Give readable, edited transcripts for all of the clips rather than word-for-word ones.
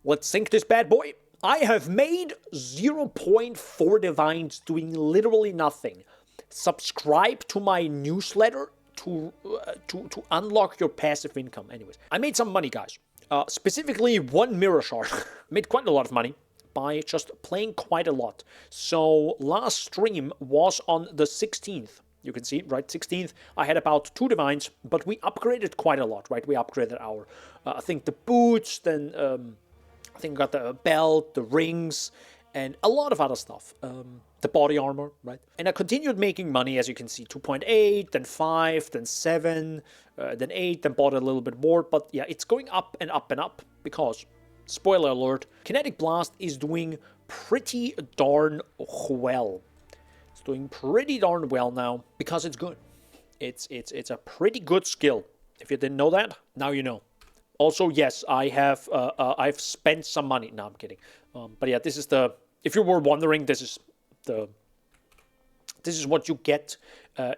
Let's sync this bad boy. I have made 0.4 divines doing literally nothing. Subscribe to my newsletter to unlock your passive income. Anyways, I made some money, guys. Specifically, one mirror shard. Made quite a lot of money by just playing quite a lot. So last stream was on the 16th. You can see, right, 16th, I had about 2 divines, but we upgraded quite a lot, right? We upgraded our, I think, the boots, then I think we got the belt, the rings, and a lot of other stuff. The body armor, right? And I continued making money, as you can see, 2.8, then 5, then 7, then 8, then bought a little bit more. But yeah, it's going up and up and up because, spoiler alert, Kinetic Blast is doing pretty darn well. It's doing pretty darn well now because it's good. It's a pretty good skill. If you didn't know that, now you know. Also, yes, I have I've spent some money. No, I'm kidding. But yeah, this is the. If you were wondering, this is what you get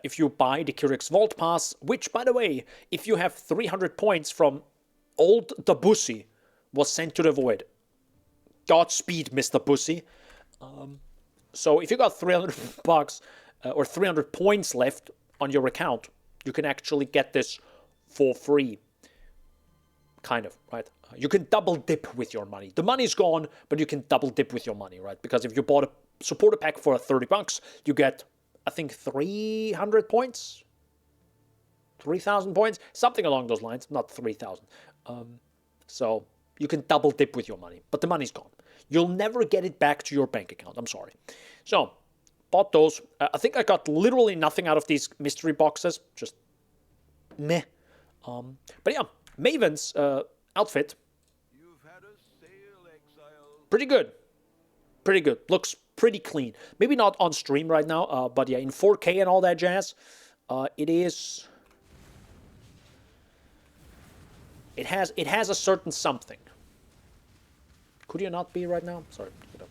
if you buy the Kyrix Vault Pass. Which, by the way, if you have 300 points from old Dabusi, was sent to the void. Godspeed, Mr. Bussy. So if you got 300 bucks or 300 points left on your account, you can actually get this for free. Kind of, right? You can double dip with your money. The money's gone, but you can double dip with your money, right? Because if you bought a supporter pack for 30 bucks, you get, I think, 300 points? 3,000 points? Something along those lines, not 3,000. So you can double dip with your money, but the money's gone. You'll never get it back to your bank account. I'm sorry. So, bought those. I think I got literally nothing out of these mystery boxes. Just meh. But yeah, Maven's outfit. You've had a sale, Exile. Pretty good. Pretty good. Looks pretty clean. Maybe not on stream right now, but yeah, in 4K and all that jazz, it is. It has a certain something. Could you not be right now? Sorry. I don't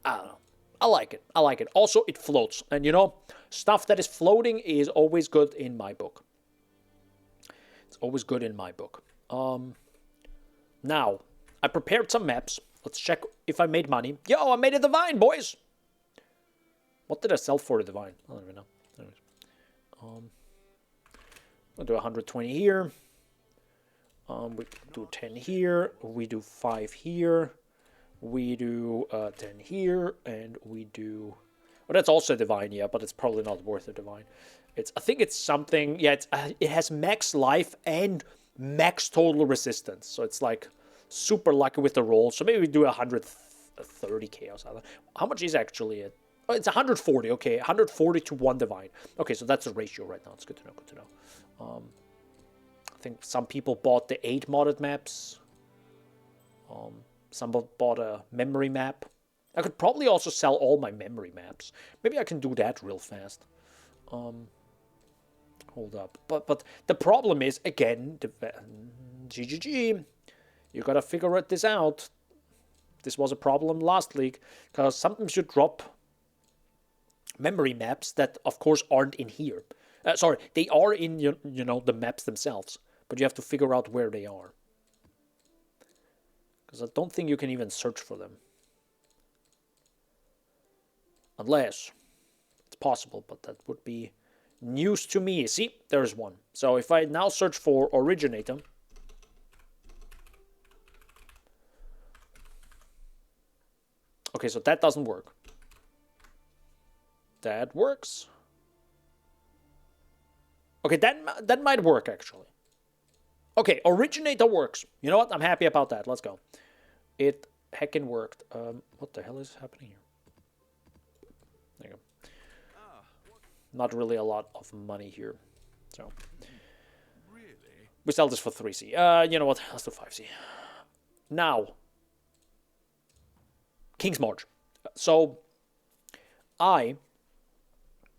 know. I like it. I like it. Also, it floats. And you know, stuff that is floating is always good in my book. It's always good in my book. Now, I prepared some maps. Let's check if I made money. Yo, I made a divine, boys! What did I sell for a divine? I don't even know. Anyways. We'll do 120 here. We do 10 here. We do 5 here. We do 10 here, and we do. Well, that's also a divine, yeah, but it's probably not worth a divine. I think it's something. Yeah, it has max life and max total resistance, so it's like super lucky with the roll. So maybe we do 130k or something. How much is actually it? Oh, it's 140. Okay, 140 to 1 divine. Okay, so that's the ratio right now. It's good to know. Good to know. I think some people bought the 8 modded maps. Some bought a memory map. I could probably also sell all my memory maps. Maybe I can do that real fast. Hold up. But the problem is, again, GGG. You gotta figure this out. This was a problem last league. Because sometimes you drop memory maps that, of course, aren't in here. Sorry, they are in, you know, the maps themselves. But you have to figure out where they are. Because I don't think you can even search for them. Unless it's possible, but that would be news to me. See, there's one. So if I now search for originator. Okay, so that doesn't work. That works. Okay, that might work, actually. Okay, originator works. You know what? I'm happy about that. Let's go. It heckin' worked. What the hell is happening here? There you go. Not really a lot of money here. So. We sell this for 3C. You know what? Let's do 5C. Now. King's March. So. Okay,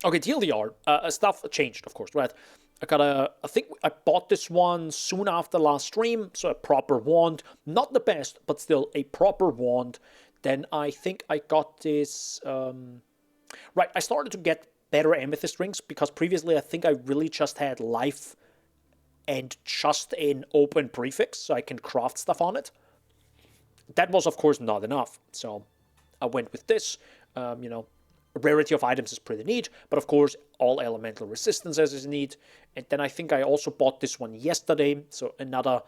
TLDR. Stuff changed, of course, right? I think I bought this one soon after last stream, so a proper wand. Not the best, but still a proper wand. Then I think I got this, right, I started to get better amethyst rings, because previously I think I really just had life and just an open prefix, so I can craft stuff on it. That was, of course, not enough, so I went with this. Rarity of items is pretty neat, but of course, all elemental resistances is neat. And then I think I also bought this one yesterday, so another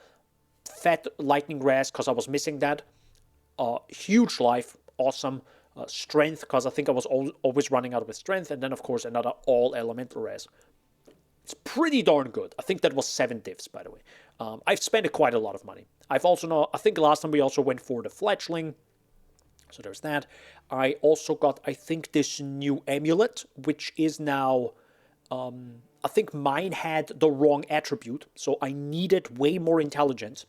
fat lightning res, because I was missing that. Huge life, awesome. Strength, because I think I was always running out of strength. And then, of course, another all elemental res. It's pretty darn good. I think that was 7 divs, by the way. I've spent quite a lot of money. I've also I think last time we also went for the fledgling. So there's that. I also got, I think, this new amulet, which is now, I think mine had the wrong attribute, so I needed way more intelligence.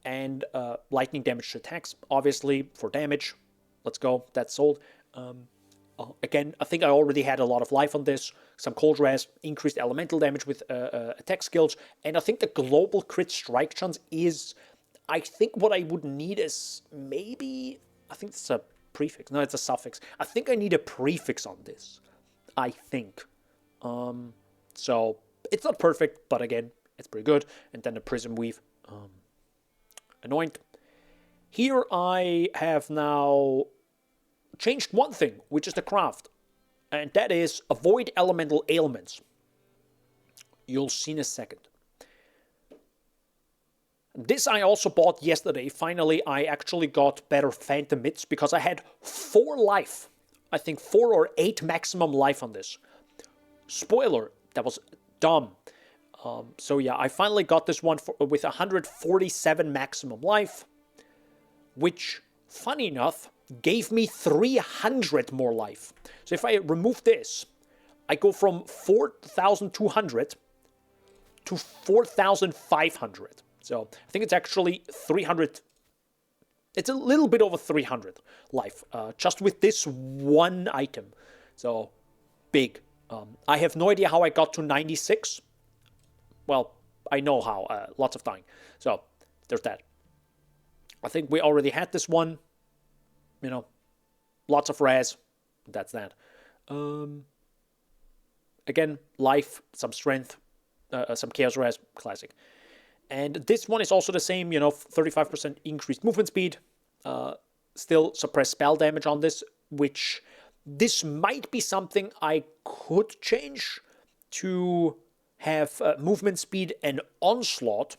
And lightning damage attacks, obviously, for damage. Let's go, that's sold. Again, I think I already had a lot of life on this. Some cold res, increased elemental damage with attack skills. And I think the global crit strike chance is, I think what I would need is maybe, I think it's a prefix. No, it's a suffix. I think I need a prefix on this. I think. So, it's not perfect, but again, it's pretty good. And then the prism weave. Anoint. Here I have now changed one thing, which is the craft. And that is avoid elemental ailments. You'll see in a second. This I also bought yesterday. Finally, I actually got better phantom mitts because I had 4 life. I think 4 or 8 maximum life on this. Spoiler, that was dumb. So yeah, I finally got this one with 147 maximum life, which, funny enough, gave me 300 more life. So if I remove this, I go from 4,200 to 4,500. So I think it's actually 300. It's a little bit over 300 life, just with this one item. So big. I have no idea how I got to 96. Well, I know how, lots of dying. So, there's that. I think we already had this one. Lots of res. That's that. Again, life, some strength, some chaos res, classic. And this one is also the same, 35% increased movement speed. Still suppress spell damage on this, which this might be something I could change to have movement speed and onslaught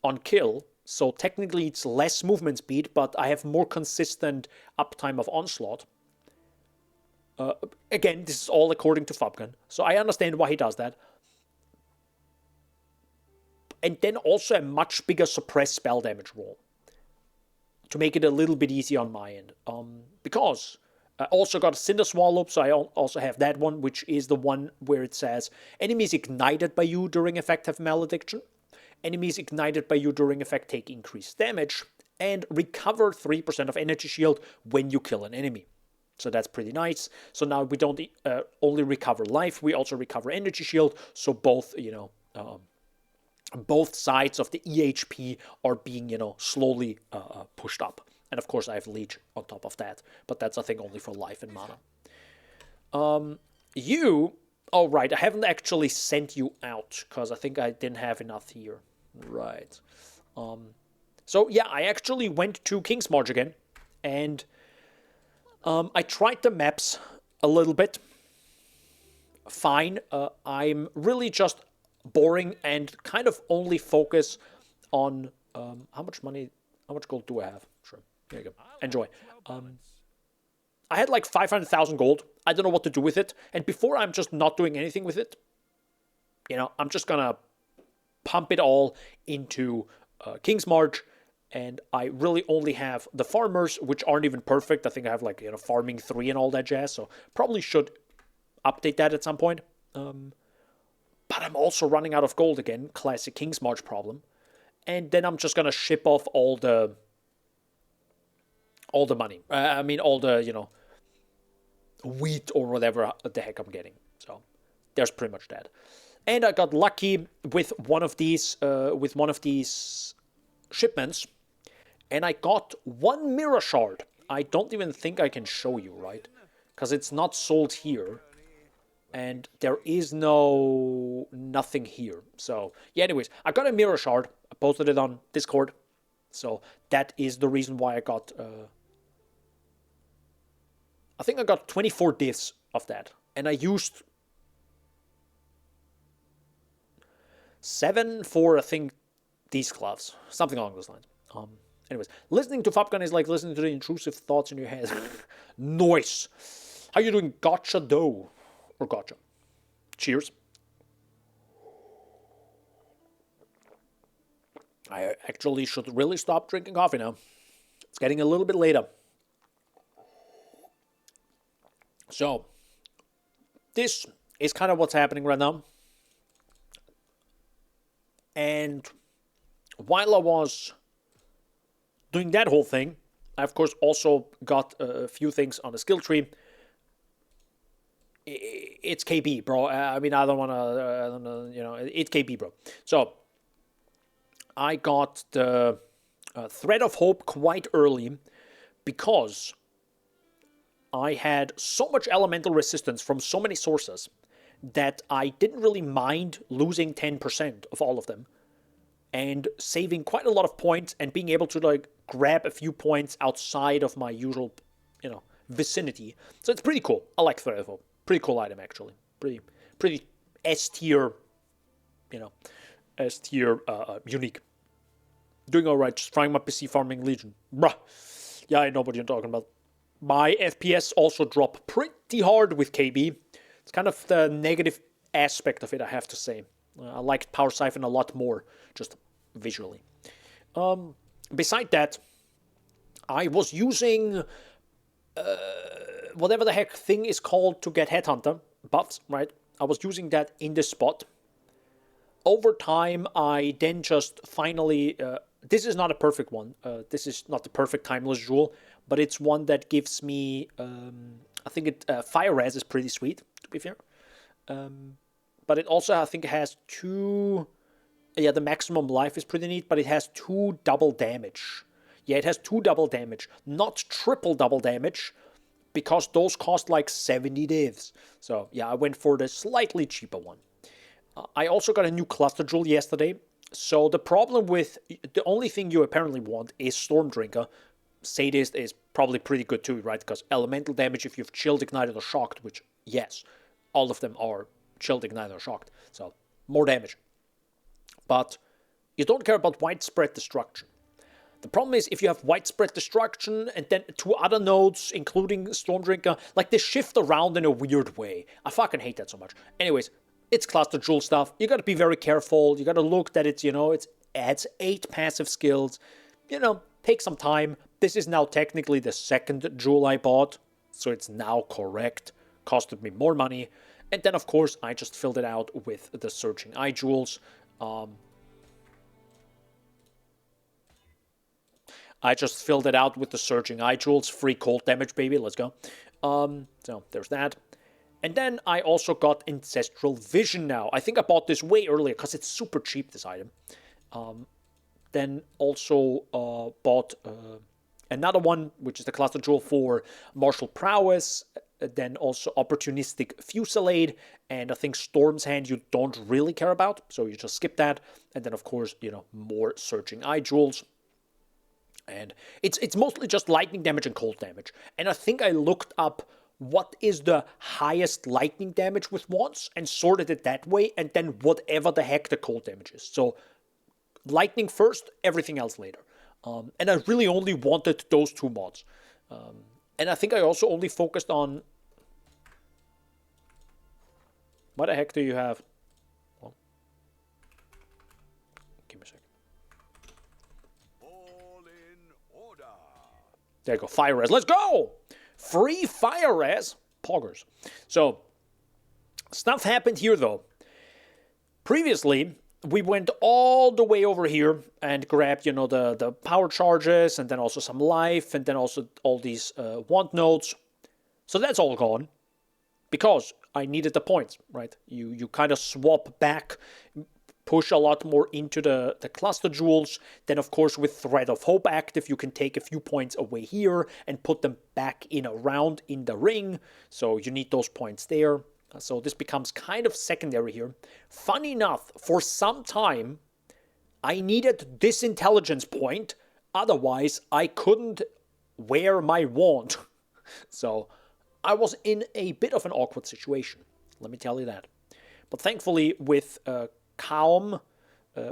on kill. So technically it's less movement speed, but I have more consistent uptime of onslaught. Again, this is all according to Fabgun, so I understand why he does that. And then also a much bigger suppressed spell damage roll to make it a little bit easier on my end. Because I also got a Cinder Swallow, so I also have that one, which is the one where it says, enemies ignited by you during effect have malediction, enemies ignited by you during effect take increased damage, and recover 3% of energy shield when you kill an enemy. So that's pretty nice. So now we don't only recover life, we also recover energy shield, so both, both sides of the EHP are being, slowly pushed up. And of course I have Leech on top of that. But that's a thing only for life and mana. Oh right, I haven't actually sent you out. Because I think I didn't have enough here. Right. So yeah, I actually went to King's March again. And I tried the maps a little bit. Fine. I'm really just boring and kind of only focus on how much gold do I have? Sure. There you go. Enjoy. I had like 500,000 gold. I don't know what to do with it. And before I'm just not doing anything with it, I'm just gonna pump it all into King's March. And I really only have the farmers, which aren't even perfect. I think I have like, farming 3 and all that jazz. So probably should update that at some point. But I'm also running out of gold again. Classic King's March problem. And then I'm just gonna ship off all the money. All the, wheat or whatever the heck I'm getting. So there's pretty much that. And I got lucky with one of these shipments, and I got 1 mirror shard. I don't even think I can show you, right? Because it's not sold here. and there is nothing here. So yeah, anyways, I got a mirror shard. I posted it on Discord. So that is the reason why I got, I think I got 24 diffs of that. And I used 7 for, I think, these gloves. Something along those lines. Anyways, listening to Fopgun is like listening to the intrusive thoughts in your head. Nice. How you doing, Gotcha Dough? Or Gotcha. Cheers. I actually should really stop drinking coffee now. It's getting a little bit later. So, this is kind of what's happening right now. And while I was doing that whole thing, I of course also got a few things on the skill tree. It's KB, bro. I mean, I don't want to, it's KB, bro. So, I got the Thread of Hope quite early because I had so much elemental resistance from so many sources that I didn't really mind losing 10% of all of them and saving quite a lot of points and being able to like grab a few points outside of my usual, vicinity. So it's pretty cool. I like Thread of Hope. Pretty cool item, actually. Pretty S tier, S tier unique. Doing alright, just trying my PC farming Legion. Bruh. Yeah, I know what you're talking about. My FPS also dropped pretty hard with KB. It's kind of the negative aspect of it, I have to say. I liked Power Siphon a lot more, just visually. Beside that, I was using whatever the heck thing is called to get Headhunter buffs, right? I was using that in this spot. Over time, I then just finally... this is not a perfect one. This is not the perfect timeless jewel, but it's one that gives me... I think Fire Res is pretty sweet, to be fair. But it also, I think, has 2... Yeah, the maximum life is pretty neat, but it has 2 double damage. Yeah, it has 2 double damage. Not triple double damage, because those cost like 70 divs. So, yeah, I went for the slightly cheaper one. I also got a new cluster jewel yesterday. So the problem with... The only thing you apparently want is Storm Drinker. Sadist is probably pretty good too, right? Because elemental damage if you've chilled, ignited, or shocked, which, yes, all of them are chilled, ignited, or shocked. So, more damage. But you don't care about widespread destruction. The problem is if you have widespread destruction and then 2 other nodes, including Stormdrinker, like they shift around in a weird way. I fucking hate that so much. Anyways, it's cluster jewel stuff. You gotta be very careful. You gotta look that it's, it adds 8 passive skills. Take some time. This is now technically the 2nd jewel I bought, so it's now correct. Costed me more money. And then, of course, I just filled it out with the Searching Eye jewels. I just filled it out with the Surging Eye jewels. Free cold damage, baby. Let's go. So, there's that. And then I also got Ancestral Vision now. I think I bought this way earlier because it's super cheap, this item. Then also bought another one, which is the Cluster Jewel for Martial Prowess. Then also Opportunistic Fusillade. And I think Storm's Hand you don't really care about. So you just skip that. And then, of course, more Searching Eye jewels. And it's mostly just lightning damage and cold damage. And I think I looked up what is the highest lightning damage with wands and sorted it that way, and then whatever the heck the cold damage is. So lightning first, everything else later. And I really only wanted those 2 mods. And I think I also only focused on... What the heck do you have? Well, give me a second. There you go, Fire Res. Let's go! Free Fire Res. Poggers. So, stuff happened here, though. Previously, we went all the way over here and grabbed, the power charges, and then also some life, and then also all these wand nodes. So that's all gone. Because I needed the points, right? You kind of swap back, push a lot more into the cluster jewels. Then, of course, with Thread of Hope active, you can take a few points away here and put them back in around in the ring. So you need those points there. So this becomes kind of secondary here. Funny enough, for some time, I needed this intelligence point. Otherwise, I couldn't wear my wand. So I was in a bit of an awkward situation. Let me tell you that. But thankfully, with Calm,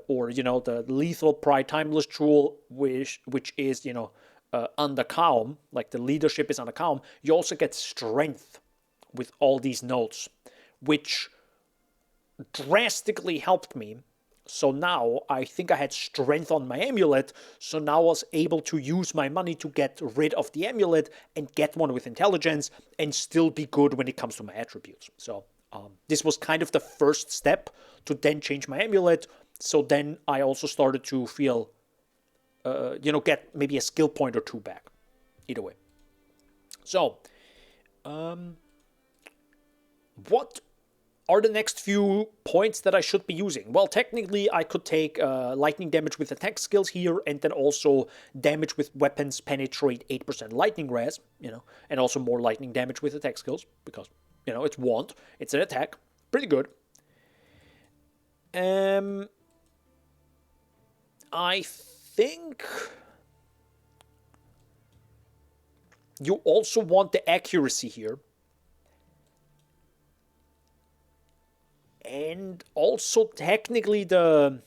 or, the lethal pride timeless jewel, which is, under Calm, like the leadership is under Calm, you also get strength with all these notes, which drastically helped me. So now I think I had strength on my amulet, so now I was able to use my money to get rid of the amulet and get one with intelligence and still be good when it comes to my attributes. So this was kind of the first step to then change my amulet. So then I also started to feel, get maybe a skill point or two back. Either way. So, what are the next few points that I should be using? Well, technically, I could take lightning damage with attack skills here, and then also damage with weapons penetrate 8% lightning res, and also more lightning damage with attack skills, because, it's wand, it's an attack, pretty good. I think you also want the accuracy here. And also technically the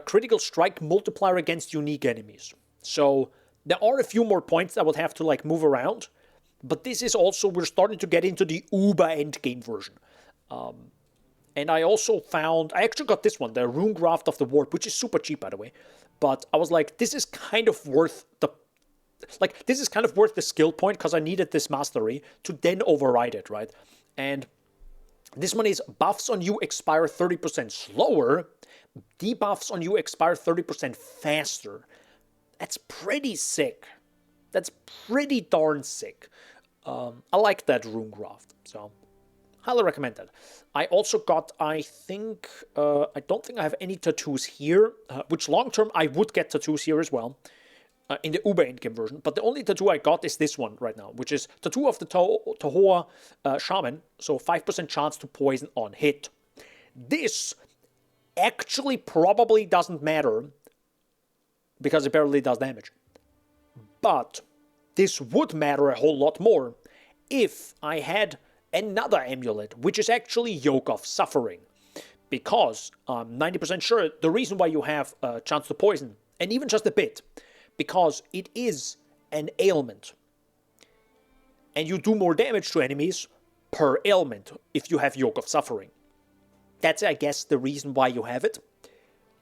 critical strike multiplier against unique enemies. So there are a few more points I would have to move around. But this is also, we're starting to get into the uber endgame version. And I also found, I actually got this one, the Rune Graft of the Warp, which is super cheap, by the way. But I was like, this is kind of worth the skill point, because I needed this mastery to then override it, right? And this one is buffs on you expire 30% slower, debuffs on you expire 30% faster. That's pretty sick. That's pretty darn sick. I like that Rune Graft, so highly recommend that. I also got, I don't think I have any tattoos here, which long term I would get tattoos here as well, in the Uber Endgame version. But the only tattoo I got is this one right now, which is Tattoo of the Tahoa Shaman, so 5% chance to poison on hit. This actually probably doesn't matter, because it barely does damage. But this would matter a whole lot more if I had another amulet, which is actually Yoke of Suffering. Because I'm 90% sure the reason why you have a chance to poison, and even just a bit, because it is an ailment. And you do more damage to enemies per ailment if you have Yoke of Suffering. That's, I guess, the reason why you have it.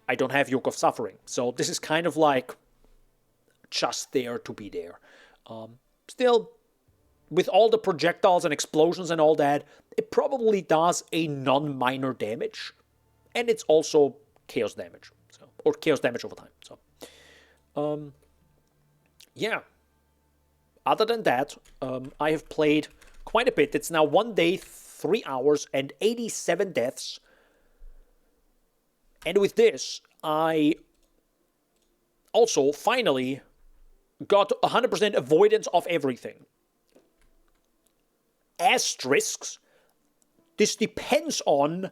I don't have Yoke of Suffering. So this is kind of like just there to be there. Still, with all the projectiles and explosions and all that, it probably does a non-minor damage. And it's also chaos damage. Or chaos damage over time. So, yeah. Other than that, I have played quite a bit. It's now 1 day, 3 hours, and 87 deaths. And with this, I also finally got 100% avoidance of everything. Asterisks. This depends on,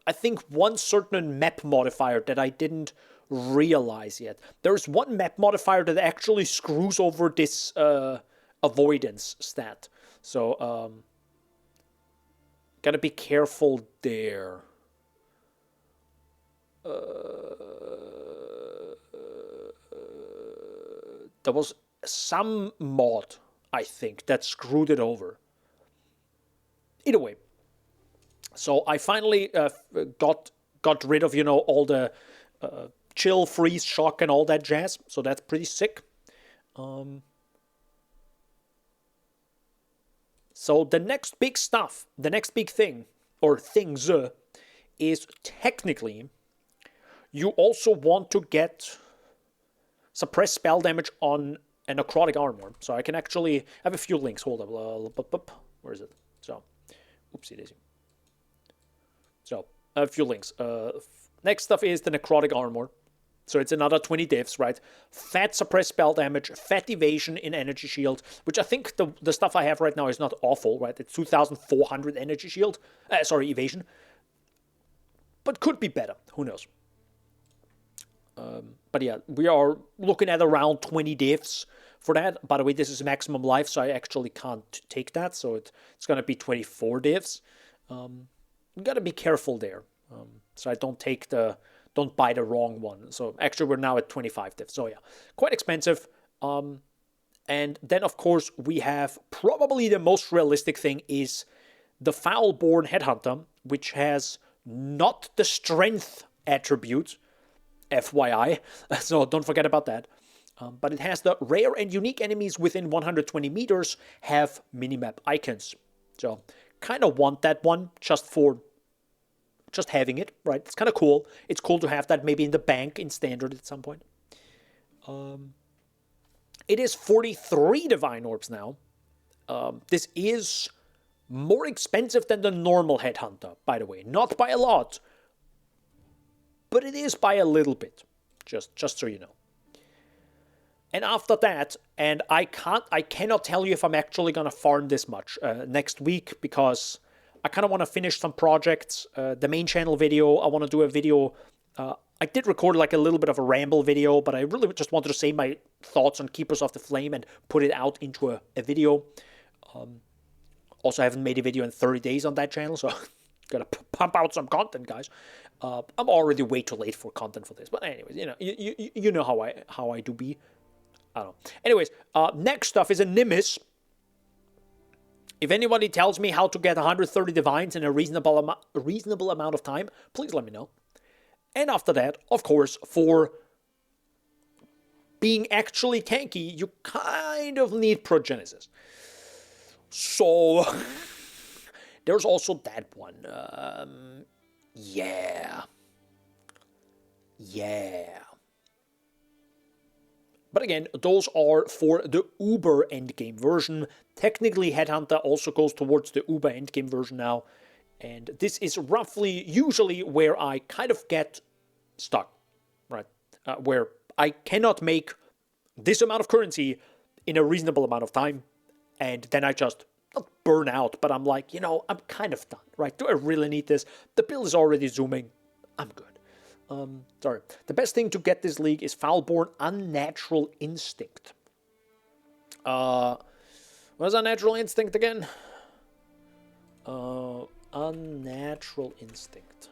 I think, one certain map modifier that I didn't realize yet. There's one map modifier that actually screws over this avoidance stat. So, gotta be careful there. There was some mod, I think, that screwed it over. Either way. So I finally got rid of, all the chill, freeze, shock, and all that jazz. So that's pretty sick. So the next big stuff, the next big thing, or things, is technically you also want to get suppress spell damage on an necrotic armor. So I can actually have a few links. Hold up. Where is it? So, oopsie daisy. So, a few links. Next stuff is the necrotic armor. So it's another 20 diffs, right? Fat suppressed spell damage, fat evasion in energy shield, which I think the stuff I have right now is not awful, right? It's 2,400 energy shield, evasion. But could be better, who knows? But yeah, we are looking at around 20 diffs for that. By the way, this is maximum life, so I actually can't take that. So it's going to be 24 diffs. You got to be careful there. So I don't buy the wrong one. So actually, we're now at 25 diffs. So yeah, quite expensive. And then, of course, we have probably the most realistic thing is the Foulborn Headhunter, which has not the strength attribute, FYI, so don't forget about that. But it has the rare and unique enemies within 120 meters have minimap icons. So kind of want that one just having it, right? It's kind of cool. It's cool to have that maybe in the bank in standard at some point. It is 43 Divine Orbs now. This is more expensive than the normal Headhunter, by the way. Not by a lot, but it is by a little bit, just so you know. And after that, and I cannot tell you if I'm actually gonna farm this much next week, because I kind of want to finish some projects. The main channel video, I want to do a video. I did record like a little bit of a ramble video, but I really just wanted to say my thoughts on Keepers of the Flame and put it out into a video. Also, I haven't made a video in 30 days on that channel, so gotta pump out some content, guys. I'm already way too late for content for this, but anyways, you know how I do be. I don't know. Anyways, next stuff is a Nimbus. If anybody tells me how to get 130 divines in a reasonable amount of time, please let me know. And after that, of course, for being actually tanky, you kind of need Progenesis. So there's also that one. Yeah. But again, those are for the Uber endgame version. Technically, Headhunter also goes towards the Uber endgame version now. And this is roughly, usually, where I kind of get stuck, right? Where I cannot make this amount of currency in a reasonable amount of time. And then I just, not burn out, but I'm like, I'm kind of done, right? Do I really need this? The build is already zooming. I'm good. Sorry. The best thing to get this league is Foulborn Unnatural Instinct. What is Unnatural Instinct again? Unnatural Instinct.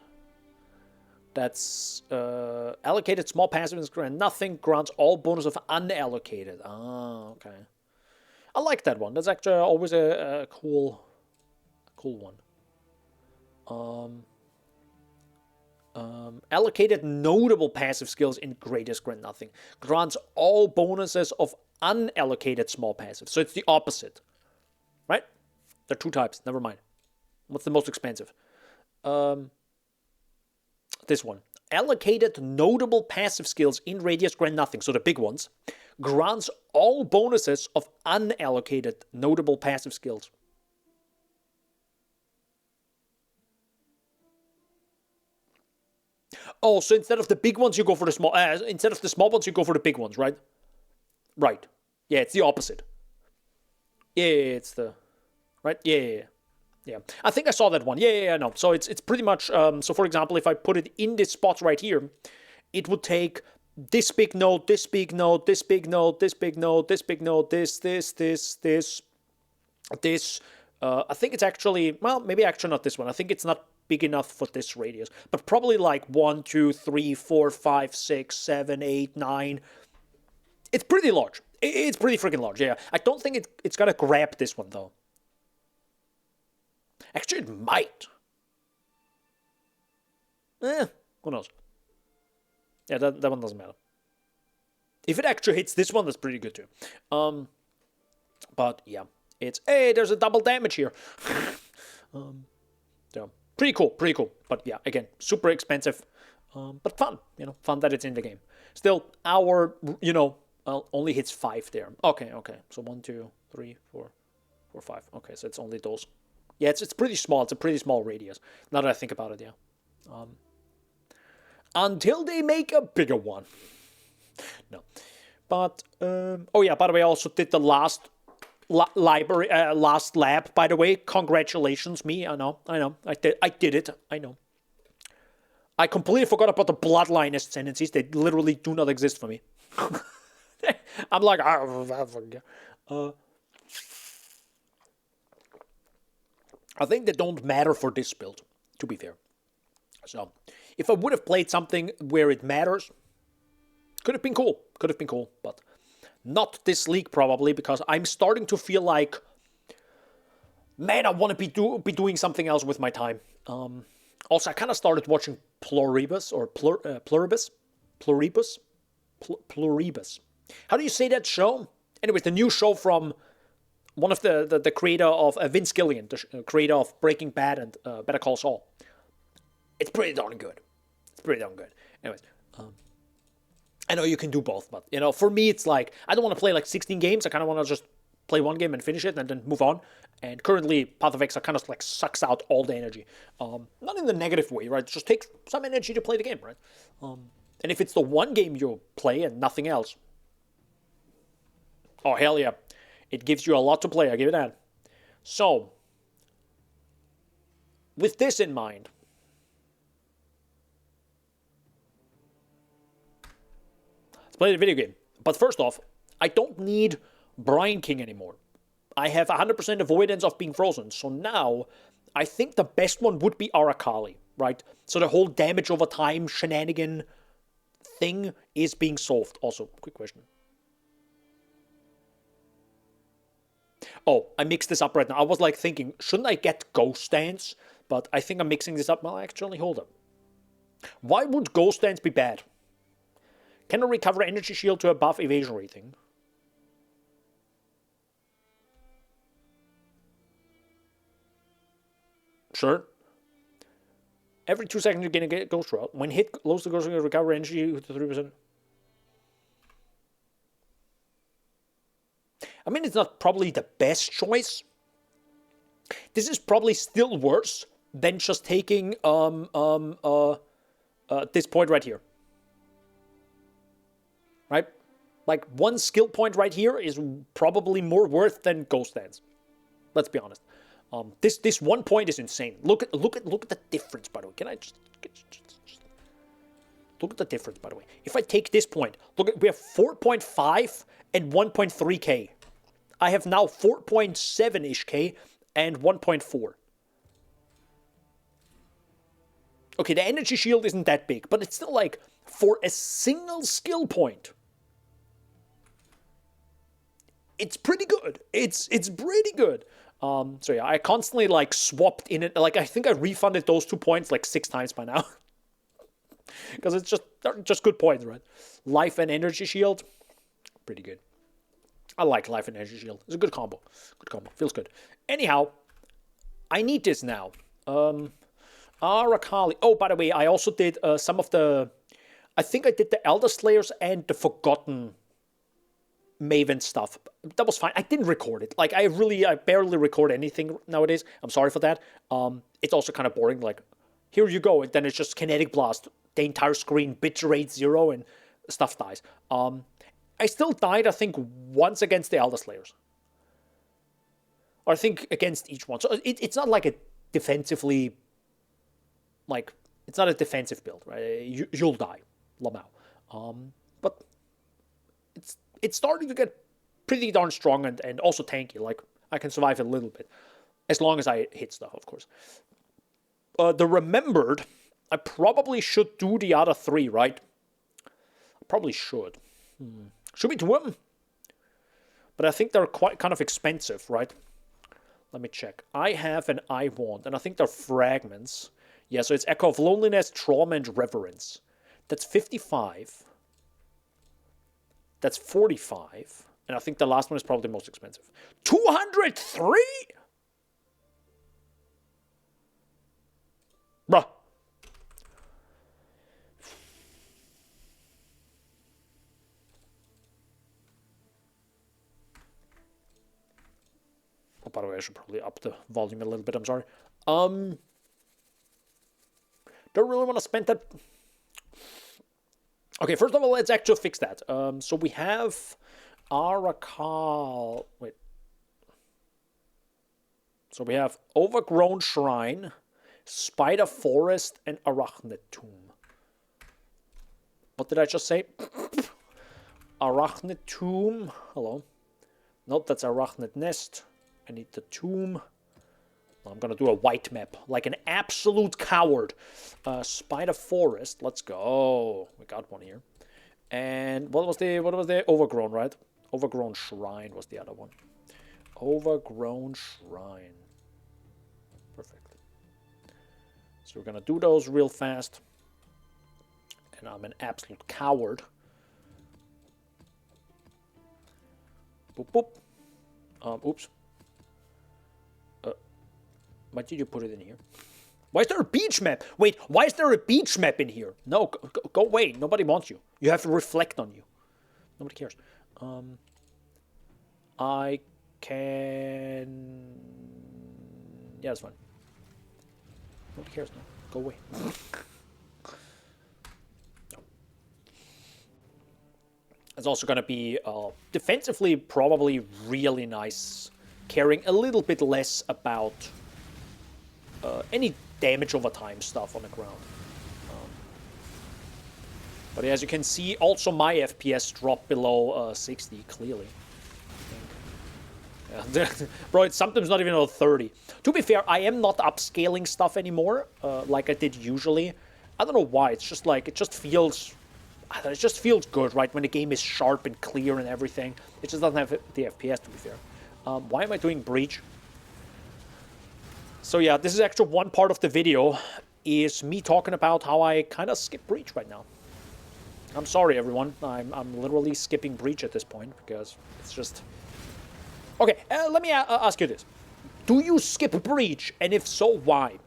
That's allocated small passive grant nothing, grants all bonus of unallocated. Ah, okay. I like that one. That's actually always a cool one. Allocated notable passive skills in greatest grant nothing. Grants all bonuses of unallocated small passive. So it's the opposite. Right? There are two types. Never mind. What's the most expensive? This one. Allocated notable passive skills in radius grant nothing. So the big ones. Grants all bonuses of unallocated notable passive skills. Oh, so instead of the big ones, you go for the small. Instead of the small ones, you go for the big ones, right? Right. Yeah, it's the opposite. Yeah, it's the right. Yeah. I think I saw that one. Yeah. No. So it's pretty much. So for example, if I put it in this spot right here, it would take this big node, this big node, this big node, this big node, this big node, this. I think it's actually maybe actually not this one. I think it's not big enough for this radius, but probably like 1, 2, 3, 4, 5, 6, 7, 8, 9. It's pretty large. It's pretty freaking large. Yeah, I don't think it's gonna grab this one though. Actually, it might. Who knows? Yeah, that one doesn't matter. If it actually hits this one, that's pretty good too. But yeah, there's a double damage here. So pretty cool. But yeah, again, super expensive, but fun. Fun that it's in the game. Still, our only hits 5 there. Okay. So 1, 2, 3, 4, 5. Okay, so it's only those. Yeah, it's pretty small. It's a pretty small radius. Now that I think about it, yeah. until they make a bigger one. No. But, oh yeah, by the way, I also did the last library, last lab, by the way. Congratulations, me. I know. I did it. I know. I completely forgot about the bloodline ascendancies. They literally do not exist for me. I'm like, I think they don't matter for this build, to be fair. So, if I would have played something where it matters, could have been cool. Could have been cool, but not this league probably, because I'm starting to feel like, man, I want to be doing something else with my time. Also, I kind of started watching Pluribus, or Pluribus. How do you say that show? Anyways, the new show from one of the creator of Vince Gilligan, the creator of Breaking Bad and Better Call Saul. It's pretty darn good. Anyways, I know you can do both, but, you know, for me, it's like, I don't want to play like 16 games. I kind of want to just play one game and finish it and then move on. And currently, Path of Exile kind of like sucks out all the energy. Not in the negative way, right? It just takes some energy to play the game, right? And if it's the one game you play and nothing else, oh, hell yeah. It gives you a lot to play, I give it that. So, with this in mind, let's play the video game. But first off, I don't need Brine King anymore. I have 100% avoidance of being frozen. So now, I think the best one would be Arakali, right? So the whole damage over time shenanigan thing is being solved. Also, quick question. Oh, I mixed this up right now. I was like thinking, shouldn't I get Ghost Dance? But I think I'm mixing this up. Well, actually, hold up. Why would Ghost Dance be bad? Can I recover energy shield to above evasion rating? Sure. Every 2 seconds you gain a ghost route. When hit, lose the ghost, you recover energy to 3%. I mean, it's not probably the best choice. This is probably still worse than just taking this point right here. Right? Like, one skill point right here is probably more worth than Ghost Dance. Let's be honest. This 1 point is insane. Look at the difference, by the way. Can I just look at the difference, by the way. If I take this point, look at, we have 4.5 and 1.3k. I have now 4.7-ish k and 1.4. Okay, the energy shield isn't that big, but it's still like, for a single skill point, it's pretty good. It's pretty good. So yeah, I constantly like swapped in it. Like, I think I refunded those 2 points like 6 times by now. Because it's just good points, right? Life and energy shield, pretty good. I like life and energy shield. It's a good combo. Good combo. Feels good. Anyhow, I need this now. Arakali. Oh, by the way, I also did some of the... I think I did the Elder Slayers and the Forgotten Maven stuff. That was fine. I didn't record it. Like, I barely record anything nowadays. I'm sorry for that. It's also kind of boring. Like, here you go. And then it's just Kinetic Blast. The entire screen, bit rate 0, and stuff dies. I still died, I think, once against the Elder Slayers. Or I think against each one. So it's not like a defensively... Like, it's not a defensive build, right? You'll die. Lamau. But it's starting to get pretty darn strong and also tanky. Like, I can survive a little bit. As long as I hit stuff, of course. The Remembered, I probably should do the other 3, right? I probably should. Should we do them? But I think they're quite kind of expensive, right? Let me check. I have an I Want, and I think they're fragments. Yeah, so it's Echo of Loneliness, Trauma, and Reverence. That's 55. That's 45. And I think the last one is probably the most expensive. 203?! Bruh. Oh, by the way, I should probably up the volume a little bit. I'm sorry. Don't really want to spend that. Okay, first of all, let's actually fix that. So we have Arakal. Wait. So we have Overgrown Shrine, Spider Forest, and Arachnid Tomb. What did I just say? Arachnid Tomb. Hello. Nope, that's Arachnid Nest. I need the tomb. I'm gonna do a white map, like an absolute coward. Spider Forest. Let's go. We got one here. And what was the Overgrown, right? Overgrown Shrine was the other one. Overgrown Shrine. Perfect. So we're gonna do those real fast. And I'm an absolute coward. Boop boop. Oops. Why did you put it in here? Why is there a beach map? Wait, why is there a beach map in here? No, go away. Nobody wants you. You have to reflect on you. Nobody cares. I can... Yeah, that's fine. Nobody cares now. Go away. It's also going to be defensively probably really nice. Caring a little bit less about any damage over time stuff on the ground. But as you can see, also my FPS dropped below 60, clearly. Yeah. Bro, it's sometimes not even on 30. To be fair, I am not upscaling stuff anymore, like I did usually. I don't know why, it's just like, it just feels good, right? When the game is sharp and clear and everything. It just doesn't have the FPS, to be fair. Why am I doing Breach? So yeah, this is actually one part of the video, is me talking about how I kind of skip Breach right now. I'm sorry, everyone. I'm literally skipping Breach at this point, because it's just... Okay, let me ask you this. Do you skip Breach? And if so, why?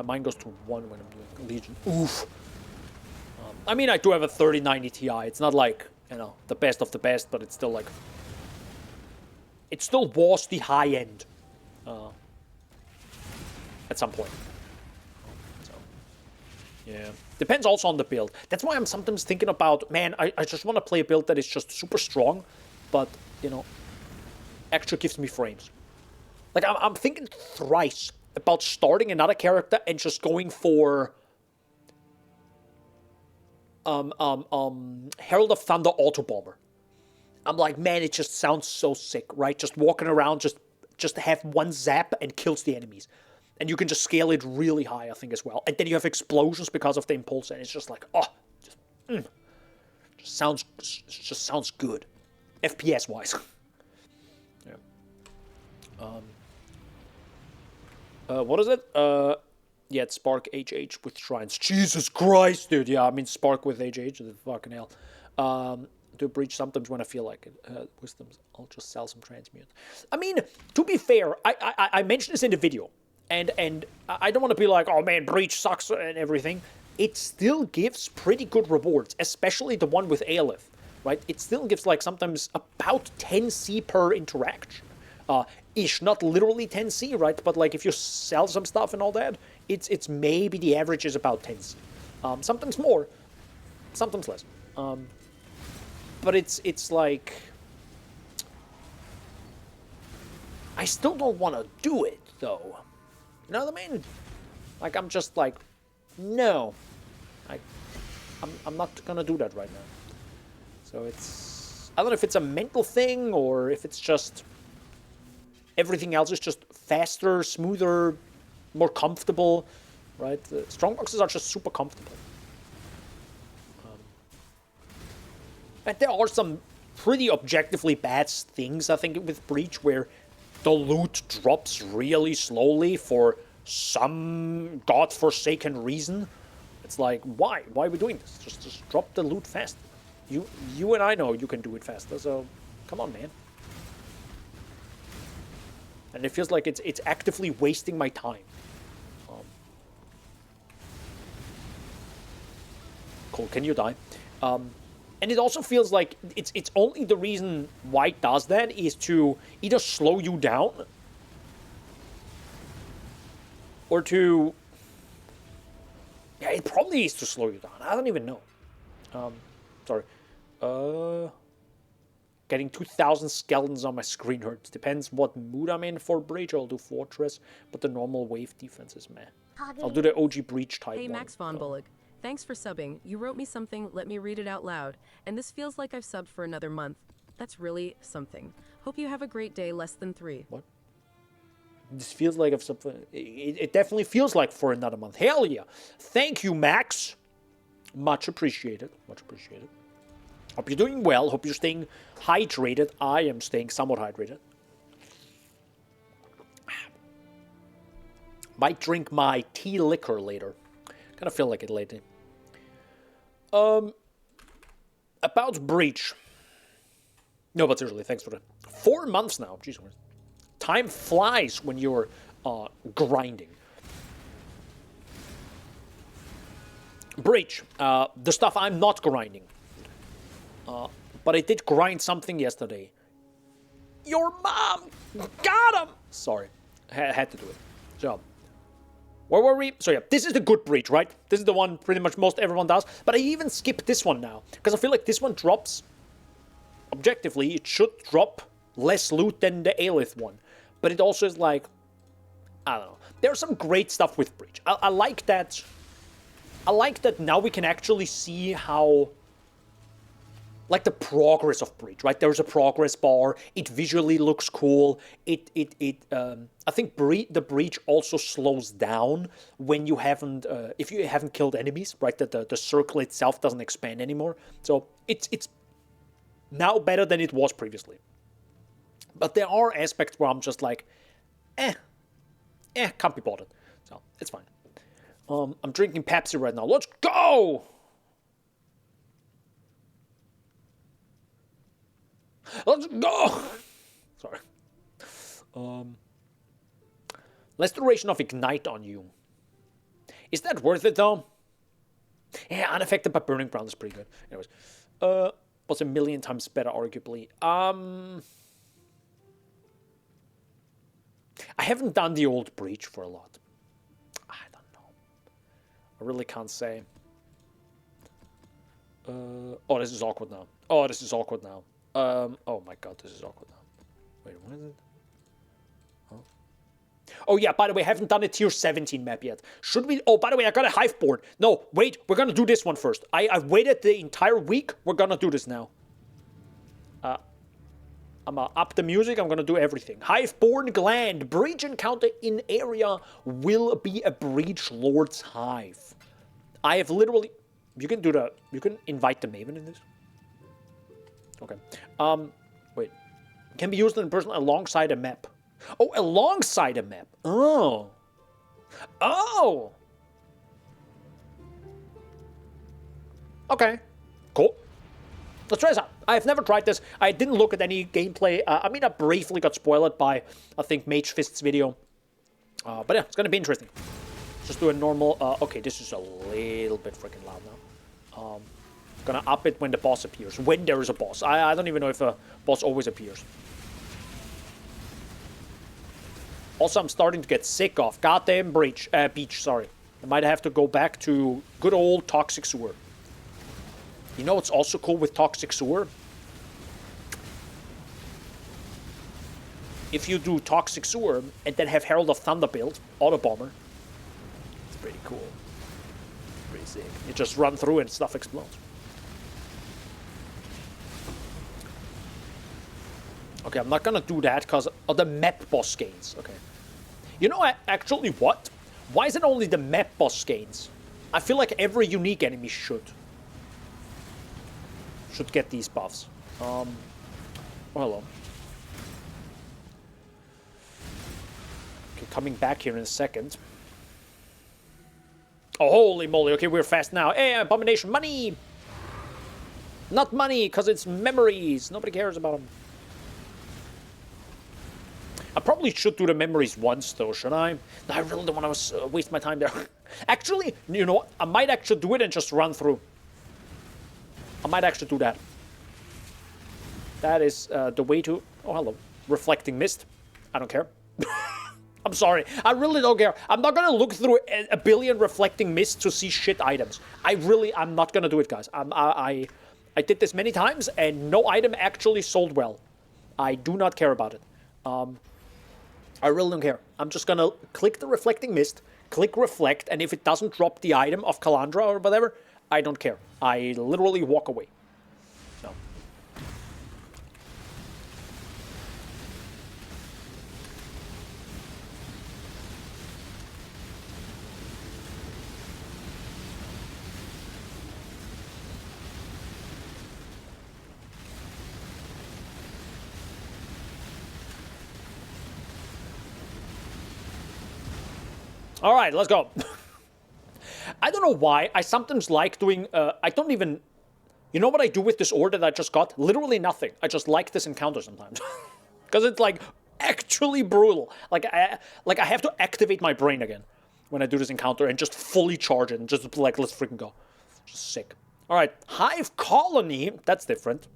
Mine goes to 1 when I'm doing Legion. Oof. I mean, I do have a 3090 Ti. It's not like, you know, the best of the best, but it's still like... It still was the high end. At some point. So, yeah. Depends also on the build. That's why I'm sometimes thinking about, man, I just want to play a build that is just super strong, but, you know, actually gives me frames. Like, I'm thinking thrice about starting another character and just going for... Herald of Thunder Auto Bomber. I'm like, man, it just sounds so sick, right? Just walking around, just have one zap and kills the enemies. And you can just scale it really high, I think, as well. And then you have explosions because of the impulse, and it's just like, oh, just sounds good, FPS wise. Yeah. What is it? Yeah, it's Spark HH with shrines. Jesus Christ, dude. Yeah, I mean Spark with HH. Fucking hell. Do Breach sometimes when I feel like it. Wisdoms. I'll just sell some transmute. I mean, to be fair, I mentioned this in the video. And I don't want to be like, oh man, Breach sucks and everything. It still gives pretty good rewards, especially the one with Aelith, right? It still gives like sometimes about 10C per interaction. Ish, not literally 10C, right? But like if you sell some stuff and all that, it's maybe the average is about 10C. Sometimes more, sometimes less. But it's like, I still don't want to do it though. You know what I mean? Like, I'm just like, no. I'm not gonna do that right now. So it's... I don't know if it's a mental thing, or if it's just... Everything else is just faster, smoother, more comfortable, right? The strongboxes are just super comfortable. And there are some pretty objectively bad things, I think, with Breach, where the loot drops really slowly for some godforsaken reason. It's like, why? Why are we doing this? Just drop the loot fast. You and I know you can do it faster, so come on, man. And it feels like it's actively wasting my time. Cool, can you die? And it also feels like it's only the reason why it does that is to either slow you down or to Yeah, it probably is to slow you down. I don't even know. Sorry. Getting 2,000 skeletons on my screen hurts. Depends what mood I'm in for Breach. I'll do Fortress, but the normal wave defense is meh. I'll do the OG Breach type Hey, one. Max Von Bullock. Thanks for subbing. You wrote me something, let me read it out loud. And this feels like I've subbed for another month. That's really something. Hope you have a great day, less than 3. What? This feels like I've subbed. It definitely feels like for another month. Hell yeah. Thank you, Max. Much appreciated. Much appreciated. Hope you're doing well. Hope you're staying hydrated. I am staying somewhat hydrated. Might drink my tea liquor later. Kind of feel like it lately. About Breach. No, but seriously, thanks for the 4 months now. Jeez, time flies when you're grinding. Breach. The stuff I'm not grinding. But I did grind something yesterday. Your mom got him! Sorry. Had to do it. So, where were we? So yeah, this is the good Breach, right? This is the one pretty much most everyone does. But I even skipped this one now. Because I feel like this one drops... Objectively, it should drop less loot than the Aelith one. But it also is like... I don't know. There's some great stuff with Breach. I like that... I like that now we can actually see how... Like the progress of Breach, right? There's a progress bar. It visually looks cool. I think the Breach also slows down when you haven't, if you haven't killed enemies, right? That the circle itself doesn't expand anymore. So it's now better than it was previously. But there are aspects where I'm just like, can't be bothered. So it's fine. I'm drinking Pepsi right now. Let's go! Let's go! Sorry. Less duration of Ignite on you. Is that worth it, though? Yeah, unaffected by Burning Ground is pretty good. Anyways. Was a million times better, arguably. I haven't done the old Breach for a lot. I don't know. I really can't say. Oh, this is awkward now. Oh, this is awkward now. Oh my god, this is awkward now. Wait, what is it? Oh yeah, by the way, I haven't done a tier 17 map yet. Should we? Oh, by the way, I got a hive board. No, wait, we're gonna do this one first. I've waited the entire week. We're gonna do this now. I'm gonna up the music. I'm gonna do everything. Hiveborn Gland. Breach encounter in area will be a Breach Lord's Hive. I have literally... You can do the... You can invite the Maven in this. Okay. Wait. Can be used in person alongside a map. Oh, alongside a map. Oh. Oh. Okay. Cool. Let's try this out. I've never tried this. I didn't look at any gameplay. I mean, I briefly got spoiled by, I think, Mage Fist's video. But yeah, it's going to be interesting. Just do a normal... okay, this is a little bit freaking loud now. Gonna up it when the boss appears. When there is a boss. I don't even know if a boss always appears. Also, I'm starting to get sick of goddamn beach, sorry. I might have to go back to good old Toxic Sewer. You know what's also cool with Toxic Sewer? If you do Toxic Sewer and then have Herald of Thunder build, Auto Bomber, it's pretty cool. Pretty sick. You just run through and stuff explodes. Okay, I'm not gonna do that because of the map boss gains. Okay. You know, actually, what? Why is it only the map boss gains? I feel like every unique enemy should get these buffs. Oh, hello. Okay, coming back here in a second. Oh, holy moly. Okay, we're fast now. Hey, Abomination, money! Not money, because it's memories. Nobody cares about them. I probably should do the memories once, though, shouldn't I? I really don't want to waste my time there. Actually, you know what? I might actually do it and just run through. I might actually do that. That is the way to... Oh, hello. Reflecting Mist. I don't care. I'm sorry. I really don't care. I'm not gonna look through a billion reflecting mists to see shit items. I'm not gonna do it, guys. I did this many times, and no item actually sold well. I do not care about it. I really don't care. I'm just gonna click the reflecting mist, click reflect, and if it doesn't drop the item of Kalandra or whatever, I don't care. I literally walk away. No. All right, let's go. I don't know why. I sometimes like doing... I don't even... You know what I do with this ore that I just got? Literally nothing. I just like this encounter sometimes. Because it's, like, actually brutal. Like I have to activate my brain again when I do this encounter and just fully charge it and just, like, let's freaking go. Just sick. All right, Hive Colony. That's different.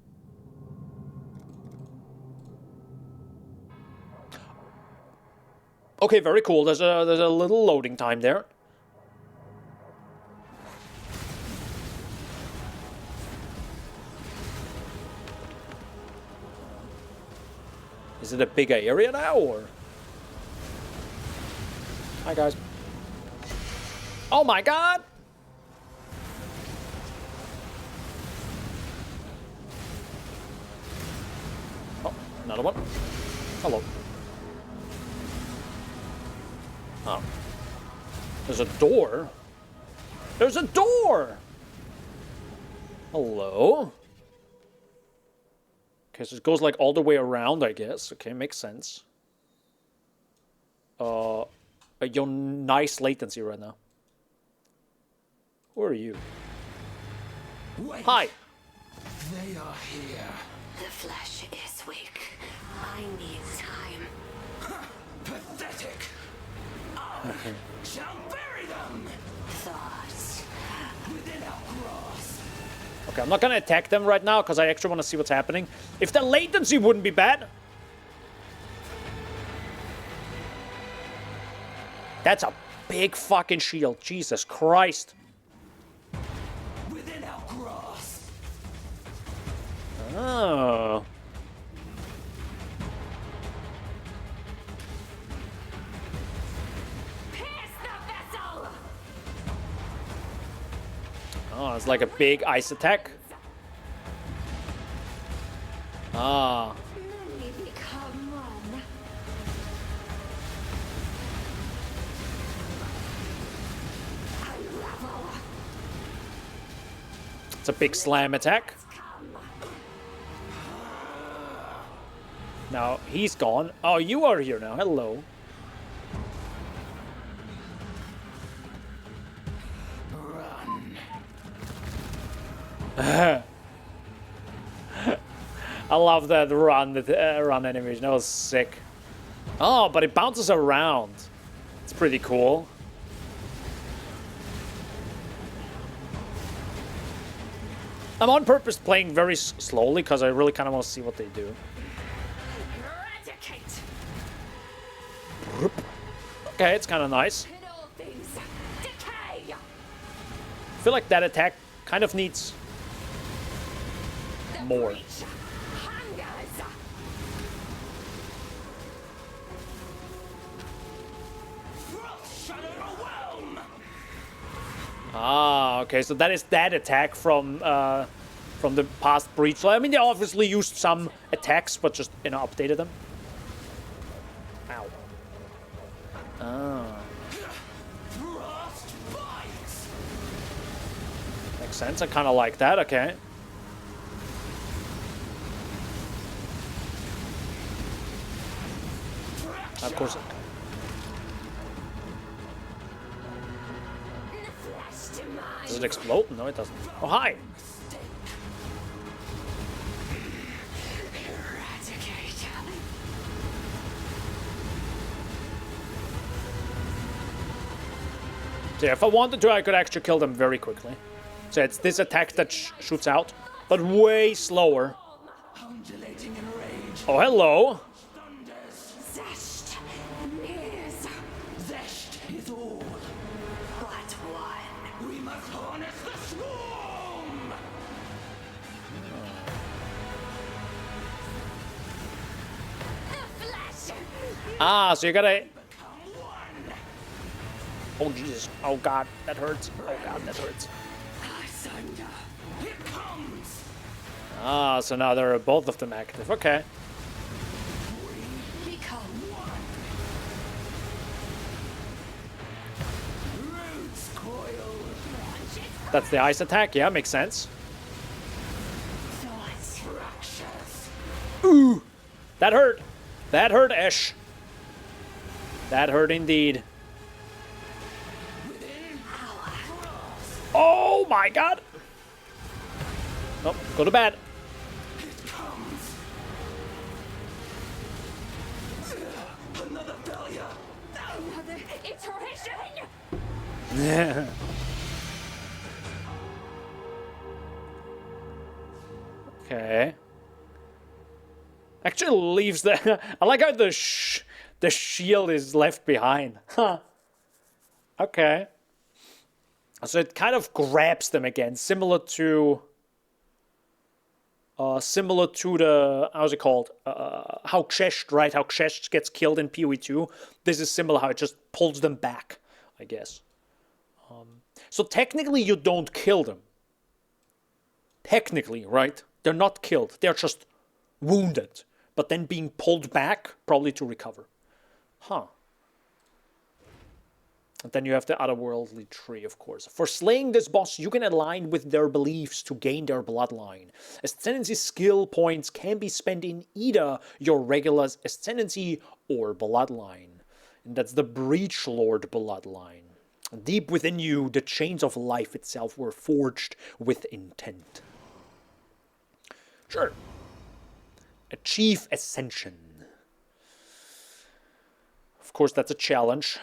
Okay, very cool. There's a little loading time there. Is it a bigger area now, or? Hi, guys. Oh my god! Oh, another one. Hello. Oh. There's a door? There's a door! Hello? Okay, so it goes like all the way around, I guess. Okay, makes sense. Your nice latency right now. Who are you? Wait. Hi! They are here. The flesh is weak. I need time. Pathetic. I shall bury them Thoughts. within our grasp. Okay, I'm not gonna attack them right now because I actually want to see what's happening. If the latency wouldn't be bad. That's a big fucking shield. Jesus Christ. Within our grasp. Oh. Pierce the vessel! Oh, it's like a big ice attack. Ah. Many become one. Unravel. It's a big slam attack. Come. Now, he's gone. Oh, you are here now. Hello. I love that run animation. That was sick. Oh, but it bounces around. It's pretty cool. I'm on purpose playing very slowly because I really kind of want to see what they do. Eradicate. Okay, it's kind of nice. In all things. Decay. I feel like that attack kind of needs The more. breach hungers. Frost shall overwhelm. Ah, okay, so that is that attack from the past breach. I mean, they obviously used some attacks, but just, you know, updated them. Ow. Ah, Frost bites. makes sense. I kind of like that. Okay. Of course. The flesh demise. Does it explode? No, it doesn't. Oh, hi. Eradicate. So yeah, if I wanted to, I could actually kill them very quickly. So it's this attack that shoots out, but way slower. Undulating in rage. Oh, hello. Thunders. Zest. Nears. Ah, so you gotta... Oh, Jesus. Oh, God. That hurts. Oh, God, that hurts. Asunder. Here comes. Ah, so now there are both of them active. Okay. Become one. Roots coil. That's the ice attack. Yeah, makes sense. Thoughts. Fractures. Ooh. That hurt. That hurt, Ash. That hurt indeed. Oh, my God. Oh, go to bed. Another failure. Another iteration. Yeah. Okay. Actually leaves the... I like how the shield is left behind. Huh. Okay. So it kind of grabs them again, similar to the, how's it called? How Kshesh, right? How Kshesh gets killed in PoE 2. This is similar how it just pulls them back, I guess. So technically you don't kill them. Technically, right? They're not killed. They're just wounded, but then being pulled back, probably to recover. Huh. And then you have the otherworldly tree, of course. For slaying this boss, you can align with their beliefs to gain their bloodline. Ascendancy skill points can be spent in either your regular Ascendancy or bloodline. And that's the Breach Lord bloodline. Deep within you, the chains of life itself were forged with intent. Sure. Achieve Ascension. Of course, that's a challenge.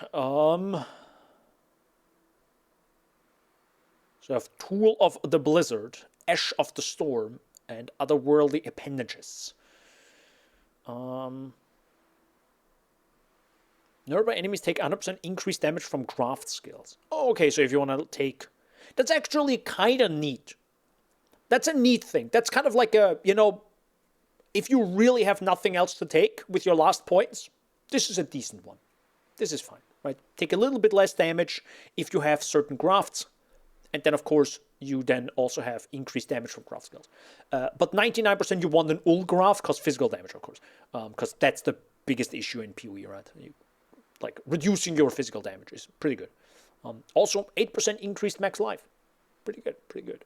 So I have Tool of the Blizzard, Ash of the Storm, and otherworldly appendages. Nearby enemies take 100% increased damage from craft skills. Oh, okay, so if you want to take... That's actually kind of neat. That's a neat thing. That's kind of like a, you know, if you really have nothing else to take with your last points, this is a decent one. This is fine, right? Take a little bit less damage if you have certain crafts. And then, of course, you then also have increased damage from craft skills. But 99% you want an ul craft because physical damage, of course. Because that's the biggest issue in PoE, right? Like, reducing your physical damage is pretty good. Also, 8% increased max life. Pretty good, pretty good.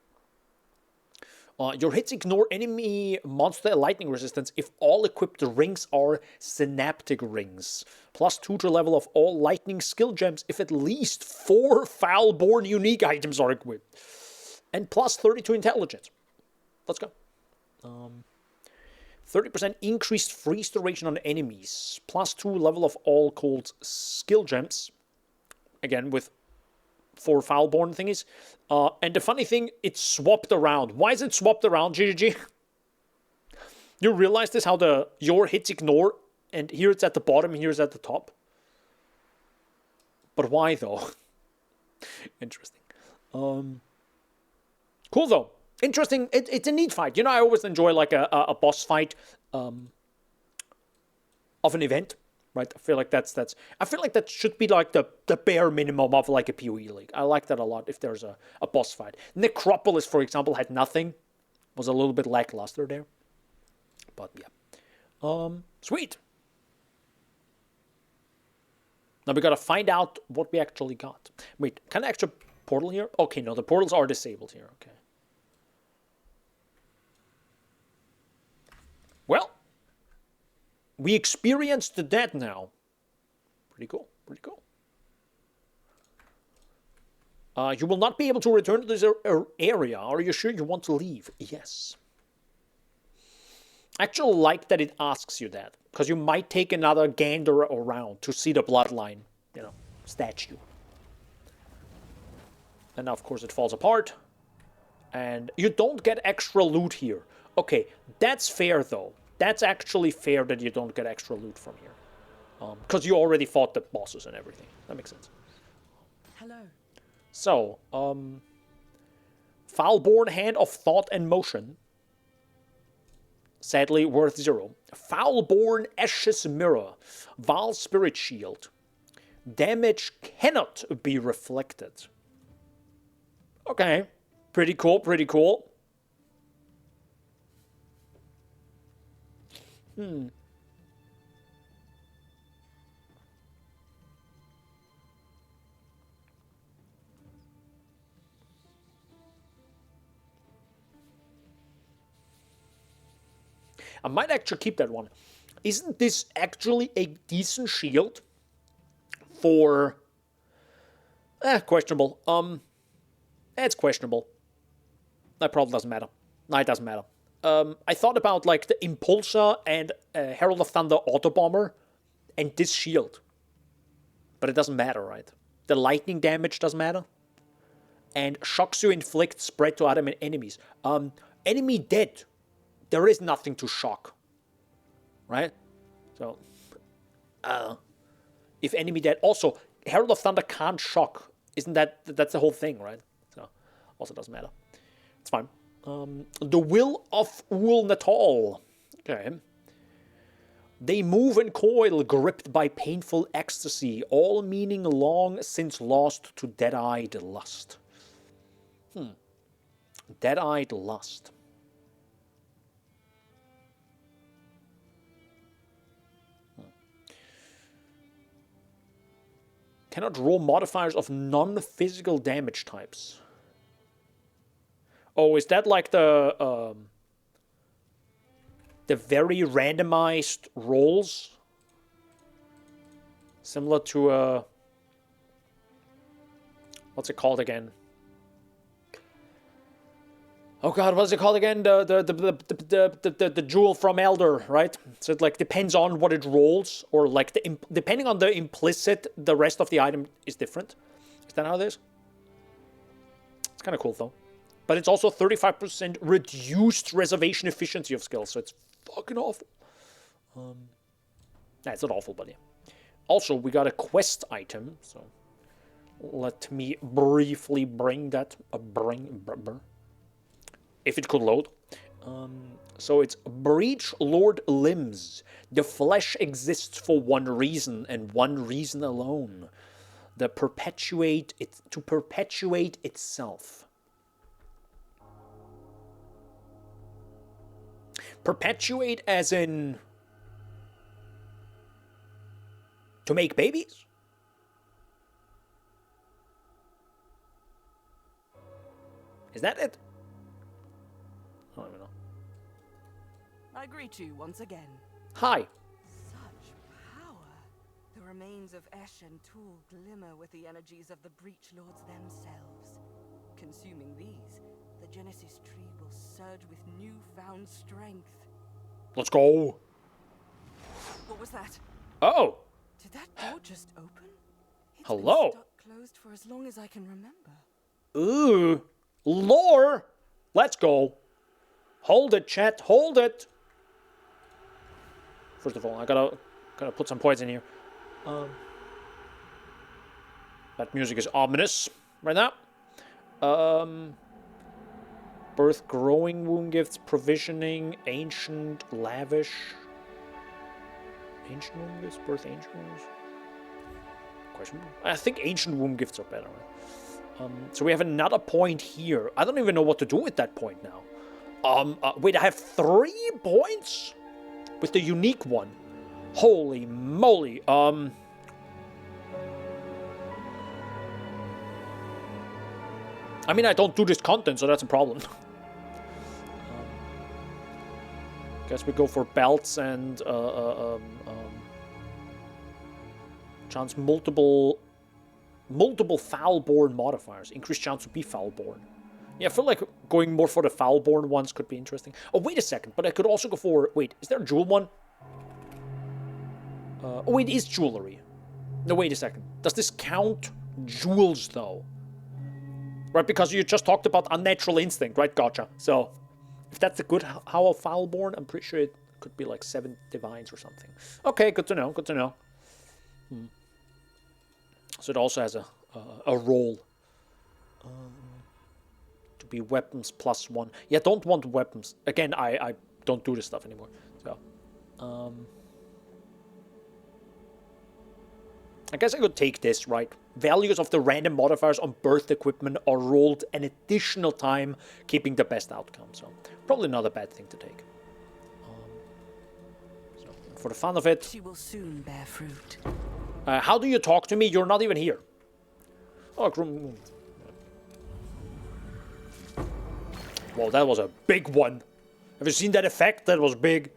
Your hits ignore enemy monster lightning resistance if all equipped rings are synaptic rings. +2 to level of all lightning skill gems if at least 4 foul-born unique items are equipped. And +30 to intelligence. Let's go. 30% increased freeze duration on enemies. +2 level of all cold skill gems. Again, with 4 foul-born thingies. And the funny thing, it's swapped around. Why is it swapped around, GGG? You realize this, how your hits ignore, and here it's at the bottom, here it's at the top. But why, though? Interesting. Cool, though. Interesting. It's a neat fight. You know, I always enjoy, like, a boss fight of an event. Right, I feel like I feel like that should be like the bare minimum of like a PoE league. I like that a lot if there's a boss fight. Necropolis, for example, had nothing. Was a little bit lackluster there. But yeah. Sweet. Now we gotta find out what we actually got. Wait, can I actually portal here? Okay, no, the portals are disabled here, okay. Well, we experienced the dead now. Pretty cool, pretty cool. You will not be able to return to this area. Are you sure you want to leave? Yes. I actually like that it asks you that, because you might take another gander around to see the bloodline, you know, statue. And now, of course, it falls apart. And you don't get extra loot here. Okay, that's fair, though. That's actually fair that you don't get extra loot from here. Because you already fought the bosses and everything. That makes sense. Hello. So, Foulborn Hand of Thought and Motion. Sadly, worth 0. Foulborn Ashes Mirror. Val Spirit Shield. Damage cannot be reflected. Okay. Pretty cool, pretty cool. I might actually keep that one. Isn't this actually a decent shield for... questionable. It's questionable. That probably doesn't matter. No, it doesn't matter. I thought about, like, the Impulsor and Herald of Thunder Auto Bomber and this shield. But it doesn't matter, right? The lightning damage doesn't matter. And shocks you inflict spread to other enemies. Enemy dead. There is nothing to shock. Right? So, if enemy dead... Also, Herald of Thunder can't shock. Isn't that... That's the whole thing, right? So, also doesn't matter. It's fine. The Will of Ul Natal. Okay. They move and coil, gripped by painful ecstasy, all meaning long since lost to dead-eyed lust. Dead-eyed lust. Cannot roll modifiers of non-physical damage types. Oh, is that like the very randomized rolls? Similar to what's it called again? Oh God, what's it called again? The jewel from Elder, right? So it like depends on what it rolls, or like depending on the implicit, the rest of the item is different. Is that how it is? It's kind of cool though. But it's also 35% reduced reservation efficiency of skills, so it's fucking awful. Nah, it's not awful, but yeah. Also, we got a quest item, so let me briefly bring that. If it could load. So it's Breach Lord Limbs. The flesh exists for one reason, and one reason alone. To perpetuate itself. Perpetuate as in... to make babies? Is that it? I don't even know. I greet you once again. Hi. Such power. The remains of Esh and Tool glimmer with the energies of the Breach Lords themselves. Consuming these, the Genesis tree will surge with newfound strength. Let's go. What was that? Oh. Did that door just open? It's Hello. been stuck closed for as long as I can remember. Ooh. Lore. Let's go. Hold it, chat. Hold it. First of all, I gotta put some points in here. That music is ominous right now. Birth, growing wound gifts, provisioning, ancient, lavish. Ancient womb gifts, birth, ancient wounds. Question. I think ancient womb gifts are better. Right? So we have another point here. I don't even know what to do with that point now. Wait, I have 3 points with the unique one. Holy moly. I mean, I don't do this content, so that's a problem. Guess we go for belts and chance multiple foul-born modifiers. Increased chance to be foul-born. Yeah, I feel like going more for the foul-born ones could be interesting. Oh, wait a second, but I could also go for... Wait, is there a jewel one? Oh, it is jewelry. No, wait a second. Does this count jewels, though? Right, because you just talked about unnatural instinct, right? Gotcha. So, if that's a good How of Foulborn, I'm pretty sure it could be like 7 divines or something. Okay, good to know, good to know. So it also has a roll. To be weapons +1. Yeah, don't want weapons. Again, I don't do this stuff anymore. So, I guess I could take this, right? Values of the random modifiers on birth equipment are rolled an additional time, keeping the best outcome. So, probably not a bad thing to take. So, for the fun of it, She will soon bear fruit. how do you talk to me? You're not even here. Oh, well, that was a big one. Have you seen that effect? That was big.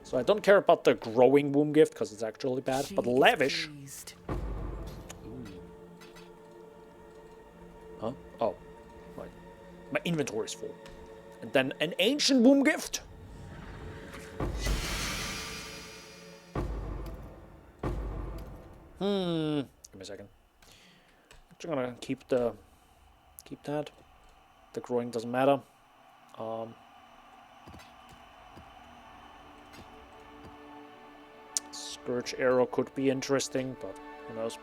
So I don't care about the growing womb gift because it's actually bad, She but is lavish. pleased. Huh? Oh, right. My inventory is full. And then an ancient womb gift. Give me a second. I'm just gonna keep that. The growing doesn't matter. Scourge arrow could be interesting, but who knows?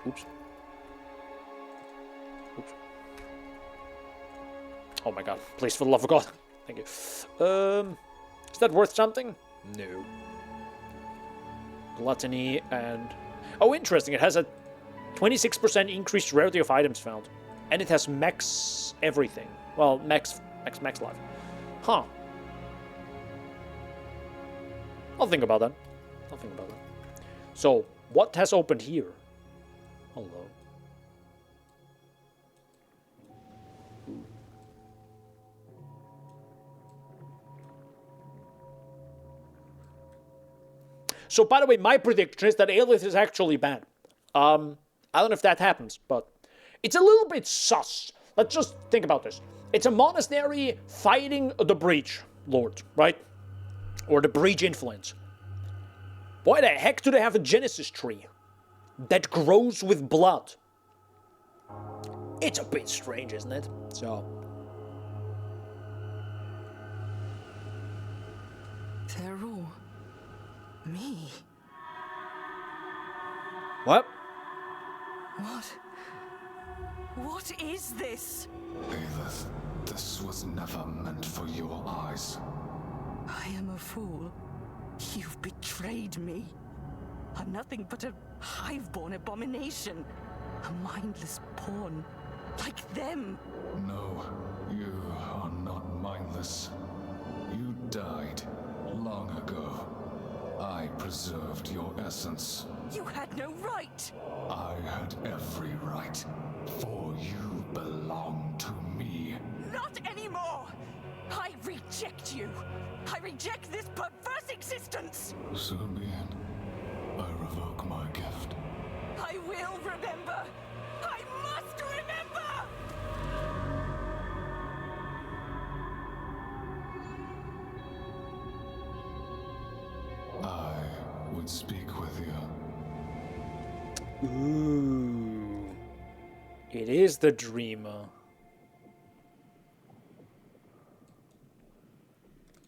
Oops. Oh my god! Please, for the love of God, thank you. Is that worth something? No. Gluttony and interesting. It has a 26% increased rarity of items found, and it has max everything. Well, max life. Huh. I'll think about that. So, what has opened here? Hello. So, by the way, my prediction is that Aelith is actually bad. I don't know if that happens, but it's a little bit sus. Let's just think about this. It's a monastery fighting the Breach Lord, right? Or the Breach Influence. Why the heck do they have a Genesis tree that grows with blood? It's a bit strange, isn't it? So. Teru. Me. What? What is this? Aelith, this was never meant for your eyes. I am a fool. You've betrayed me. I'm nothing but a hive-born abomination. A mindless pawn. Like them. No, you are not mindless. You died long ago. I preserved your essence. You had no right. I had every right, for you belong to me. Not anymore. I reject you. I reject this perverse existence. So be it. I revoke my gift. I will remember. I must remember. I would speak with you. Ooh. It is the dreamer.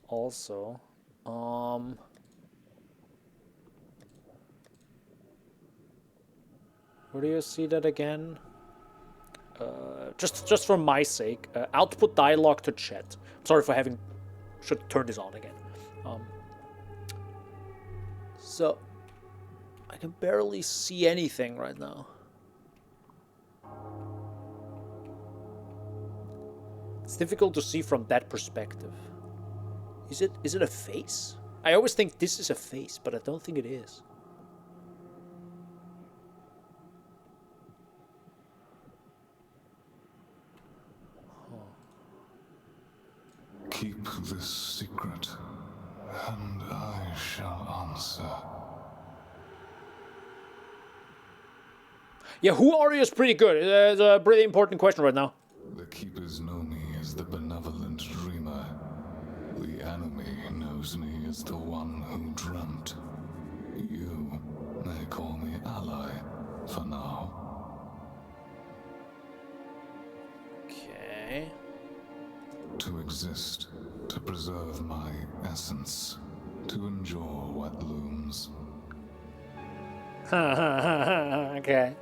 Also, where do you see that again? Just for my sake, output dialogue to chat. Sorry for having, should turn this on again. So, I can barely see anything right now. It's difficult to see from that perspective. Is it a face? I always think this is a face, but I don't think it is. Keep this secret, and I shall answer. Yeah, who are you is pretty good. It's a pretty important question right now. The keepers know me as the benevolent dreamer. The enemy knows me as the one who dreamt. You may call me ally for now. Okay. To exist, to preserve my essence, to endure what looms. Okay.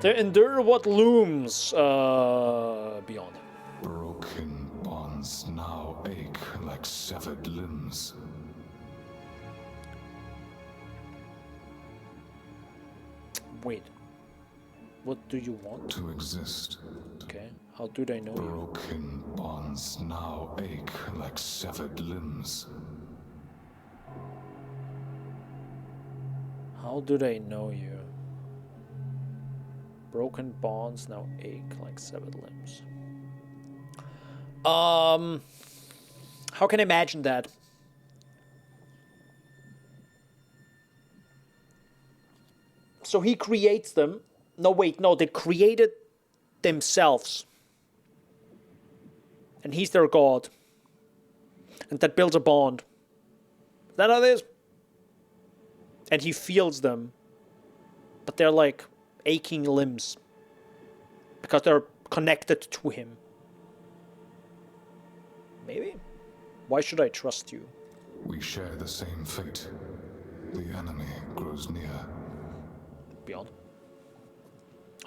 To endure what looms beyond. Broken bonds now ache like severed limbs. Wait. What do you want? To exist. Okay. How do they know you? Broken bonds now ache like severed limbs. How do they know you? Broken bonds now ache like severed limbs. How can I imagine that? So he creates them. No, wait, no, they created themselves. And he's their god. And that builds a bond. Is that how it is? And he feels them. But they're like aching limbs. Because they're connected to him. Maybe? Why should I trust you? We share the same fate. The enemy grows near. Beyond.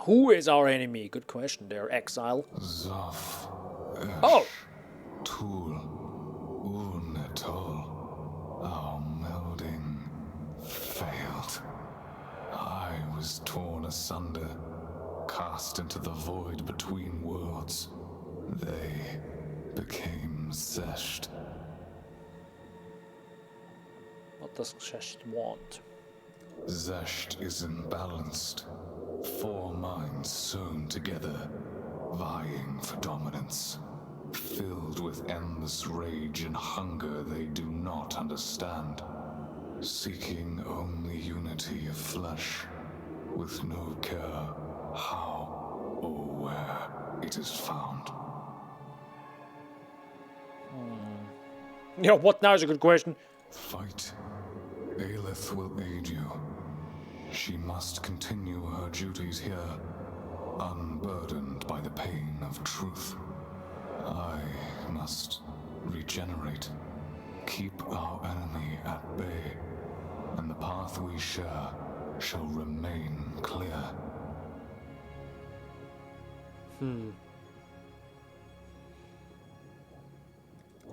Who is our enemy? Good question there, Exile. Zoff. Oh! Tool. Unetol. Our melding failed. I was torn asunder, cast into the void between worlds. They became Zesht. What does Zesht want? Zesht is imbalanced. 4 minds sewn together, vying for dominance. Filled with endless rage and hunger they do not understand. Seeking only unity of flesh, with no care how or where it is found. Yeah, what now is a good question. Fight. Aelith will aid you. She must continue her duties here, unburdened by the pain of truth. I must regenerate, keep our enemy at bay, and the path we share shall remain clear.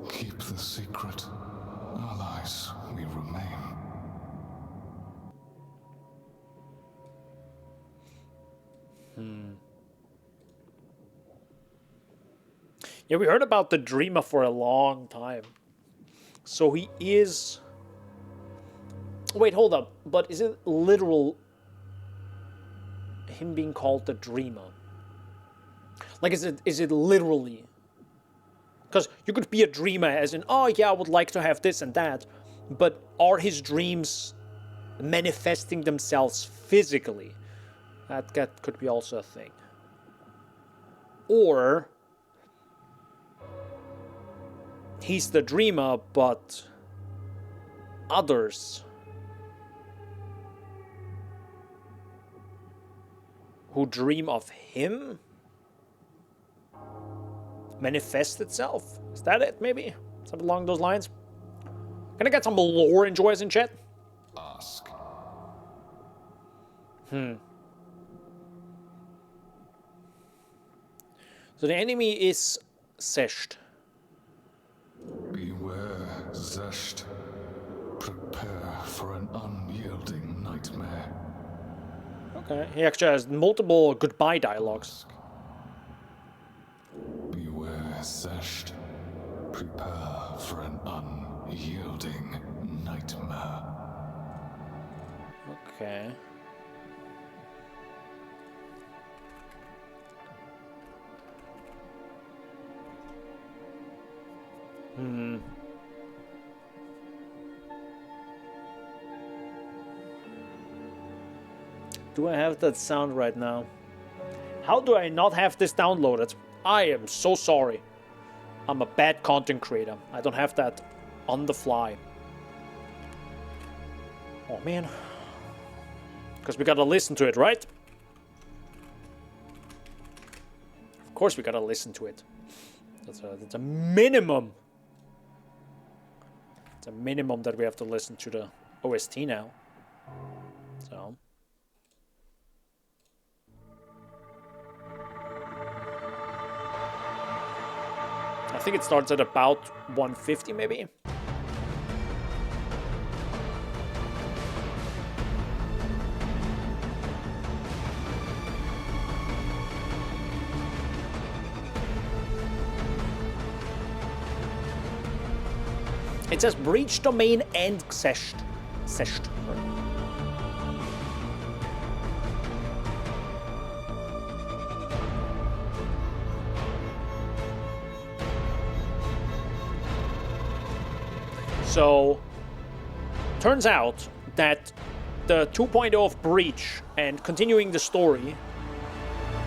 Keep the secret. Allies we remain. Yeah, we heard about the Dreamer for a long time. So he is... Wait, hold up. But is it literal him being called the Dreamer? Like, is it literally? Because you could be a dreamer as in, oh yeah, I would like to have this and that. But are his dreams manifesting themselves physically? That could be also a thing. Or he's the dreamer, but others who dream of him manifest itself. Is that it, maybe? Something along those lines? Can I get some lore enjoyers in chat? Ask. So the enemy is Zesht. Beware, Zesht. Prepare for an unyielding nightmare. Okay, he actually has multiple goodbye dialogues. Beware, Zesht. Prepare for an unyielding nightmare. Okay. Do I have that sound right now? How do I not have this downloaded? I am so sorry. I'm a bad content creator. I don't have that on the fly. Oh man. Because we gotta listen to it, right? Of course we gotta listen to it. That's a minimum. It's a minimum that we have to listen to the OST now. So. I think it starts at about 150 maybe. It says breach domain and seshed. So, turns out that the 2.0 of Breach and continuing the story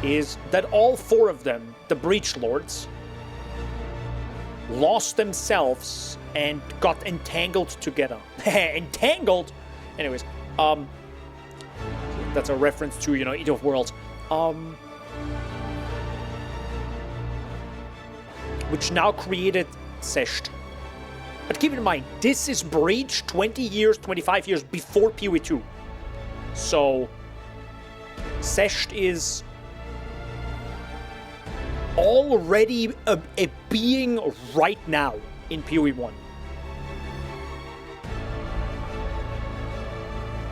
is that all 4 of them, the Breach Lords, lost themselves and got entangled together. Entangled? Anyways, that's a reference to, you know, Eat of Worlds. Which now created Seshed. But keep in mind, this is Breach 20 years, 25 years before PoE 2. So, Seshed is already a being right now in PoE 1.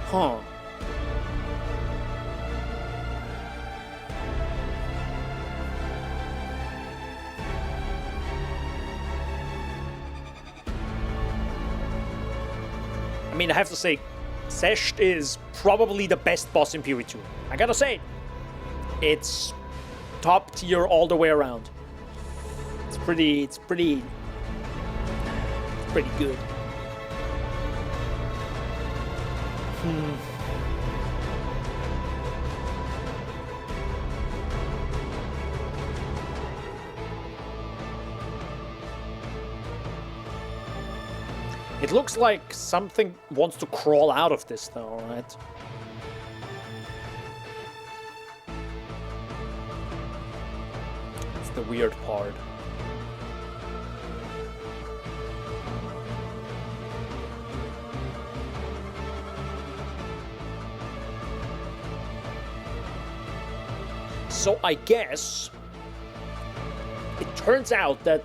Huh. I mean, I have to say, Seshed is probably the best boss in PoE 2. I gotta say, it's top tier all the way around. It's pretty good. It looks like something wants to crawl out of this though, right? It's the weird part. So I guess it turns out that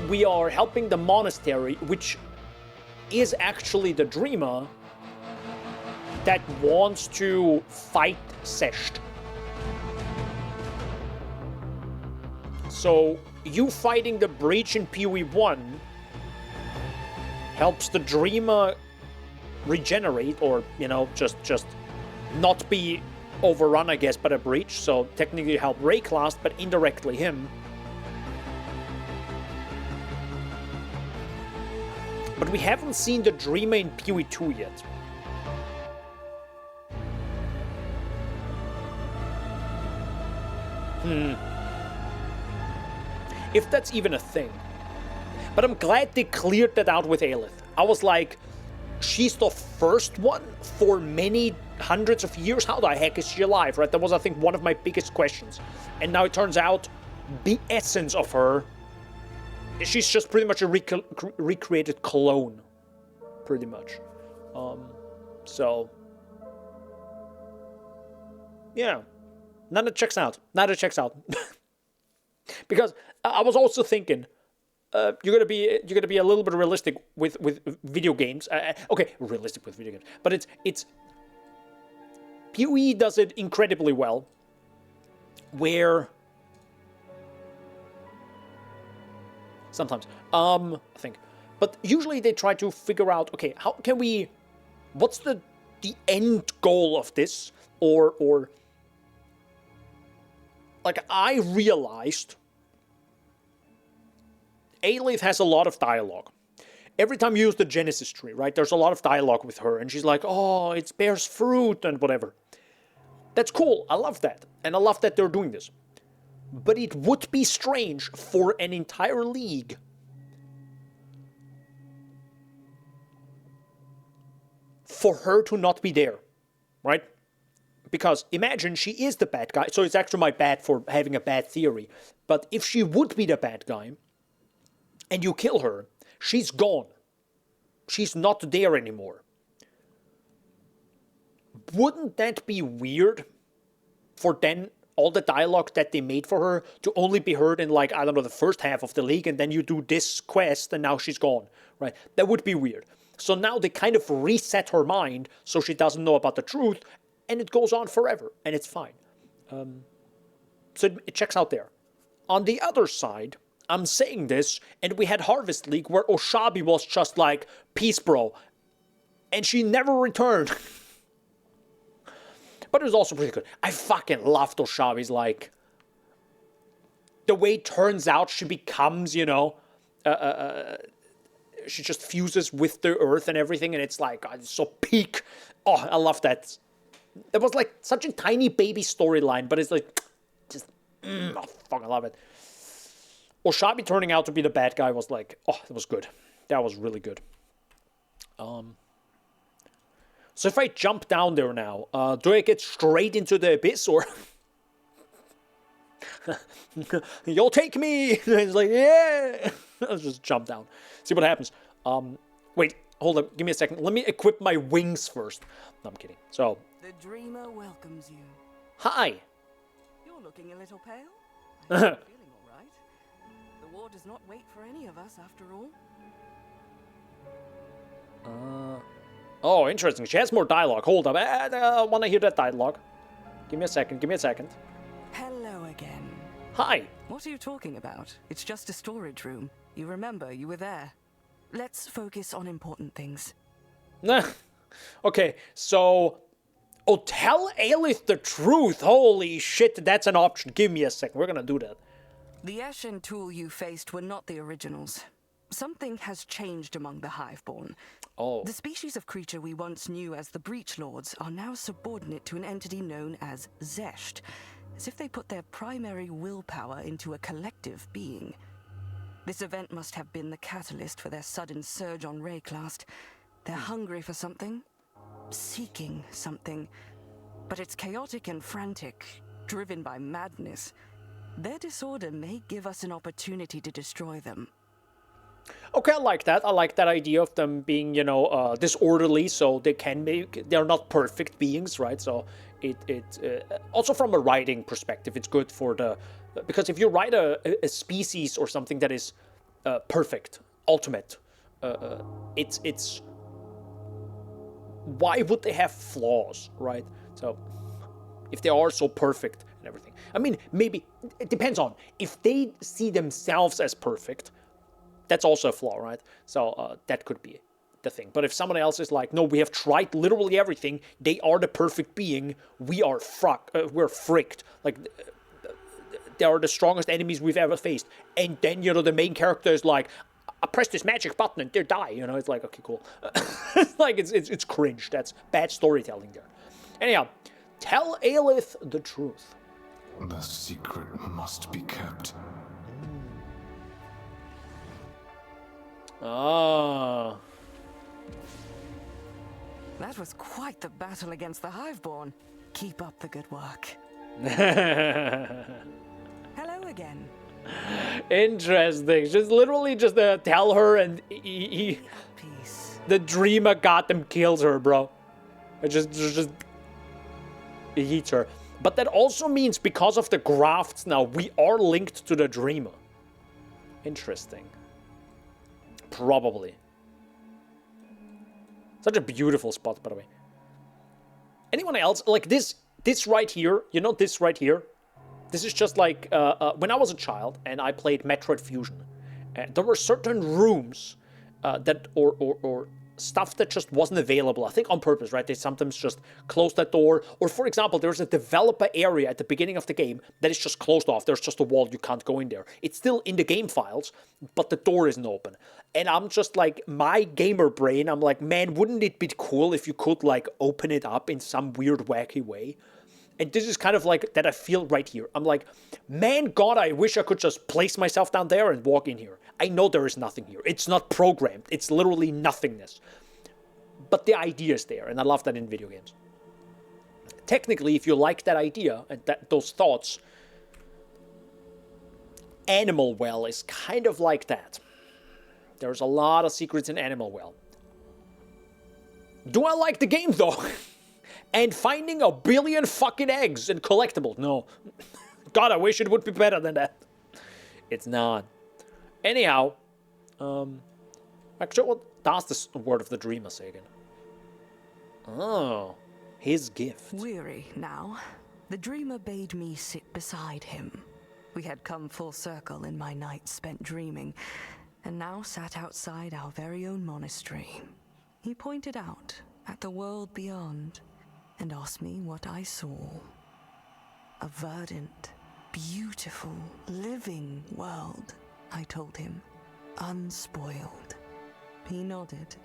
we are helping the monastery, which is actually the Dreamer that wants to fight Seshed. So you fighting the Breach in PoE 1 helps the Dreamer regenerate, or, you know, just not be overrun, I guess, by the Breach. So technically help Rayclast, but indirectly him. But we haven't seen the Dreamer in PoE 2 yet. If that's even a thing. But I'm glad they cleared that out with Aelith. I was like, she's the first one for many hundreds of years? How the heck is she alive, right? That was, I think, one of my biggest questions. And now it turns out the essence of her, she's just pretty much a recreated clone, pretty much. So, yeah, none of it checks out. None of it checks out. Because I was also thinking, you're gonna be a little bit realistic with video games. Okay, realistic with video games, but it's PoE does it incredibly well, where. Sometimes, I think. But usually they try to figure out, okay, how can we, what's the end goal of this? Or like, I realized Aelith has a lot of dialogue. Every time you use the Genesis tree, right, there's a lot of dialogue with her, and she's like, oh, it bears fruit and whatever. That's cool, I love that. And I love that they're doing this. But it would be strange for an entire league for her to not be there, right? Because imagine she is the bad guy, so it's actually my bad for having a bad theory. But if she would be the bad guy, and you kill her, she's gone. She's not there anymore. Wouldn't that be weird for then all the dialogue that they made for her to only be heard in, like, I don't know, the first half of the league, and then you do this quest, and now she's gone, right? That would be weird. So now they kind of reset her mind so she doesn't know about the truth, and it goes on forever, and it's fine. So it checks out there. On the other side, I'm saying this, and we had Harvest League where Oshabi was just like, peace, bro. And she never returned. But it was also pretty good. I fucking loved Oshabi's, like, the way it turns out she becomes, you know, she just fuses with the earth and everything, and it's like, it's so peak. Oh, I love that. It was like such a tiny baby storyline, but it's like, just, oh, fuck, I love it. Oshabi turning out to be the bad guy was like, oh, that was good. That was really good. So if I jump down there now, do I get straight into the abyss, or... You'll take me! It's like, yeah! Let's just jump down. See what happens. Wait, hold up. Give me a second. Let me equip my wings first. No, I'm kidding. So... The dreamer welcomes you. Hi! You're looking a little pale. Are you feeling all right? The war does not wait for any of us, after all. Oh, interesting. She has more dialogue. Hold up. I want to hear that dialogue. Give me a second. Give me a second. Hello again. Hi. What are you talking about? It's just a storage room. You remember, you were there. Let's focus on important things. Okay, so... Oh, tell Aelith the truth. Holy shit, that's an option. Give me a second. We're gonna do that. The Ashen tool you faced were not the originals. Something has changed among the Hiveborn. Oh. The species of creature we once knew as the Breach Lords are now subordinate to an entity known as Zesht, as if they put their primary willpower into a collective being. This event must have been the catalyst for their sudden surge on Rayclast. They're hungry for something, seeking something, but it's chaotic and frantic, driven by madness. Their disorder may give us an opportunity to destroy them. Okay, I like that. I like that idea of them being, you know, disorderly, so they're not perfect beings, right? So also from a writing perspective, it's good for because if you write a species or something that is perfect, ultimate, it's why would they have flaws, right? So if they are so perfect and everything, I mean, maybe it depends on if they see themselves as perfect. That's also a flaw, right? So that could be the thing. But if someone else is like, no, we have tried literally everything. They are the perfect being. We are we're fricked. Like, they are the strongest enemies we've ever faced. And then, you know, the main character is like, I press this magic button and they die. You know, it's like, okay, cool. Like, it's cringe. That's bad storytelling there. Anyhow, tell Aelith the truth. The secret must be kept. Ah. That was quite the battle against the Hiveborn. Keep up the good work. Hello again. Interesting. Just literally just tell her and Peace. the dreamer goddamn kills her, bro. It just eats her. But that also means because of the grafts now, we are linked to the dreamer. Interesting. Probably. Such a beautiful spot, by the way. Anyone else? Like this right here, you know this right here? This is just like, when I was a child and I played Metroid Fusion, there were certain rooms that, or stuff that just wasn't available, I think on purpose, right? They sometimes just close that door. Or for example, there's a developer area at the beginning of the game that is just closed off. There's just a wall, you can't go in there. It's still in the game files, but the door isn't open. And I'm just like, my gamer brain, I'm like, man, wouldn't it be cool if you could like open it up in some weird, wacky way? And this is kind of like that I feel right here. I'm like, man, God, I wish I could just place myself down there and walk in here. I know there is nothing here. It's not programmed. It's literally nothingness. But the idea is there, and I love that in video games. Technically, if you like that idea and those thoughts, Animal Well is kind of like that. There's a lot of secrets in Animal Well. Do I like the game, though? and finding a billion fucking eggs and collectibles. No. God, I wish it would be better than that. It's not. Anyhow, actually, what does this word of the dreamer say again? Oh, his gift. Weary now, the dreamer bade me sit beside him. We had come full circle in my night spent dreaming, and now sat outside our very own monastery. He pointed out at the world beyond, and asked me what I saw. A verdant, beautiful, living world, I told him, unspoiled. He nodded.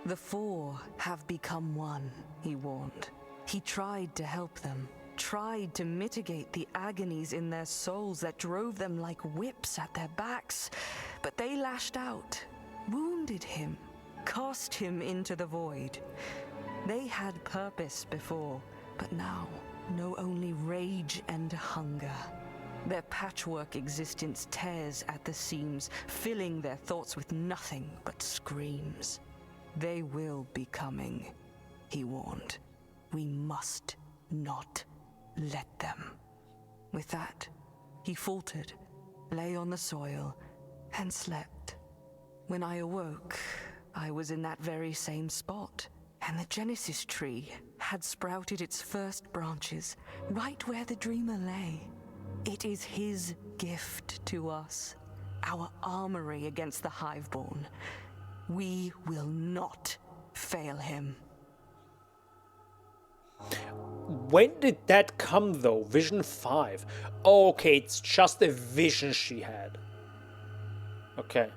The four have become one, he warned. He tried to help them, tried to mitigate the agonies in their souls that drove them like whips at their backs, but they lashed out, wounded him, cast him into the void. They had purpose before, but now know only rage and hunger. Their patchwork existence tears at the seams, filling their thoughts with nothing but screams. They will be coming, he warned. We must not let them. With that, he faltered, lay on the soil, and slept. When I awoke, I was in that very same spot, and the Genesis tree had sprouted its first branches right where the dreamer lay. It is his gift to us, our armory against the Hiveborn. We will not fail him. When did that come, though? Vision 5. Okay, it's just a vision she had. Okay.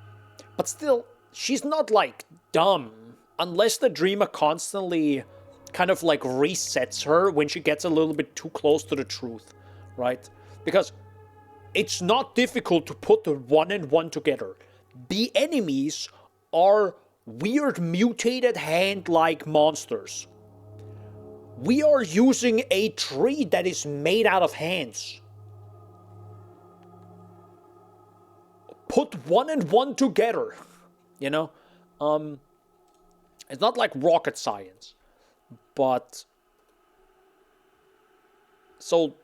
But still, she's not, like, dumb. Unless the dreamer constantly kind of, like, resets her when she gets a little bit too close to the truth, right? Because it's not difficult to put the 1 and 1 together. The enemies are weird mutated hand-like monsters. We are using a tree that is made out of hands. Put 1 and 1 together, you know? It's not like rocket science, but so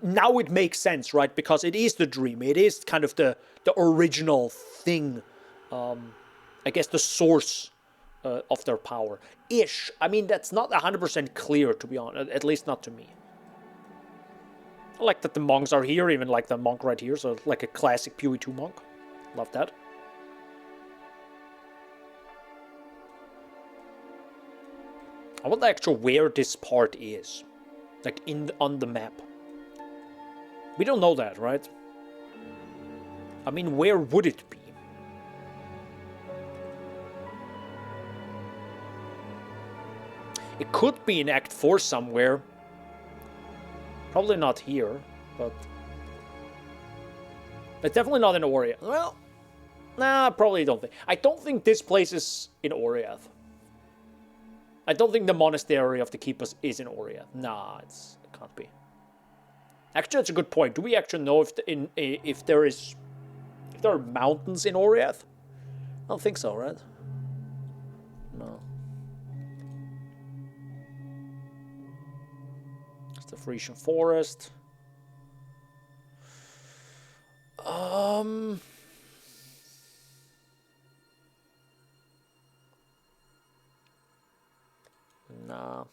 now it makes sense, right? Because it is the dream. It is kind of the original thing. I guess the source of their power. Ish. I mean, that's not 100% clear, to be honest. At least not to me. I like that the monks are here, even like the monk right here. So like a classic PoE2 monk. Love that. I wonder actually where this part is. Like on the map. We don't know that, right? I mean, where would it be? It could be in Act 4 somewhere. Probably not here, but it's definitely not in Oriath. Well, nah, probably don't think. I don't think this place is in Oriath. I don't think the monastery of the Keepers is in Oriath. Nah, it can't be. Actually, that's a good point. Do we actually know if there are mountains in Oriath? I don't think so, right? No. It's the Frisian Forest. Nah.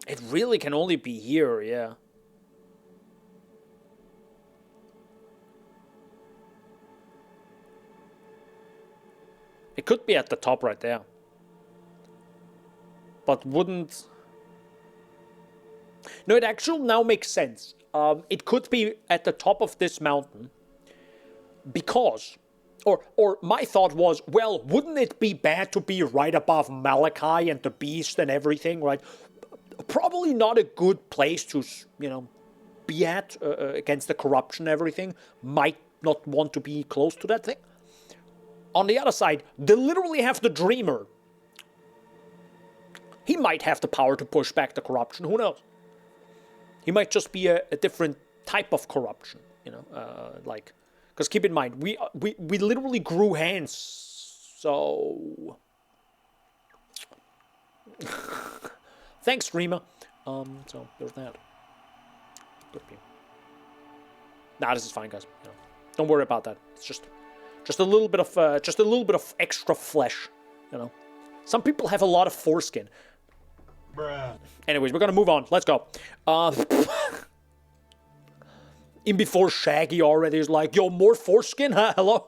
It really can only be here, yeah. It could be at the top right there. But wouldn't... No, it actually now makes sense. It could be at the top of this mountain. Because... Or my thought was, well, wouldn't it be bad to be right above Malachi and the beast and everything, right? Probably not a good place to, you know, be at against the corruption and everything. Might not want to be close to that thing. On the other side, they literally have the Dreamer. He might have the power to push back the corruption, who knows? He might just be a different type of corruption, you know, like... Because keep in mind, we literally grew hands, so... Thanks, streamer. So there's that. Could be. Nah, this is fine, guys. You know, don't worry about that. It's just a little bit of extra flesh. You know, some people have a lot of foreskin. Bruh. Anyways, we're gonna move on. Let's go. In before Shaggy already is like, yo, more foreskin? Huh? Hello?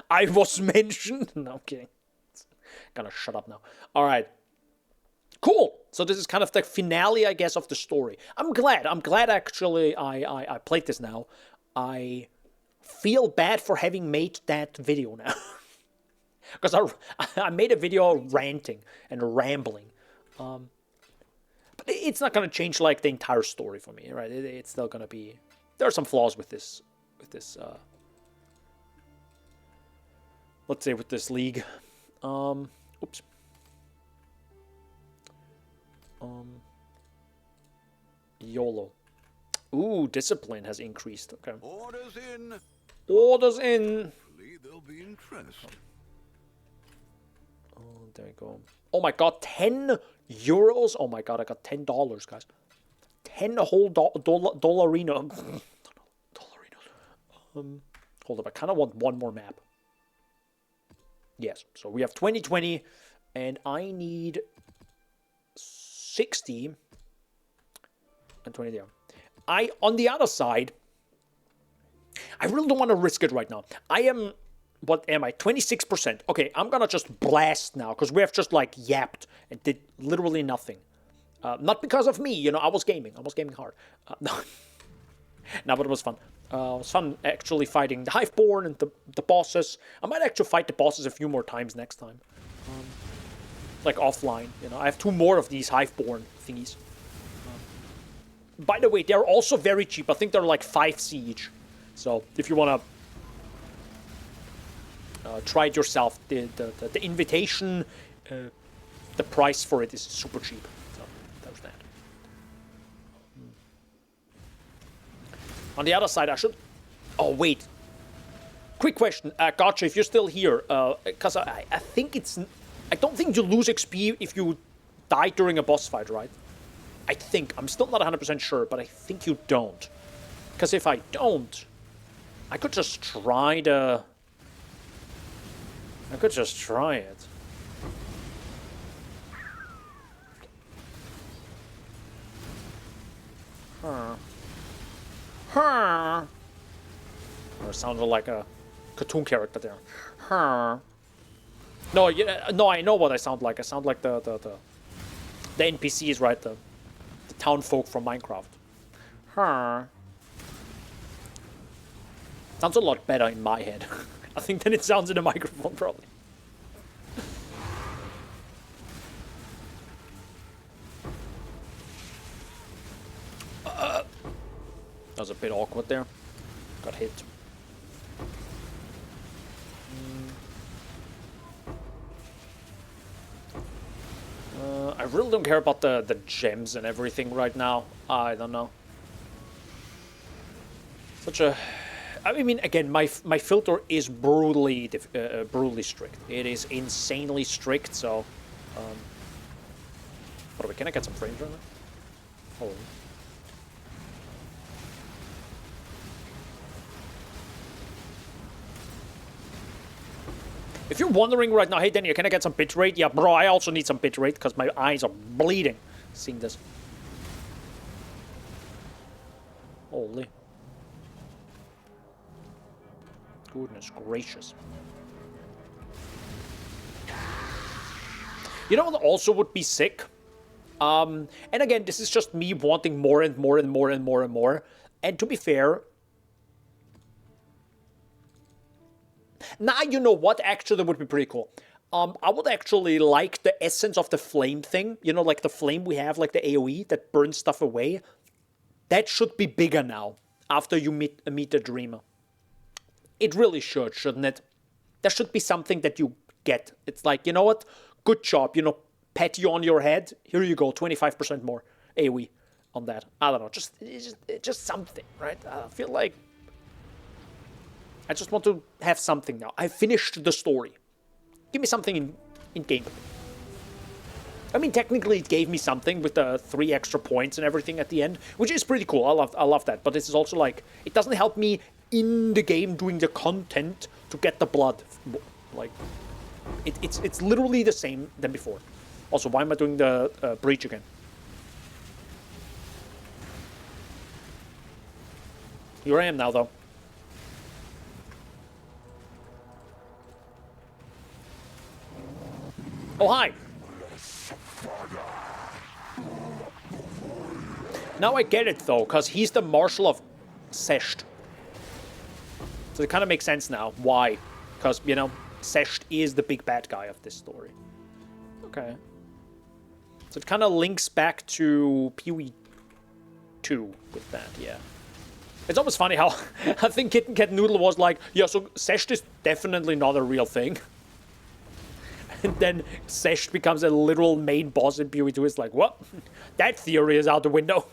I was mentioned. No, I'm kidding. Gonna shut up now. All right. Cool. So this is kind of the finale, I guess, of the story. I'm glad actually I played this now. I feel bad for having made that video now. Because I made a video ranting and rambling. But it's not going to change, like, the entire story for me, right? It's still going to be... There are some flaws with this... let's say with this league. Oops. YOLO. Ooh, discipline has increased. Okay. Orders in. Orders in. Hopefully there'll be interest. Oh, there you go. Oh my god, 10 euros? Oh my god, I got $10, guys. 10 whole dollarino. Dollarino. Hold up, I kind of want one more map. Yes, so we have 2020, and I need 60 and 20 there. On the other side, I really don't want to risk it right now. I am, what am I, 26%. Okay, I'm gonna just blast now, because we have just, like, yapped and did literally nothing. Not because of me, you know, I was gaming hard. No. No, but it was fun. It was fun actually fighting the Hiveborn and the bosses. I might actually fight the bosses a few more times next time. Like offline, you know. I have 2 more of these Hiveborn thingies. By the way, they're also very cheap. I think they're like 5C each. So if you want to try it yourself, the invitation, the price for it is super cheap. So there's that. On the other side, I should... Oh, wait. Quick question. Gotcha, if you're still here. Because I think it's... I don't think you lose XP if you die during a boss fight, right? I think. I'm still not 100% sure, but I think you don't. Because if I don't, I could just try to... I could just try it. Huh. Huh. Or it sounded like a cartoon character there. Huh. No, yeah, no, I know what I sound like. I sound like the NPCs, right? The town folk from Minecraft. Huh. Sounds a lot better in my head. I think than it sounds in the microphone, probably. That was a bit awkward there. Got hit. I really don't care about the gems and everything right now. I don't know. Such a... I mean, again, my filter is brutally strict. It is insanely strict, so... What are we, can I get some frames right now? Hold on. If you're wondering right now, hey Daniel, can I get some bitrate? Yeah, bro, I also need some bitrate because my eyes are bleeding seeing this. Holy. Goodness gracious. You know what also would be sick? And again, this is just me wanting more and more and more and more and more. And to be fair... Now, you know what? Actually, that would be pretty cool. I would actually like the essence of the flame thing. You know, like the flame we have, like the AoE that burns stuff away. That should be bigger now, after you meet the Dreamer. It really should, shouldn't it? There should be something that you get. It's like, you know what? Good job, you know, pat you on your head. Here you go, 25% more AoE on that. I don't know, just something, right? I feel like... I just want to have something now. I finished the story. Give me something in game. I mean, technically it gave me something with the 3 extra points and everything at the end, which is pretty cool. I love that. But this is also like, it doesn't help me in the game doing the content to get the blood. Like, it's literally the same than before. Also, why am I doing the breach again? Here I am now, though. Oh, hi! Now I get it, though, because he's the Marshal of Sesht. So it kind of makes sense now. Why? Because, you know, Sesht is the big bad guy of this story. Okay. So it kind of links back to PoE 2 with that, yeah. It's almost funny how I think Kitten Cat Noodle was like, yeah, so Sesht is definitely not a real thing. And then Sesht becomes a literal main boss in PoE 2. It's like, what? That theory is out the window.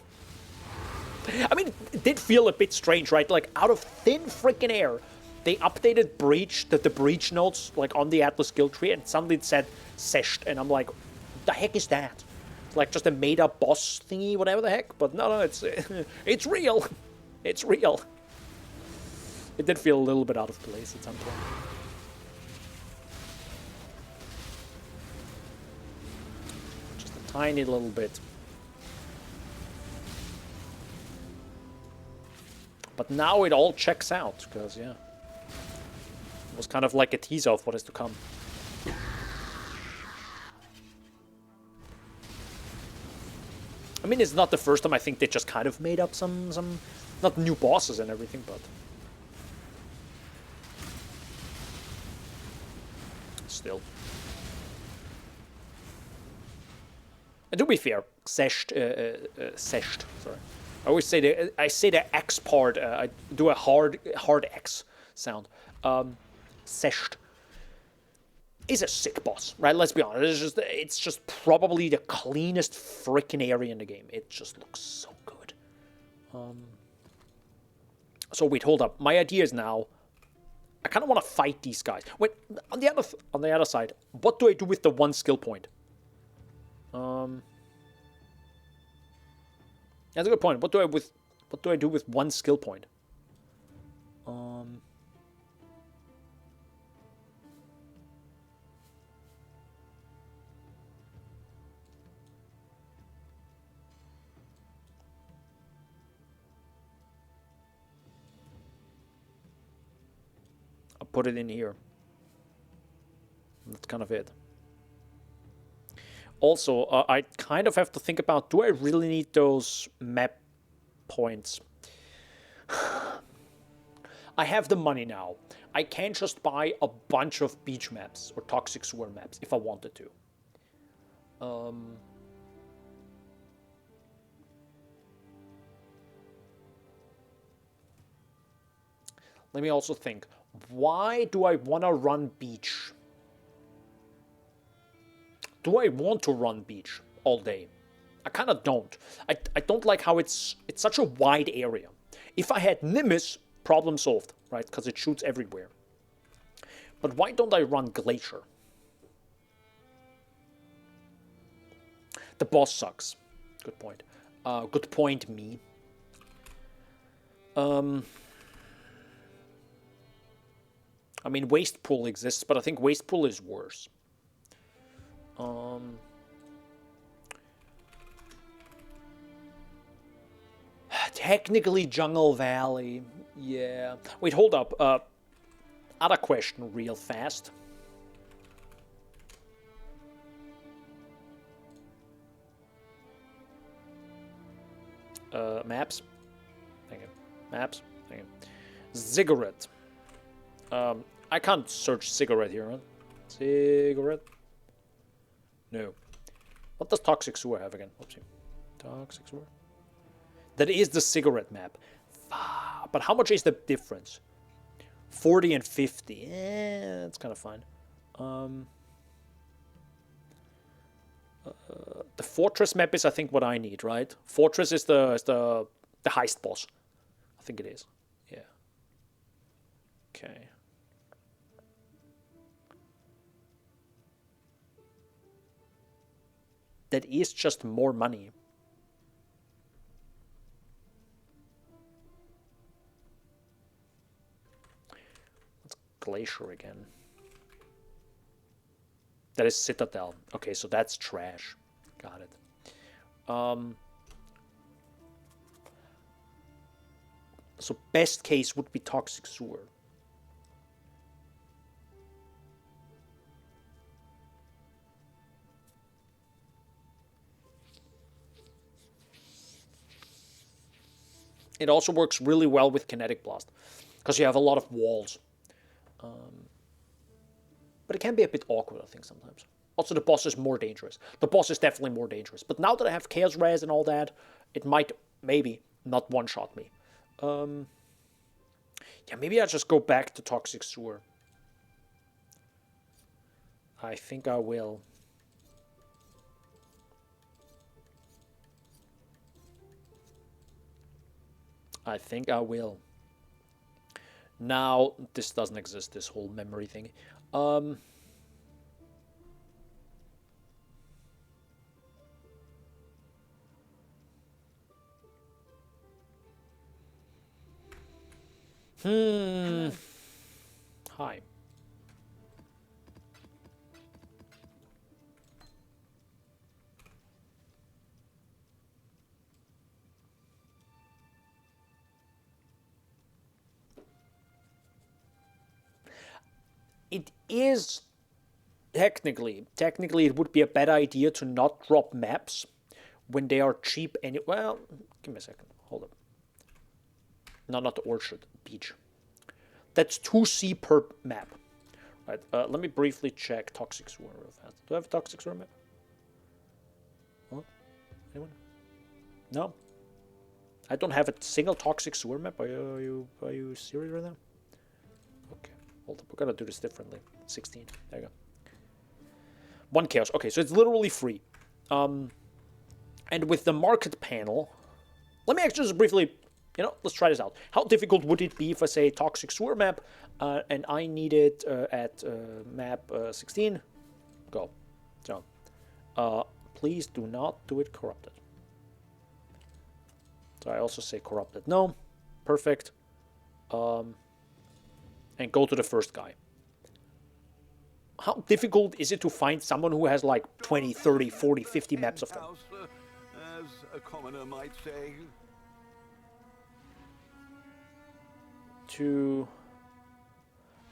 I mean, it did feel a bit strange, right? Like, out of thin freaking air, they updated Breach, the Breach notes, like, on the Atlas skill tree, and suddenly it said Sesht, and I'm like, what the heck is that? It's like just a made-up boss thingy, whatever the heck, but no, it's it's real. It's real. It did feel a little bit out of place at some point. Just a tiny little bit. But now it all checks out, because, yeah. It was kind of like a teaser of what is to come. I mean, it's not the first time. I think they just kind of made up some not new bosses and everything, but still. And to be fair, Sesht, sorry. I always say the X part. I do a hard X sound. Sesht is a sick boss, right? Let's be honest. It's just probably the cleanest freaking area in the game. It just looks so good. So wait, hold up. My idea is now, I kind of want to fight these guys. Wait, on the other side, what do I do with the 1 skill point? That's a good point. What do I do with 1 skill point? I'll put it in here. That's kind of it. Also, I kind of have to think about, do I really need those map points? I have the money now. I can just buy a bunch of beach maps or toxic sewer maps if I wanted to. Let me also think. Why do I want to run beach? Do I want to run beach all day? I kind of don't. I don't like how it's such a wide area. If I had Nimbus, problem solved, right? Because it shoots everywhere. But why don't I run Glacier? The boss sucks. Good point. Good point, me. I mean, Waste Pool exists, but I think Waste Pool is worse. Technically Jungle Valley. Yeah. Wait, hold up. Other question real fast. Maps. Thank you. Maps. Thank you. Cigarette. I can't search cigarette here, huh? Cigarette. No. What does Toxic Sewer have again? Oopsie. Toxic Sewer. That is the cigarette map. But how much is the difference? 40 and 50. That's kind of fine. The Fortress map is, I think, what I need, right? Fortress is the heist boss. I think it is. Yeah. Okay. that is just more money. Let's Glacier again. That is Citadel. Okay, so that's trash. Got it. So best case would be Toxic Sewer. It also works really well with Kinetic Blast, because you have a lot of walls. But it can be a bit awkward, I think, sometimes. Also, the boss is more dangerous. The boss is definitely more dangerous. But now that I have Chaos Res and all that, it might, maybe, not one-shot me. Yeah, maybe I'll just go back to Toxic Sewer. I think I will. I think I will. Now, this doesn't exist, this whole memory thing. Hi. It is technically it would be a bad idea to not drop maps when they are cheap and well, give me a second. Hold up. No, not the Orchard, Beach. That's 2C per map. Right, let me briefly check Toxic Sewer real fast. Do I have a Toxic Sewer map? Huh? Anyone? No? I don't have a single Toxic Sewer map. Are you serious right now? Okay, hold up. We're gonna do this differently. 16. There you go. 1 Chaos. Okay, so it's literally free. And with the market panel, let me actually just briefly, let's try this out. How difficult would it be if I say Toxic Sewer map, and I need it at map 16? Go. So, please do not do it corrupted. So I also say corrupted. No. Perfect. And go to the first guy. How difficult is it to find someone who has like 20, 30, 40, 50 maps of them? As a commoner might say.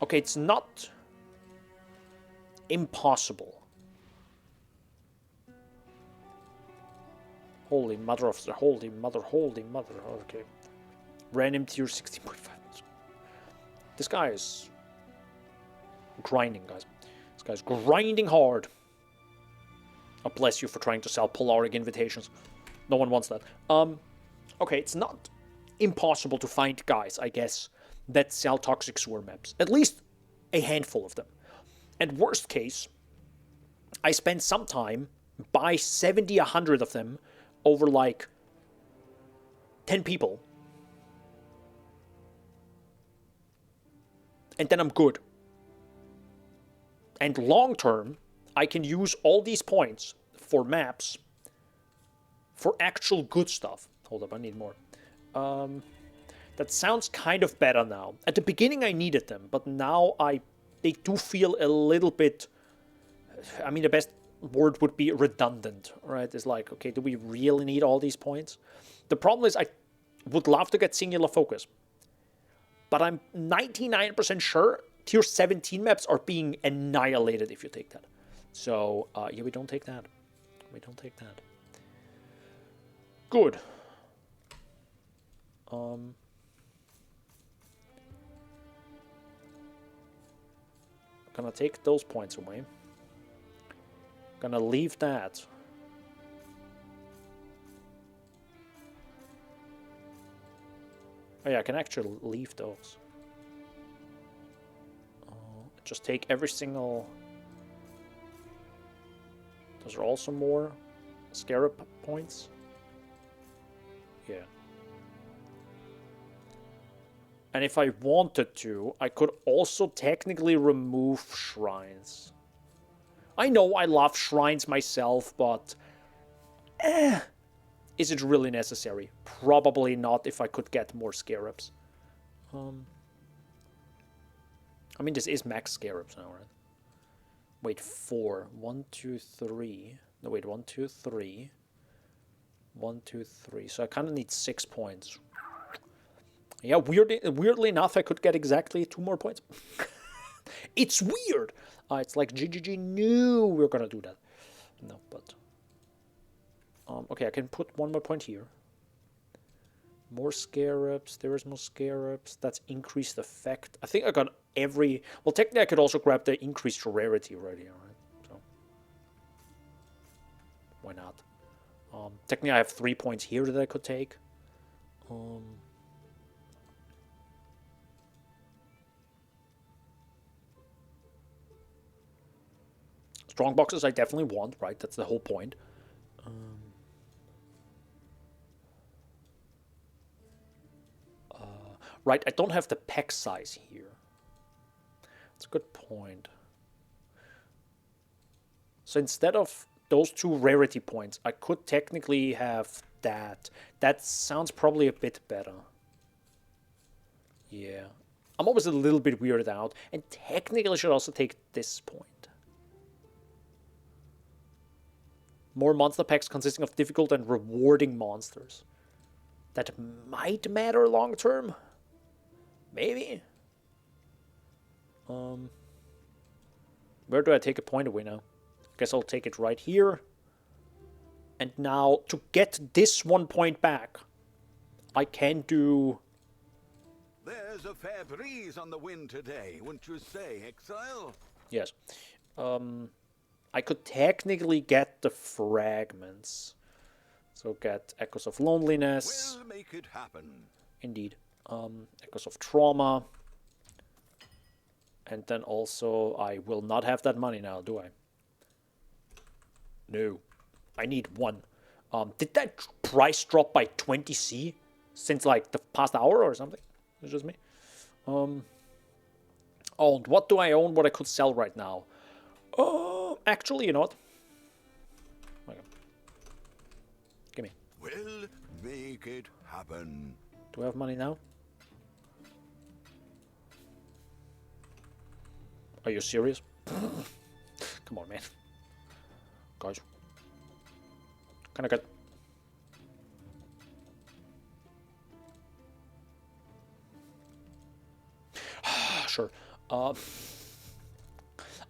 Okay, it's not impossible. Holy mother. Okay. Random tier 16.5. This guy is grinding, guys. This guy's grinding hard. Oh, bless you for trying to sell Polaric invitations. No one wants that. Okay, it's not impossible to find guys, I guess, that sell Toxic Sewer maps. At least a handful of them. And worst case, I spend some time, buy 70, 100 of them over like 10 people. And then I'm good. And long term, I can use all these points for maps for actual good stuff. Hold up, I need more. That sounds kind of better now. At the beginning I needed them, but now they do feel a little bit, I mean, the best word would be redundant, right? It's like, okay, do we really need all these points? The problem is I would love to get singular focus, but I'm 99% sure tier 17 maps are being annihilated if you take that. So, yeah, we don't take that. We don't take that. Good. Gonna take those points away. Gonna leave that. Oh yeah, I can actually leave those. Just take every single... Those are also more Scarab points. Yeah. And if I wanted to, I could also technically remove shrines. I know I love shrines myself, but Is it really necessary? Probably not if I could get more scarabs. I mean, this is max scarabs now, right? Wait, 4. 1, 2, 3. No, wait, 1, 2, 3. 1, 2, 3. So I kind of need 6 points. Yeah, weirdly enough, I could get exactly 2 more points. It's weird. It's like GGG knew we were gonna do that. No, but okay, I can put 1 more point here. More scarabs. There is more scarabs. That's increased effect. I think I got every. Well, technically, I could also grab the increased rarity right here, right? So why not? Technically, I have 3 points here that I could take. Strong boxes I definitely want, right? That's the whole point. Right, I don't have the pack size here. That's a good point. So instead of those 2 rarity points, I could technically have that. That sounds probably a bit better. Yeah. I'm always a little bit weirded out. And technically I should also take this point. More monster packs consisting of difficult and rewarding monsters. That might matter long term. Maybe. Where do I take a point away now? Guess I'll take it right here. And now, to get this 1 point back, I can do... There's a fair breeze on the wind today, wouldn't you say, Exile? Yes. I could technically get the fragments. So get Echoes of Loneliness. We'll make it happen. Indeed. Echoes of Trauma. And then also, I will not have that money now, do I? No. I need 1. Did that price drop by 20C since like the past hour or something? It's just me. Owned. What do I own? What I could sell right now? Actually, you know what? Okay. Give me. We'll make it happen. Do I have money now? Are you serious? Come on, man. Guys. Can I get... Sure.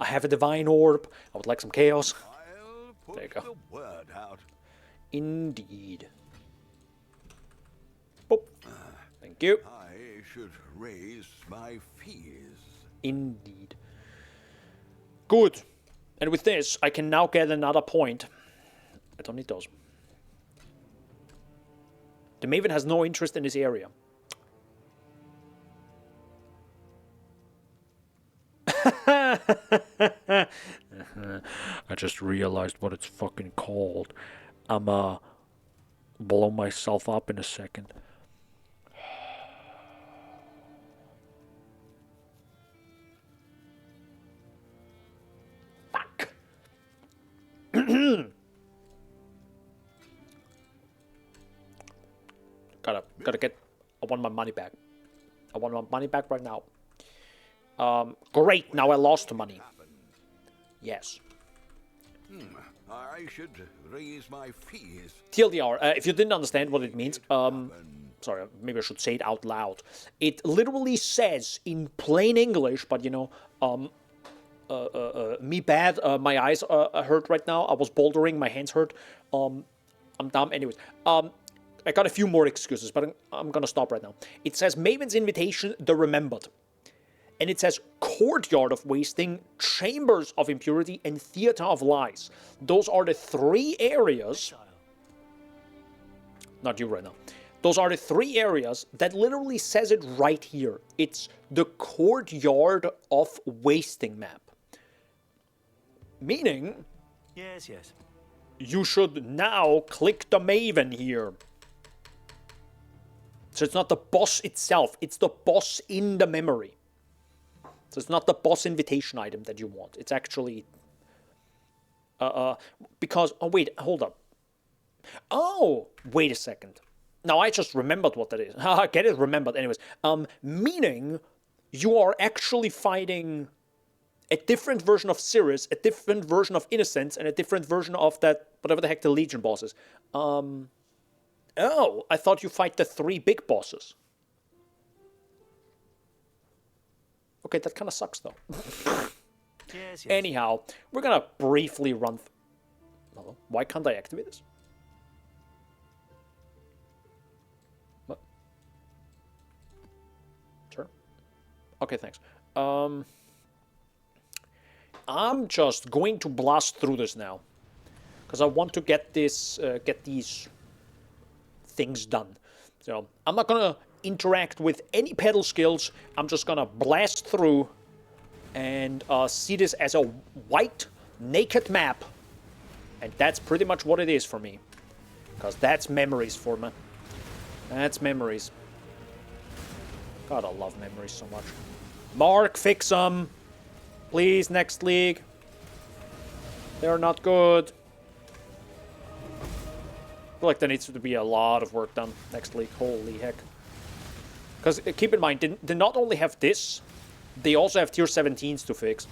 I have a divine orb. I would like some chaos. I'll put There you go. the word out. Indeed. Boop. Thank you. I should raise my fees. Indeed. Good. And with this, I can now get another point. I don't need those. The Maven has no interest in this area. I just realized what it's fucking called. I'm blow myself up in a second. Fuck. Gotta get. I want my money back. I want my money back right now. Great. Now I lost the money. Yes. I should raise my fees. TLDR, if you didn't understand what it means, sorry, maybe I should say it out loud. It literally says in plain English, but you know, me bad, my eyes hurt right now. I was bouldering, my hands hurt. I'm dumb. Anyways, I got a few more excuses, but I'm gonna stop right now. It says Maven's Invitation, the Remembered. And it says Courtyard of Wasting, Chambers of Impurity, and Theater of Lies. Those are the 3 areas... Not you right now. Those are the 3 areas that literally says it right here. It's the Courtyard of Wasting map. Meaning... Yes, yes. You should now click the Maven here. So it's not the boss itself, it's the boss in the memory. So it's not the boss invitation item that you want. It's actually... because... Oh, wait, hold up. Oh, wait a second. Now I just remembered what that is. Haha, get it? Remembered. Anyways, meaning you are actually fighting a different version of Sirius, a different version of Innocence, and a different version of that, whatever the heck the Legion boss is. Oh, I thought you fight the 3 big bosses. Okay, that kind of sucks, though. Yes, yes. Anyhow, we're gonna briefly run... Hello? Why can't I activate this? What? Sure. Okay, thanks. I'm just going to blast through this now, because I want to get this, get these things done. So I'm not gonna interact with any pedal skills. I'm just gonna blast through and see this as a white, naked map, and that's pretty much what it is for me, because that's memories for me. That's memories. God, I love memories so much. Mark, fix them. Please, next league. They're not good. I feel like there needs to be a lot of work done next league. Holy heck. Because keep in mind, they not only have this, they also have tier 17s to fix.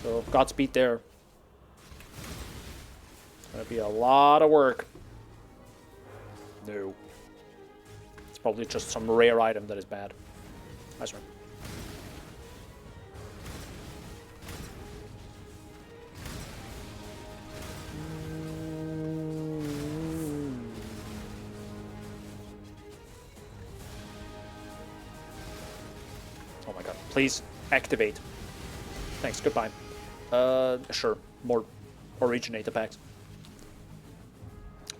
So, Godspeed there. It's gonna be a lot of work. No. It's probably just some rare item that is bad. I swear. Oh my god. Please activate. Thanks, goodbye. Sure. More originator packs.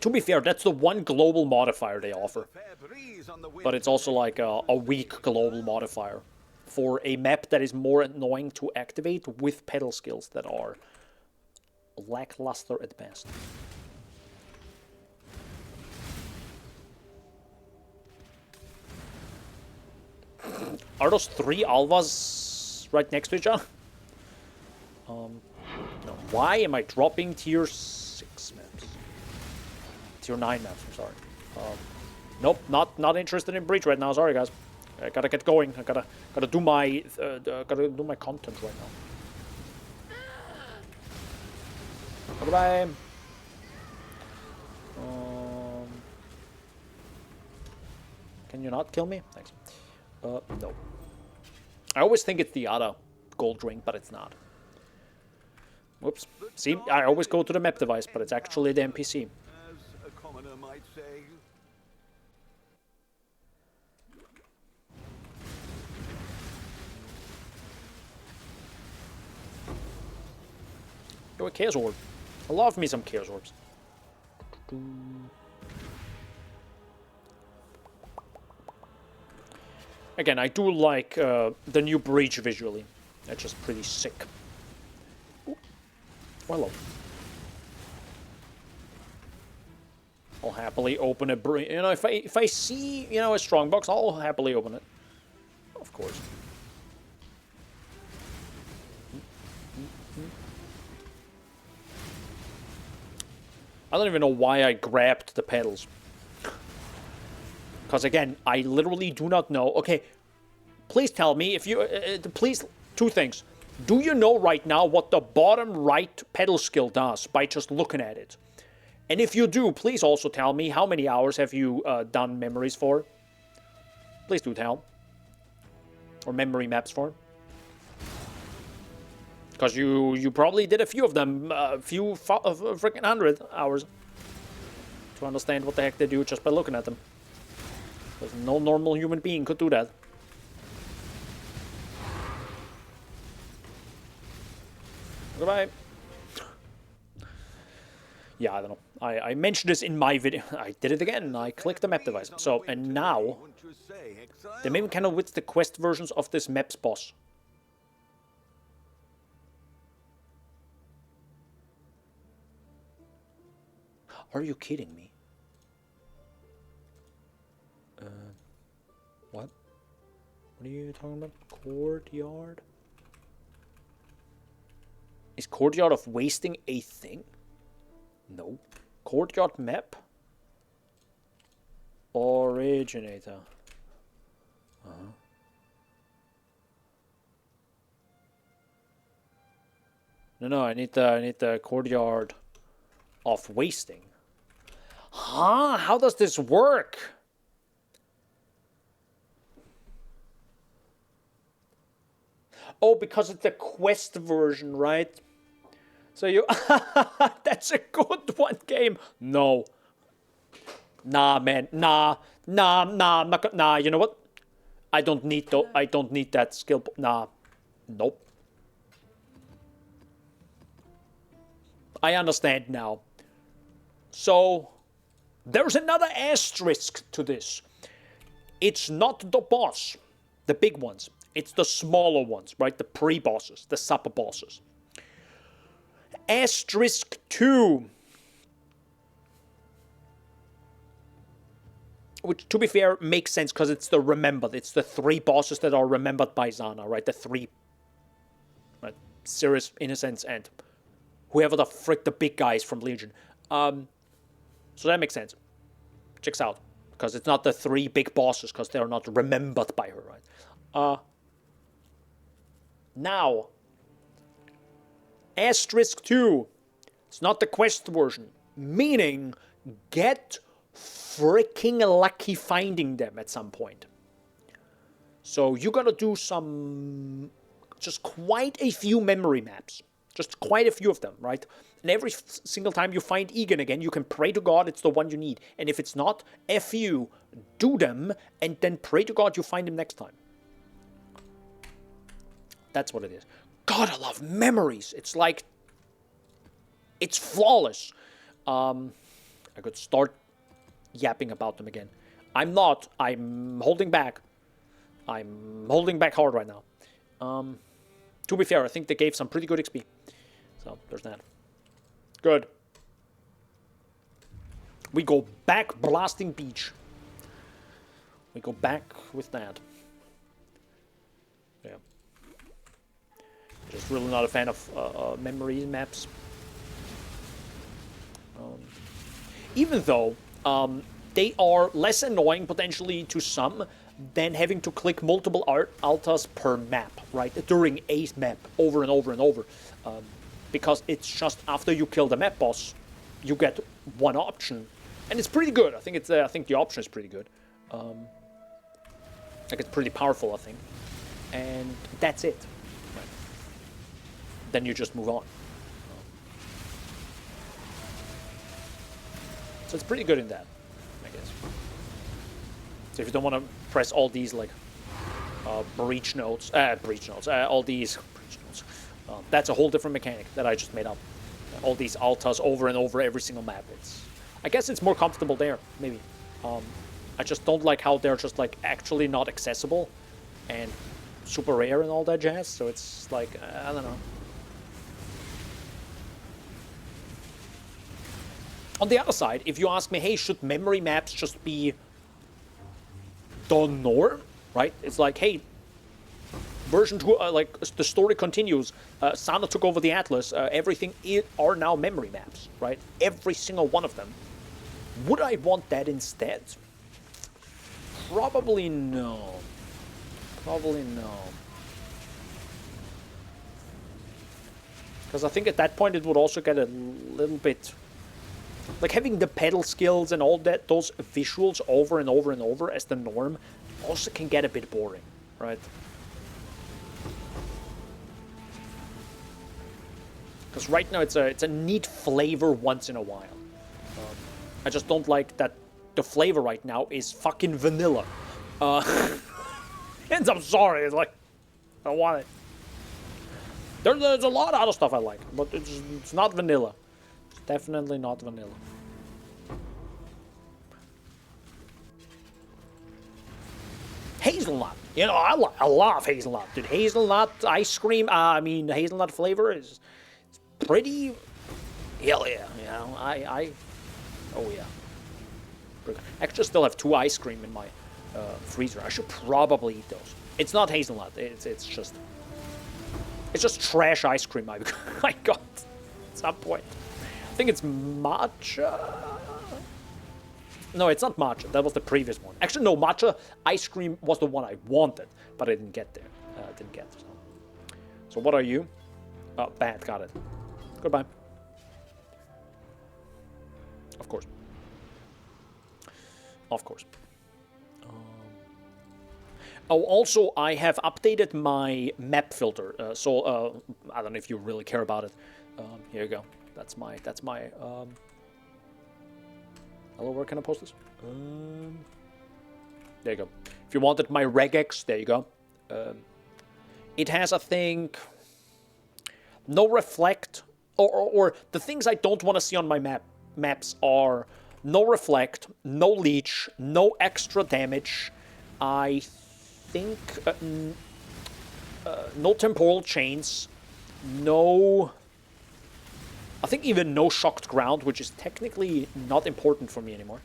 To be fair, that's the one global modifier they offer. But it's also like a weak global modifier for a map that is more annoying to activate with pedal skills that are lackluster at best. Are those 3 Alvas right next to each other? No. Why am I dropping tier 6 maps? Tier 9 maps, I'm sorry. Nope, not interested in Breach right now. Sorry, guys. I gotta get going. I gotta do my content right now. Goodbye. Can you not kill me? Thanks. No. I always think it's the other gold ring, but it's not. Whoops. See, I always go to the map device, but it's actually the NPC. As a commoner might say. Yo, a Chaos Orb. I love me some Chaos Orbs. Again, I do like the new Breach visually. That's just pretty sick. Ooh. Hello. I'll happily open a Breach. You know, if I see, you know, a strong box, I'll happily open it. Of course. I don't even know why I grabbed the pedals. Because again, I literally do not know. Okay, please tell me if you... please, 2 things. Do you know right now what the bottom right pedal skill does by just looking at it? And if you do, please also tell me how many hours have you done memories for? Please do tell. Or memory maps for. Because you probably did a few of them, a few freaking 100 hours. To understand what the heck they do just by looking at them. Because no normal human being could do that. Goodbye. Yeah, I don't know. I mentioned this in my video. I did it again. I clicked the map device. So, and now, they maybe kind of with the quest versions of this map's boss. Are you kidding me? What? What are you talking about? Courtyard? Is Courtyard of Wasting a thing? No. Courtyard map. Originator. No, I need the courtyard of wasting. Huh? How does this work? Oh, because it's the quest version, right? So you... That's a good one, game. No. Nah, man. Nah, I'm not gonna... Nah, you know what? I don't need that skill... Nah. Nope. I understand now. So, there's another asterisk to this. It's not the boss, the big ones. It's the smaller ones, right? The pre-bosses, the sub-bosses. Asterisk 2. Which, to be fair, makes sense because it's the remembered. It's the 3 bosses that are remembered by Zana, right? The 3, right? Sirius, Innocence, and whoever the frick the big guys from Legion. So that makes sense. Checks out. Because it's not the 3 big bosses, because they're not remembered by her, right? Now, asterisk 2. It's not the quest version. Meaning, get freaking lucky finding them at some point. So you're gonna do some... just quite a few memory maps. Just quite a few of them, right? And every single time you find Egan again, you can pray to God it's the one you need. And if it's not, F you, do them, and then pray to God you find him next time. That's what it is. God, I love memories. It's like... it's flawless. I could start yapping about them again. I'm not. I'm holding back. I'm holding back hard right now. To be fair, I think they gave some pretty good XP. So, there's that. Good. We go back blasting beach. We go back with that. Yeah. Just really not a fan of memory maps. Even though they are less annoying potentially to some than having to click multiple altars per map, right? During a map, over and over and over. Because it's just after you kill the map boss, you get one option. And it's pretty good. I think the option is pretty good. Like it's pretty powerful, I think. And that's it. Right. Then you just move on. So it's pretty good in that, I guess. So if you don't want to press all these like breach notes, all these breach notes, that's a whole different mechanic that I just made up. All these altars over and over every single map. I guess it's more comfortable there, maybe. I just don't like how they're just like actually not accessible and super rare and all that jazz. So it's like I don't know. On the other side, if you ask me, hey, should memory maps just be the norm, right? It's like, hey, version 2, like, the story continues. Sana took over the Atlas. Everything are now memory maps, right? Every single one of them. Would I want that instead? Probably no. Probably no. Because I think at that point it would also get a little bit... like having the pedal skills and all that, those visuals over and over and over as the norm also can get a bit boring, right? Because right now it's a neat flavor once in a while. I just don't like that the flavor right now is fucking vanilla. And I'm sorry, it's like, I don't want it. There's a lot of other stuff I like, but it's not vanilla. It's definitely not vanilla. Hazelnut. You know, I love hazelnut, dude. Hazelnut ice cream, hazelnut flavor is pretty... hell yeah, you know, oh yeah. I actually still have 2 ice cream in my freezer. I should probably eat those. It's not hazelnut. It's just trash ice cream I got at some point. think it's matcha. No, it's not matcha. That was the previous one. Actually, no, matcha ice cream was the one I wanted, but I didn't get there. Didn't get. So what are you? Oh, bad. Got it. Goodbye. Of course. Of course. Oh, also, I have updated my map filter. I don't know if you really care about it. Here you go. That's my. Hello, where can I post this? There you go. If you wanted my regex, there you go. It has, I think, no reflect, or the things I don't want to see on my maps are no reflect, no leech, no extra damage. I think no temporal chains, no. I think even no shocked ground, which is technically not important for me anymore.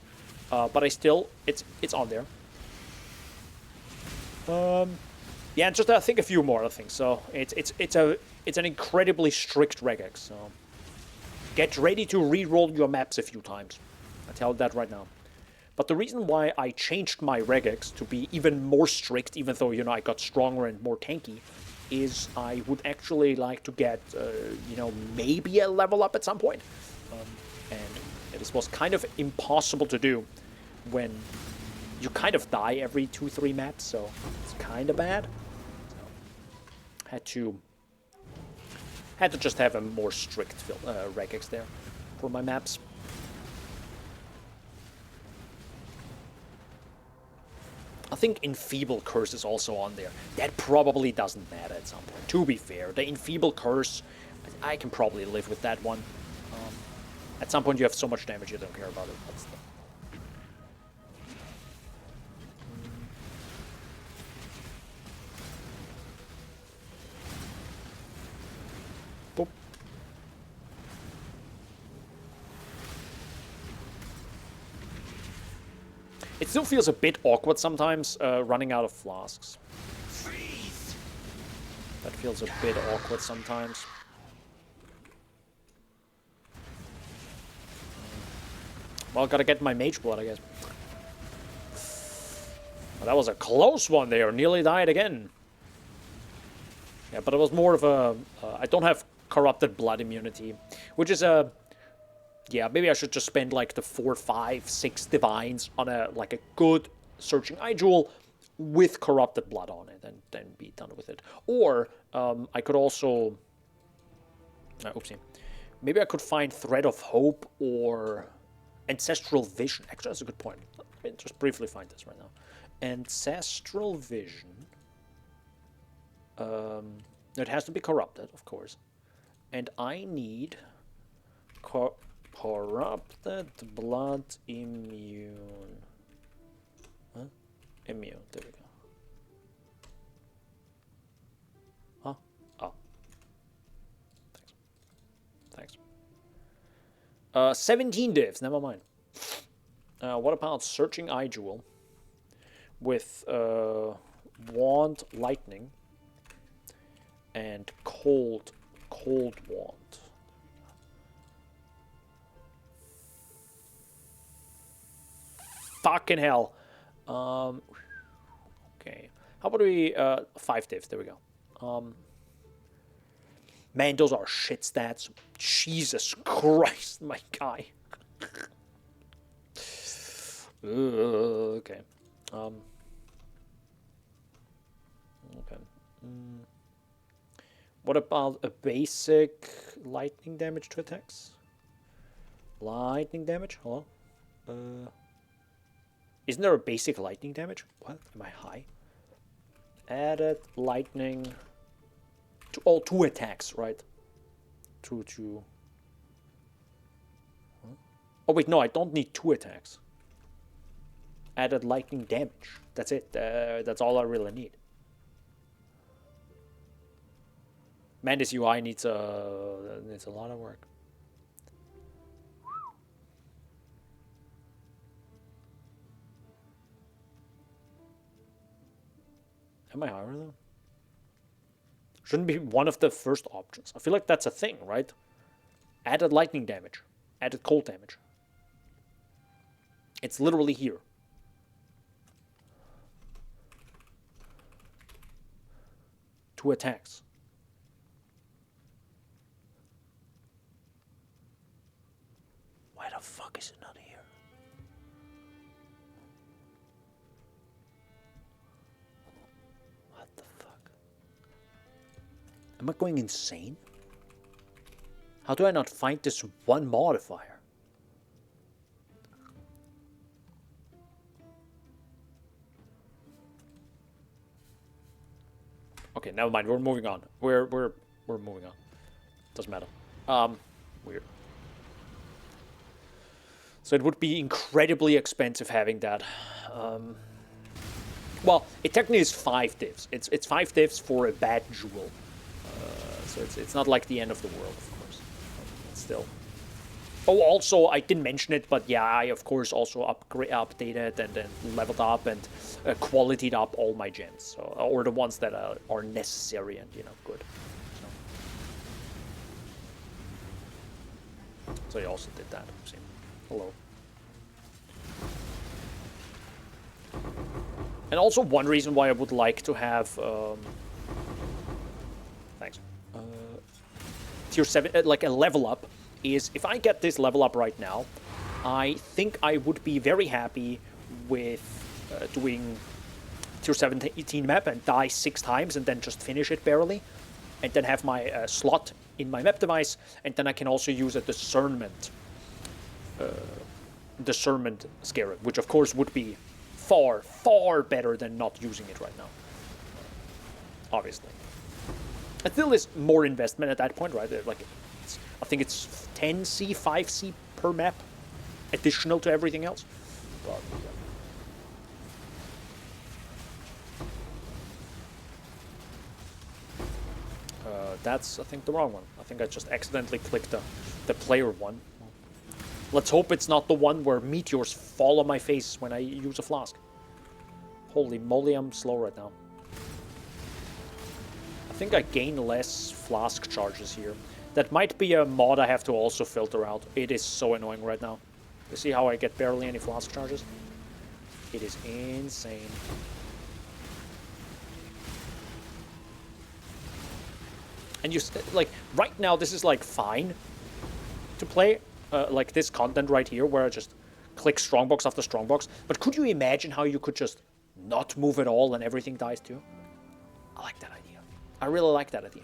But I still, it's on there. Yeah, and just I think a few more other things. So it's an incredibly strict regex. So get ready to re-roll your maps a few times. I tell you that right now. But the reason why I changed my regex to be even more strict, even though I got stronger and more tanky, is I would actually like to get maybe a level up at some point. And this was kind of impossible to do when you kind of die every 2-3 maps, so it's kind of bad. So, had to just have a more strict regex there for my maps. I think Enfeeble Curse is also on there. That probably doesn't matter at some point. To be fair, the Enfeeble Curse, I can probably live with that one. At some point you have so much damage you don't care about it. That's Boop. It still feels a bit awkward sometimes, running out of flasks. Freeze. That feels a bit awkward sometimes. Well, gotta get my mage blood, I guess. Well, that was a close one there. Nearly died again. Yeah, but it was more of a... I don't have corrupted blood immunity, which is a... Yeah, maybe I should just spend like the 4, 5, 6 divines on a good searching eye jewel with corrupted blood on it, and then be done with it. Or I could also, oopsie, maybe I could find Thread of Hope or Ancestral Vision. Actually, that's a good point. Let me just briefly find this right now. Ancestral Vision. It has to be corrupted, of course, and I need corrupted blood immune. Huh? Immune. There we go. Huh? Oh. Thanks. 17 divs. Never mind. What about searching eye jewel with wand lightning and cold wand? Fucking hell. Okay. How about we 5 divs? There we go. Man, those are shit stats. Jesus Christ, my guy. Okay. Okay. What about a basic lightning damage to attacks? Lightning damage? Hello? Isn't there a basic lightning damage? What? Am I high? Added lightning to all 2 attacks, right? Huh? Oh wait, no, I don't need 2 attacks. Added lightning damage. That's it. That's all I really need. Man, this UI needs a lot of work. Am I higher though? Shouldn't be one of the first options. I feel like that's a thing, right? Added lightning damage. Added cold damage. It's literally here. Two attacks. Why the fuck is it not here? What the fuck? Am I going insane? How do I not find this one modifier? Okay, never mind. We're moving on. We're moving on. Doesn't matter. Weird. So it would be incredibly expensive having that. Well, it technically is 5 divs. It's 5 divs for a bad jewel. So it's not like the end of the world, of course. But still. Oh, also, I didn't mention it, but yeah, I of course also updated and then leveled up and qualityed up all my gens, so, or the ones that are necessary and, you know, good. So I also did that. See. Hello. And also one reason why I would like to have thanks. Tier 7, like a level up, is if I get this level up right now, I think I would be very happy with doing Tier 17 map and die 6 times and then just finish it barely, and then have my slot in my map device, and then I can also use a discernment scarab, which of course would be far, far better than not using it right now. Obviously. It still is more investment at that point, right? Like, I think it's 10C, 5C per map, additional to everything else. But, yeah. That's, I think, the wrong one. I think I just accidentally clicked the player one. Let's hope it's not the one where meteors fall on my face when I use a flask. Holy moly, I'm slow right now. I think I gain less flask charges here. That might be a mod I have to also filter out. It is so annoying right now. You see how I get barely any flask charges? It is insane. And you, like, right now this is like fine to play. Like this content right here where I just click strongbox after strongbox. But could you imagine how you could just not move at all and everything dies too? I like that idea. I really like that idea.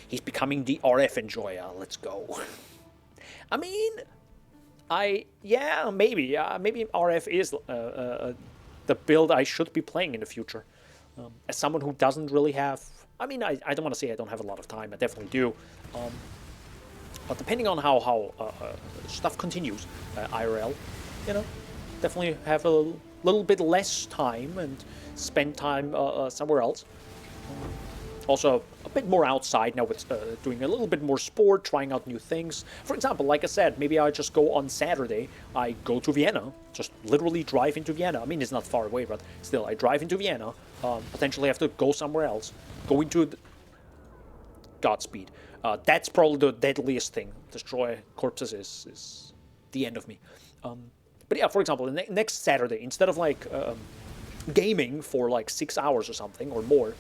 He's becoming the RF enjoyer. Let's go. I mean, yeah, maybe RF is the build I should be playing in the future. As someone who doesn't really have, I mean, I don't want to say I don't have a lot of time. I definitely do. But depending on how stuff continues, IRL, you know, definitely have a little bit less time and spend time somewhere else. Also, a bit more outside now with doing a little bit more sport, trying out new things. For example, like I said, maybe I just go on Saturday, I go to Vienna, just literally drive into Vienna. I mean, it's not far away, but still, I drive into Vienna, potentially have to go somewhere else, go into Godspeed. That's probably the deadliest thing. Destroy corpses is the end of me. But yeah, for example, next Saturday, instead of like gaming for like 6 hours or something, or more,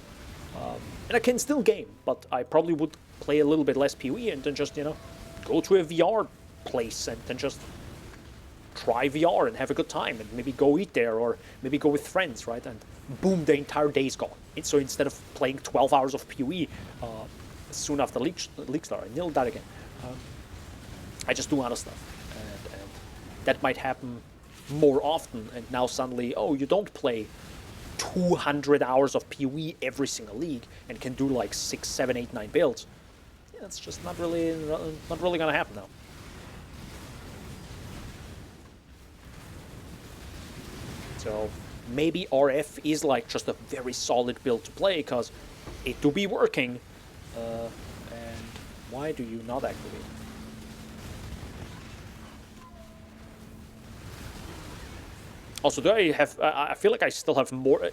and I can still game, but I probably would play a little bit less PoE and then just, you know, go to a VR place and then just try VR and have a good time and maybe go eat there or maybe go with friends, right? And boom, the entire day's gone. So instead of playing 12 hours of PoE soon after league start, I nil that again. I just do other stuff. And that might happen more often. And now suddenly, oh, you don't play 200 hours of PoE every single league and can do like 6, 7, 8, 9 builds. Yeah, that's just not really gonna happen now. So maybe RF is like just a very solid build to play because it do be working. And why do you not activate? Also, do I have... I feel like I still have more...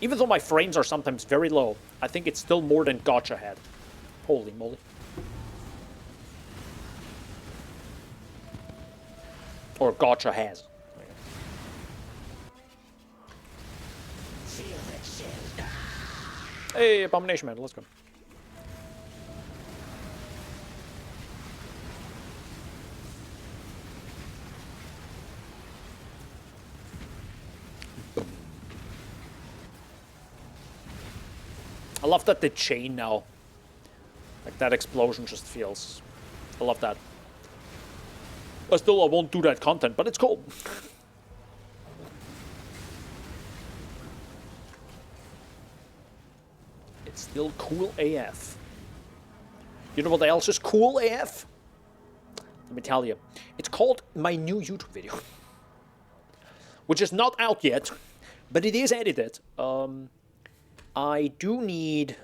even though my frames are sometimes very low, I think it's still more than Gotcha had. Holy moly. Or Gotcha has. Hey, Abomination Man, let's go. I love that the chain now. Like, that explosion just feels... I love that. I won't do that content, but it's cool. It's still cool AF. You know what else is cool AF? Let me tell you. It's called my new YouTube video. Which is not out yet, but it is edited. I do need...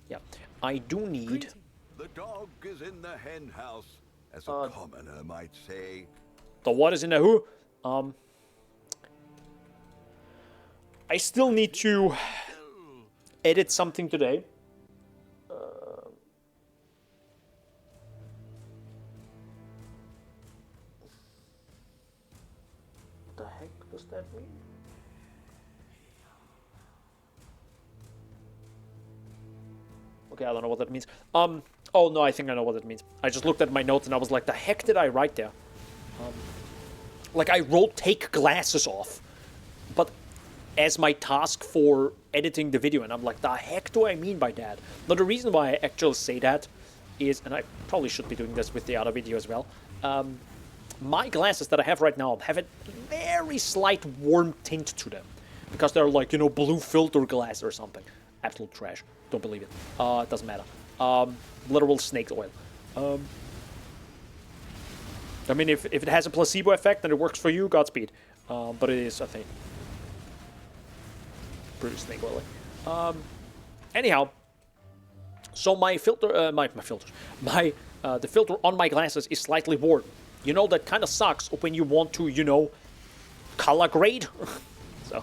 Yeah, I do need... The dog is in the hen house, as a commoner might say. The what is in the who? I still need to edit something today. What the heck does that mean? Okay, I don't know what that means. Oh no, I think I know what it means. I just looked at my notes and I was like, the heck did I write there? Like, I wrote take glasses off, but as my task for editing the video, and I'm like, the heck do I mean by that? Now, the reason why I actually say that is, and I probably should be doing this with the other video as well, my glasses that I have right now have a very slight warm tint to them, because they're like, you know, blue filter glass or something. Absolute trash. Don't believe it. It doesn't matter. Literal snake oil. I mean, if it has a placebo effect and it works for you, Godspeed. But it is, I think, pretty snake oily. Anyhow, so my filter, the filter on my glasses is slightly warm. You know, that kind of sucks when you want to, you know, color grade. So,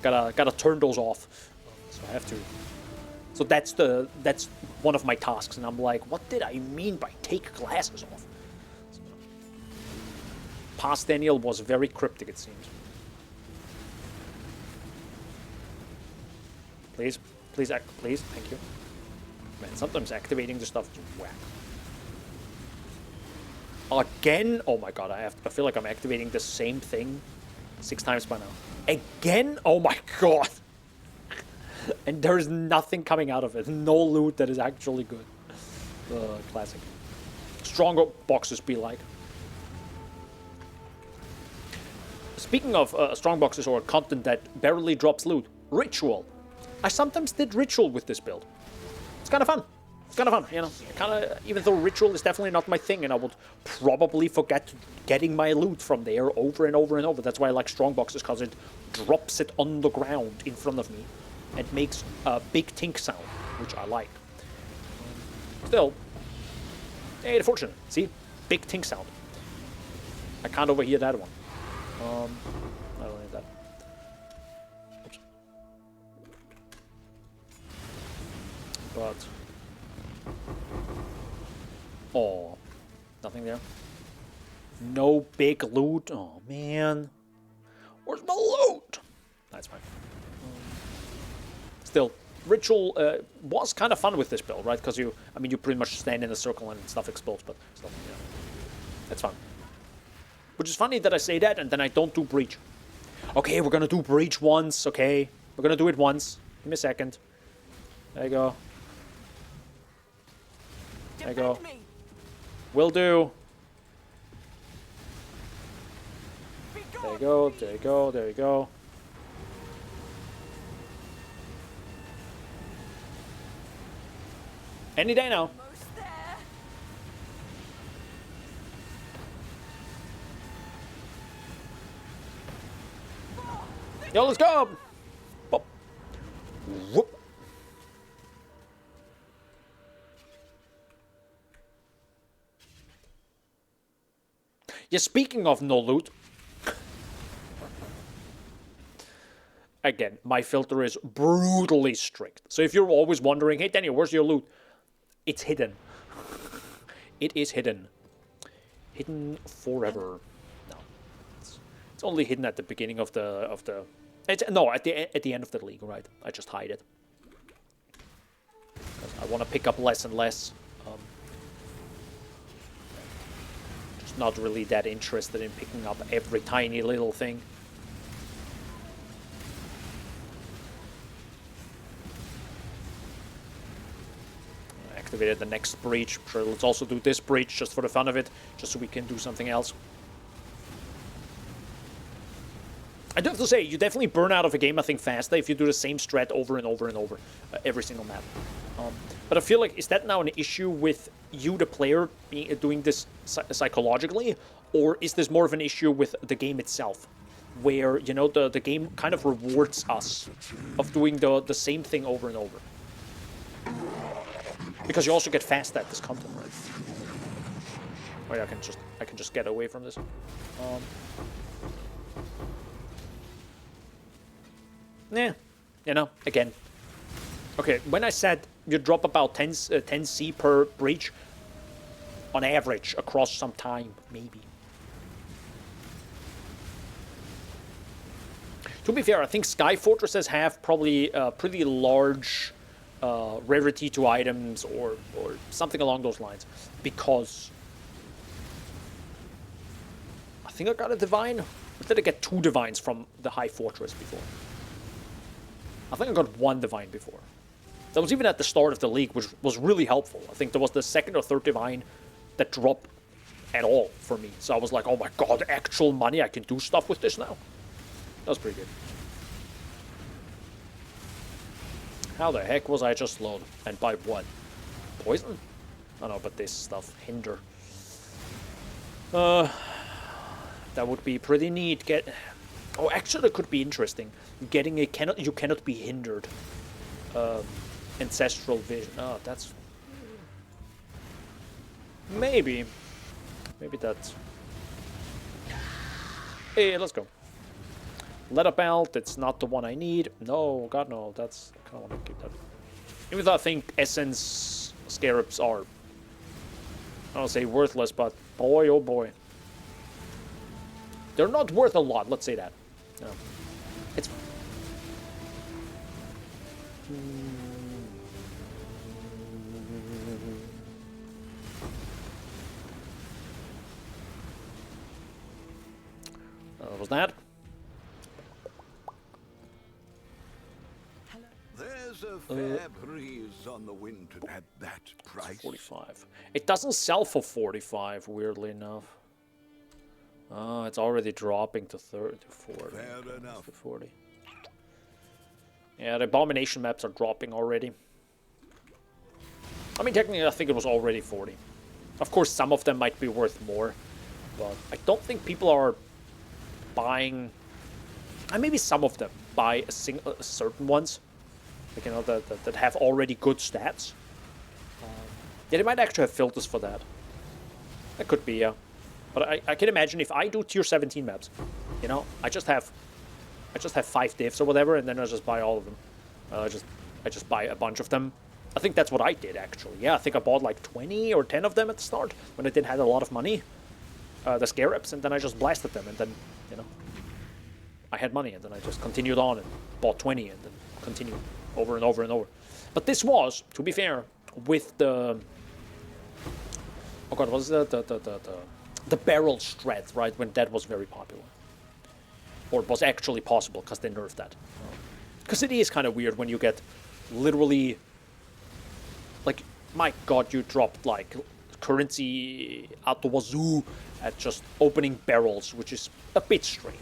gotta turn those off. So I have to. So that's one of my tasks, and I'm like, what did I mean by take glasses off? So, past Daniel was very cryptic, it seems. Please, please, please, thank you. Man, sometimes activating the stuff is whack. Again? Oh my god, I feel like I'm activating the same thing 6 times by now. Again? Oh my god. And there's nothing coming out of it. No loot that is actually good. Classic. Stronger boxes be like. Speaking of strong boxes or content that barely drops loot, Ritual. I sometimes did Ritual with this build. It's kind of fun. It's kind of fun, you know. Kind of, even though Ritual is definitely not my thing, and I would probably forget getting my loot from there over and over and over. That's why I like strong boxes, because it drops it on the ground in front of me. It makes a big tink sound, which I like. Still, hey, fortunate. See? Big tink sound. I can't overhear that one. I don't need that. Oops. But... oh, nothing there. No big loot. Oh, man. Where's my loot? That's fine. Still, Ritual was kind of fun with this build, right? Because you pretty much stand in a circle and stuff explodes, but still, yeah. That's fun. Which is funny that I say that and then I don't do Breach. Okay, we're gonna do Breach once, okay? We're gonna do it once. Give me a second. There you go. There you go. Will do. There you go, there you go, there you go. Any day now. Yo, let's go! Bop. Whoop. Yeah, speaking of no loot. Again, my filter is brutally strict. So if you're always wondering, hey Daniel, where's your loot? It's hidden. It is hidden. Hidden forever. No. It's only hidden at the beginning of the... no, at the end of the league, right? I just hide it. I want to pick up less and less. Just not really that interested in picking up every tiny little thing. Activated the next breach. Sure, let's also do this breach just for the fun of it, just so we can do something else. I do have to say, you definitely burn out of a game, I think, faster if you do the same strat over and over and over every single map. But I feel like, is that now an issue with you, the player, doing this psychologically? Or is this more of an issue with the game itself? Where, you know, the game kind of rewards us of doing the same thing over and over. Because you also get fast at this content, right? Oh yeah, I can just get away from this. Yeah, you know, again. Okay, when I said you drop about 10C per breach, on average, across some time, maybe. To be fair, I think Sky Fortresses have probably pretty large rarity to items or something along those lines. Because I think I got a Divine. Or did I get 2 Divines from the High Fortress before? I think I got 1 Divine before. That was even at the start of the league, which was really helpful. I think there was the 2nd or 3rd Divine that dropped at all for me. So I was like, oh my god, actual money, I can do stuff with this now. That was pretty good. How the heck was I just slowed? And by what? Poison? Oh no, but this stuff. Hinder. That would be pretty neat. Oh, actually, that could be interesting. Getting a you cannot be hindered. Ancestral vision. Oh, that's... Maybe that's... Hey, let's go. Leather belt, it's not the one I need. No, god no, that's... I kind of want to keep that. Even though I think essence scarabs are... I don't say worthless, but boy oh boy. They're not worth a lot, let's say that. No. It's... was that? There's a fair breeze on the wind at that price. 45. It doesn't sell for 45, weirdly enough. Oh, it's already dropping to 30, to 40. Fair enough. To 40. Yeah, the abomination maps are dropping already. I mean, technically, I think it was already 40. Of course, some of them might be worth more, but I don't think people are buying... maybe some of them buy certain ones, like, you know, that have already good stats. Yeah, they might actually have filters for that. That could be, yeah. But I can imagine if I do tier 17 maps, you know, I just have 5 divs or whatever, and then I just buy all of them. I just buy a bunch of them. I think that's what I did, actually. Yeah, I think I bought like 20 or 10 of them at the start, when I didn't have a lot of money. The scarabs, and then I just blasted them, and then, you know, I had money, and then I just continued on and bought 20, and then continued over and over and over. But this was, to be fair, with the... Oh god, what was the barrel strat, right, when that was very popular. Or it was actually possible, because they nerfed that. Because it is kind of weird when you get literally... Like, my god, you dropped, like, currency out the wazoo at just opening barrels, which is a bit strange.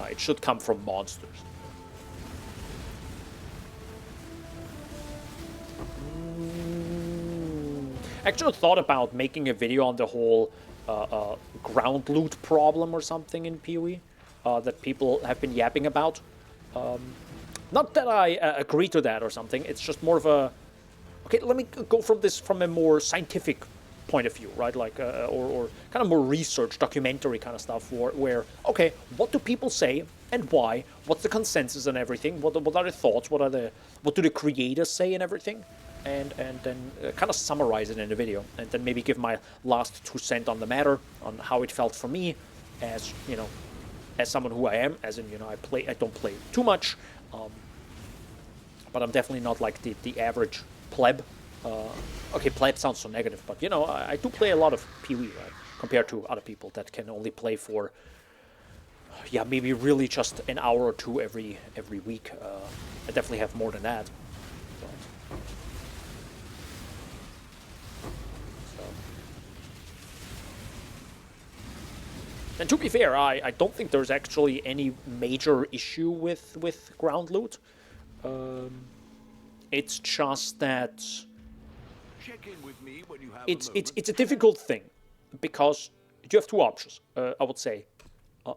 It should come from monsters. I actually thought about making a video on the whole ground loot problem or something in PoE that people have been yapping about. Not that I agree to that or something, it's just more of a... Okay, let me go from this from a more scientific point of view, right? Like, or kind of more research, documentary kind of stuff, where, okay, what do people say and why? What's the consensus and everything? What are the thoughts? What do the creators say and everything? and then kind of summarize it in a video, and then maybe give my last 2 cents on the matter, on how it felt for me, as as someone who I am, as in I don't play too much, but I'm definitely not like the average pleb. Okay, pleb sounds so negative, but I do play a lot of PoE, right, compared to other people that can only play for maybe really just an hour or two every week. I definitely have more than that. And to be fair, I don't think there's actually any major issue with ground loot. It's just that Check in with me when you have it's a difficult thing, because you have 2 options. I would say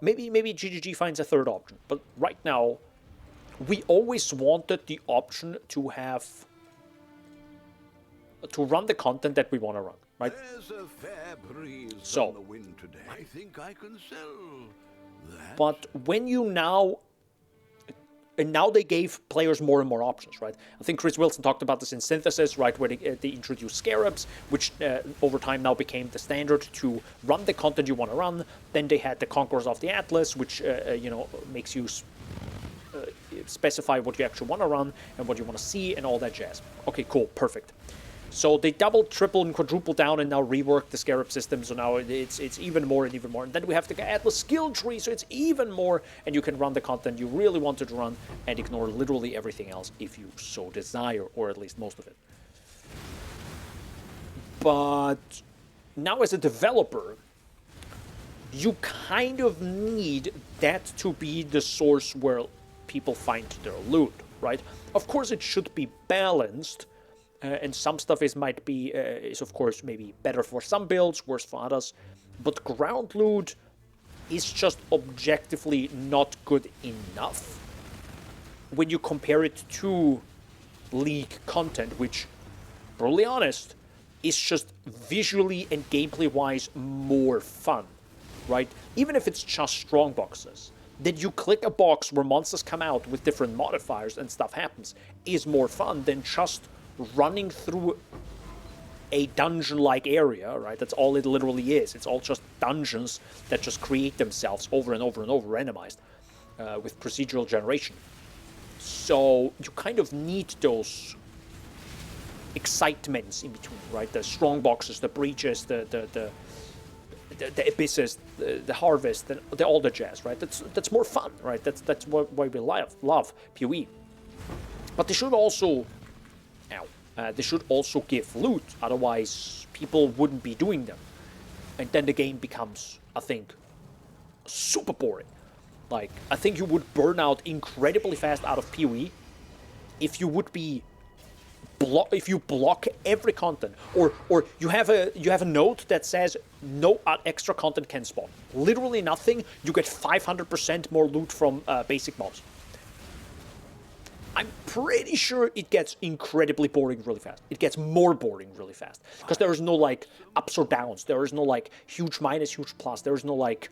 maybe GGG finds a 3rd option, but right now we always wanted the option to run the content that we want to run, right? There's a fair breeze So, on the wind today. I think I can sell that. but when you now they gave players more and more options, right? I think Chris Wilson talked about this in Synthesis, right, where they introduced Scarabs, which over time now became the standard to run the content you want to run. Then they had the Conquerors of the Atlas, which makes you specify what you actually want to run and what you want to see and all that jazz. Okay, cool, perfect. So they double, triple, and quadruple down and now rework the Scarab system, so now it's even more and even more. And then we have the Atlas skill tree, so it's even more, and you can run the content you really wanted to run and ignore literally everything else if you so desire, or at least most of it. But now as a developer, you kind of need that to be the source where people find their loot, right? Of course it should be balanced, and some stuff might be of course maybe better for some builds, worse for others, but ground loot is just objectively not good enough when you compare it to League content, which, brutally honest, is just visually and gameplay-wise more fun, right? Even if it's just strong boxes, that you click a box where monsters come out with different modifiers and stuff happens is more fun than just running through a dungeon-like area, right? That's all it literally is. It's all just dungeons that just create themselves over and over and over, randomized, with procedural generation. So you kind of need those excitements in between, right? The strong boxes, the breaches, the abysses, the harvest, all the jazz, right? That's more fun, right? That's why we love PoE. But they should also they should also give loot, otherwise people wouldn't be doing them. And then the game becomes, I think, super boring. Like, I think you would burn out incredibly fast out of PoE if you would be if you block every content, or you have a note that says no extra content can spawn. Literally nothing. You get 500% more loot from basic mobs. I'm pretty sure it gets incredibly boring really fast. It gets more boring really fast. Because there is no, like, ups or downs. There is no, like, huge minus, huge plus. There is no, like,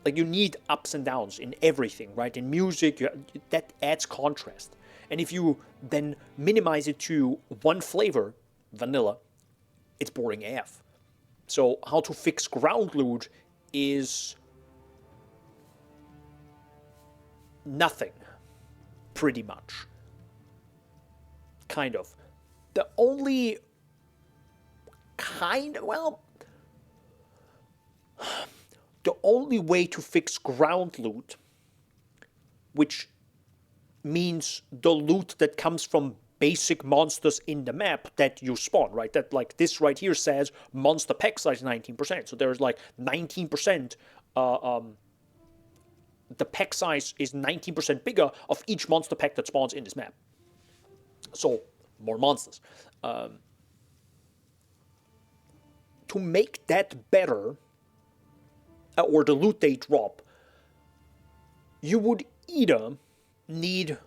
you need ups and downs in everything, right? In music, that adds contrast. And if you then minimize it to one flavor, vanilla, it's boring AF. So how to fix ground loot is nothing. Pretty much. Kind of. The only the only way to fix ground loot, which means the loot that comes from basic monsters in the map that you spawn, right? That, like, this right here says monster pack size 19%. So there's like 19%, the pack size is 19% bigger of each monster pack that spawns in this map. So, more monsters. To make that better, or the loot they drop, you would either need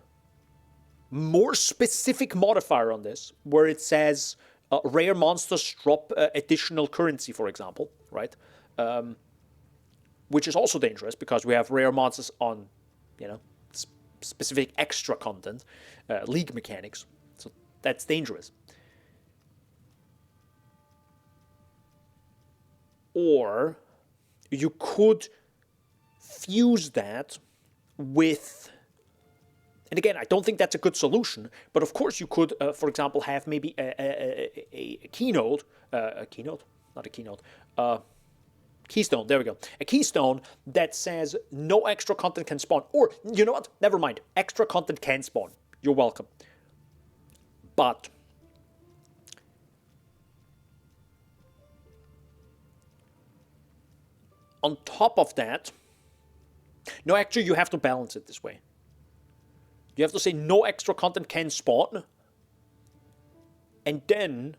more specific modifier on this, where it says rare monsters drop additional currency, for example, right? Which is also dangerous because we have rare monsters on, specific extra content, League mechanics. So That's dangerous. Or you could fuse that with, and again, I don't think that's a good solution, but of course you could, for example, have maybe a keystone, there we go, a keystone that says no extra content can spawn, or, you know what, never mind, extra content can spawn, you're welcome. But on top of that, no, actually, you have to balance it this way. You have to say no extra content can spawn, and then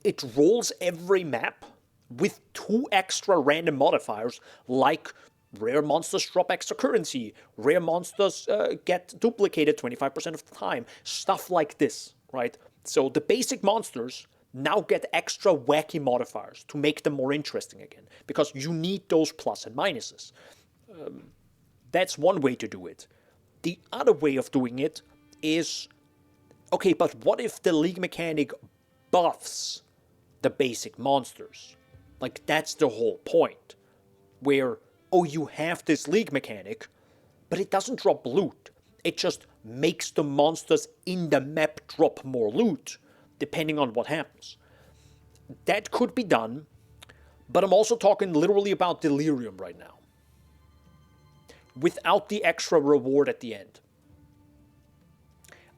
it rolls every map with 2 extra random modifiers, like rare monsters drop extra currency, rare monsters get duplicated 25% of the time, stuff like this, right? So the basic monsters now get extra wacky modifiers to make them more interesting again, because you need those plus and minuses. That's one way to do it. The other way of doing it is, okay, but what if the league mechanic buffs the basic monsters? Like, that's the whole point. Where, oh, you have this league mechanic, but it doesn't drop loot. It just makes the monsters in the map drop more loot, depending on what happens. That could be done, but I'm also talking literally about Delirium right now. Without the extra reward at the end.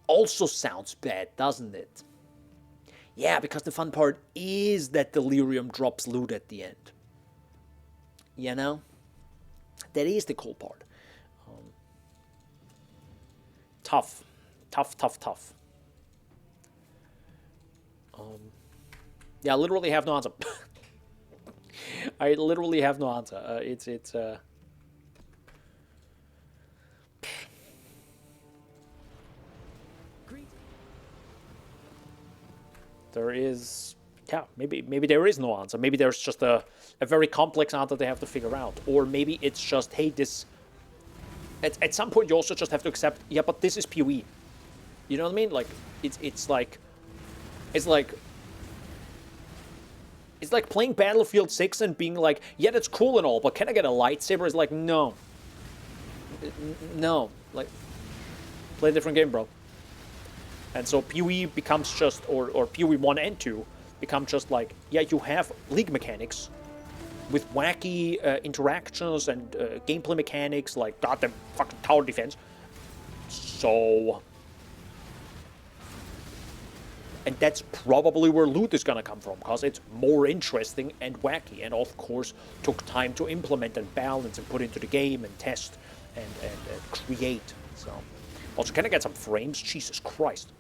Also sounds bad, doesn't it? Yeah, because the fun part is that Delirium drops loot at the end. You know? That is the cool part. Tough. Yeah, I literally have no answer. I literally have no answer. There is, yeah, maybe there is no answer. Maybe there's just a very complex answer they have to figure out. Or maybe it's just, hey, this, at some point you also just have to accept, yeah, but this is PoE. You know what I mean? Like, it's like playing Battlefield 6 and being like, yeah, that's cool and all, but can I get a lightsaber? It's like, no. No. Like, play a different game, bro. And so PoE becomes just, or PoE 1 and 2 become just like, yeah, you have league mechanics with wacky interactions and gameplay mechanics like goddamn fucking tower defense. So, and that's probably where loot is gonna come from, because it's more interesting and wacky, and of course took time to implement and balance and put into the game and test and create. So, also, can I get some frames? Jesus Christ.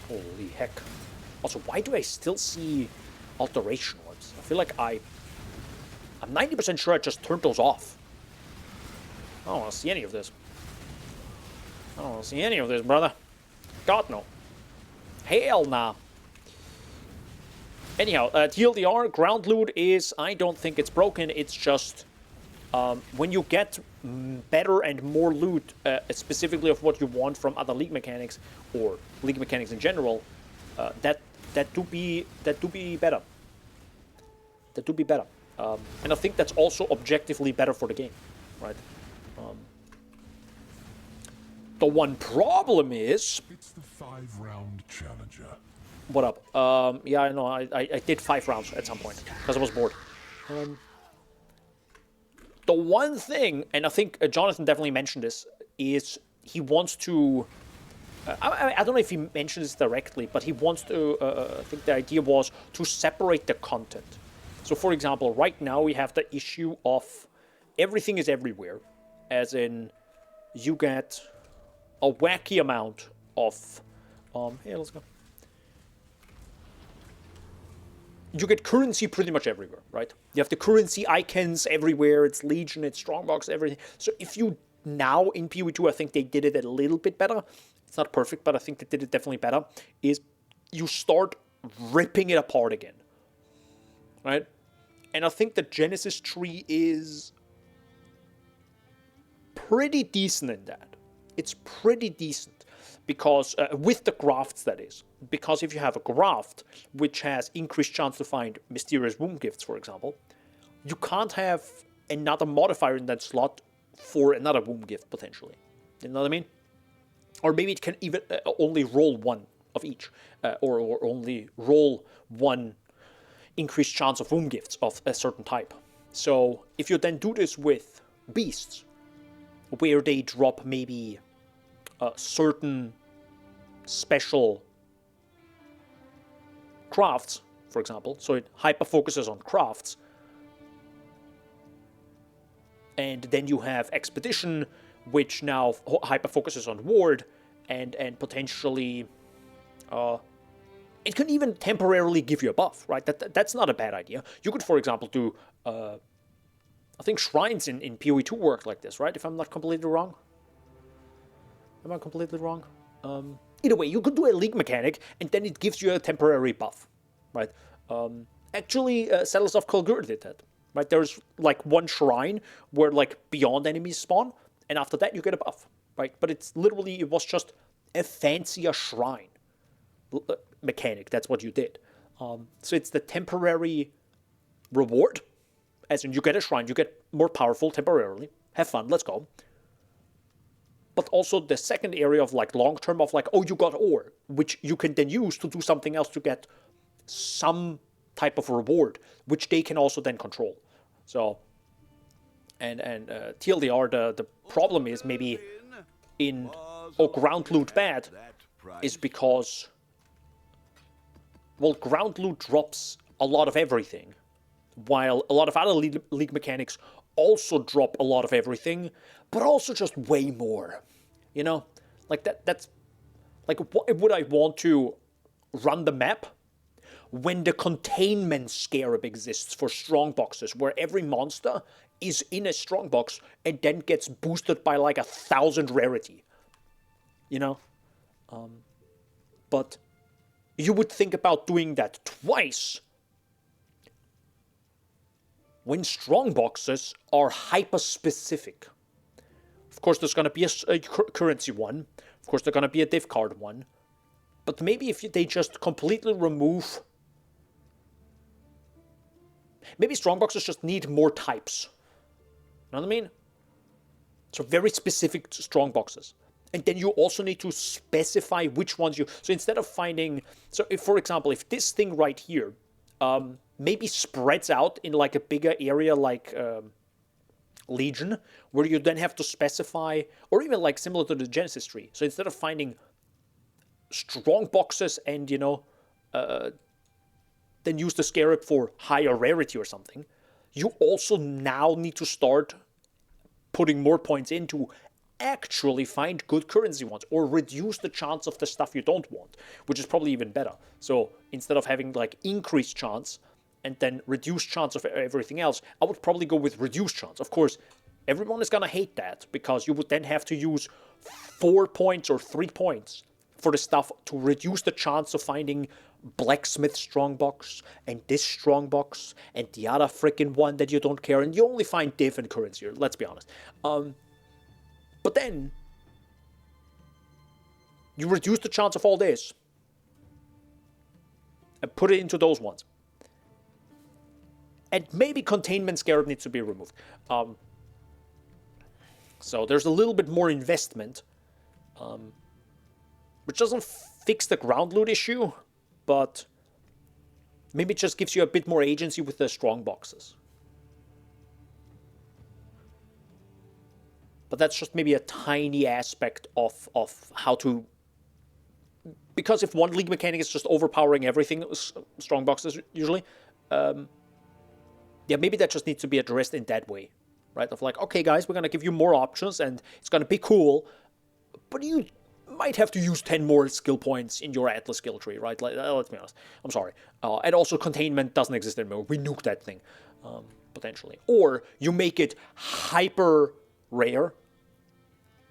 Holy heck. Also, why do I still see alteration orbs? I feel like I'm 90% sure I just turned those off. I don't want to see any of this. I don't want to see any of this, brother. God, no. Hell nah. Anyhow, TLDR, ground loot is, I don't think it's broken, it's just when you get better and more loot, specifically of what you want from other league mechanics, or league mechanics in general, that do be better. That do be better. And I think that's also objectively better for the game, right? The one problem is... It's the 5-round challenger. What up? Yeah, I know, I did 5 rounds at some point, because I was bored. The one thing, and I think Jonathan definitely mentioned this, is he wants to... I don't know if he mentioned this directly, but he wants to... I think the idea was to separate the content. So, for example, right now we have the issue of everything is everywhere. As in, you get a wacky amount of... hey, let's go. You get currency pretty much everywhere, right? You have the currency icons everywhere. It's Legion, it's Strongbox, everything. So if you now, in PoE 2, I think they did it a little bit better. It's not perfect, but I think they did it definitely better. Is you start ripping it apart again, right? And I think the Genesis tree is pretty decent in that. It's pretty decent. Because, with the grafts that is. Because if you have a graft, which has increased chance to find mysterious womb gifts, for example, you can't have another modifier in that slot for another womb gift, potentially. You know what I mean? Or maybe it can even only roll one of each. Or only roll one increased chance of womb gifts of a certain type. So, if you then do this with beasts, where they drop maybe certain special crafts, for example. So it hyper-focuses on crafts. And then you have Expedition, which now hyper-focuses on Ward, and potentially... it can even temporarily give you a buff, right? That's not a bad idea. You could, for example, do... I think Shrines in PoE 2 work like this, right? If I'm not completely wrong. Am I completely wrong? Either way, you could do a league mechanic, and then it gives you a temporary buff, right? Actually, Settlers of Kulgur did that, right? There's, like, one shrine where, like, beyond enemies spawn, and after that you get a buff, right? But it's literally, it was just a fancier shrine mechanic. That's what you did. So it's the temporary reward, as in you get a shrine, you get more powerful temporarily. Have fun, let's go. But also the second area of like long term of like, oh, you got ore, which you can then use to do something else to get some type of reward, which they can also then control. So, and TLDR, the problem is maybe in ground loot bad is because, well, ground loot drops a lot of everything, while a lot of other league mechanics also drop a lot of everything, but also just way more, you know? Like, that's... Like, would I want to run the map when the containment scarab exists for strongboxes, where every monster is in a strongbox and then gets boosted by, like, 1,000 rarity? You know? But you would think about doing that twice when strongboxes are hyper-specific. Of course, there's going to be a currency one. Of course, there's going to be a div card one. But maybe if they just completely remove... Maybe strongboxes just need more types. You know what I mean? So very specific strongboxes. And then you also need to specify which ones you... So instead of finding... So if, for example, if this thing right here... maybe spreads out in like a bigger area like Legion, where you then have to specify, or even like similar to the Genesis tree. So instead of finding strong boxes and, you know, then use the scarab for higher rarity or something, you also now need to start putting more points in to actually find good currency ones, or reduce the chance of the stuff you don't want, which is probably even better. So instead of having like increased chance and then reduced chance of everything else, I would probably go with reduced chance. Of course, everyone is gonna hate that, because you would then have to use 4 points or 3 points for the stuff to reduce the chance of finding blacksmith strongbox and this strongbox and the other freaking one that you don't care, and you only find div and currency, let's be honest. But then you reduce the chance of all this and put it into those ones. And maybe containment scarab needs to be removed. So there's a little bit more investment, which doesn't fix the ground loot issue, but maybe it just gives you a bit more agency with the strong boxes. But that's just maybe a tiny aspect of how to... Because if one league mechanic is just overpowering everything, strong boxes usually, yeah, maybe that just needs to be addressed in that way, right? Of like, okay, guys, we're going to give you more options, and it's going to be cool, but you might have to use 10 more skill points in your Atlas skill tree, right? Like, let's be honest. I'm sorry. And also, containment doesn't exist anymore. We nuke that thing, potentially. Or you make it hyper rare,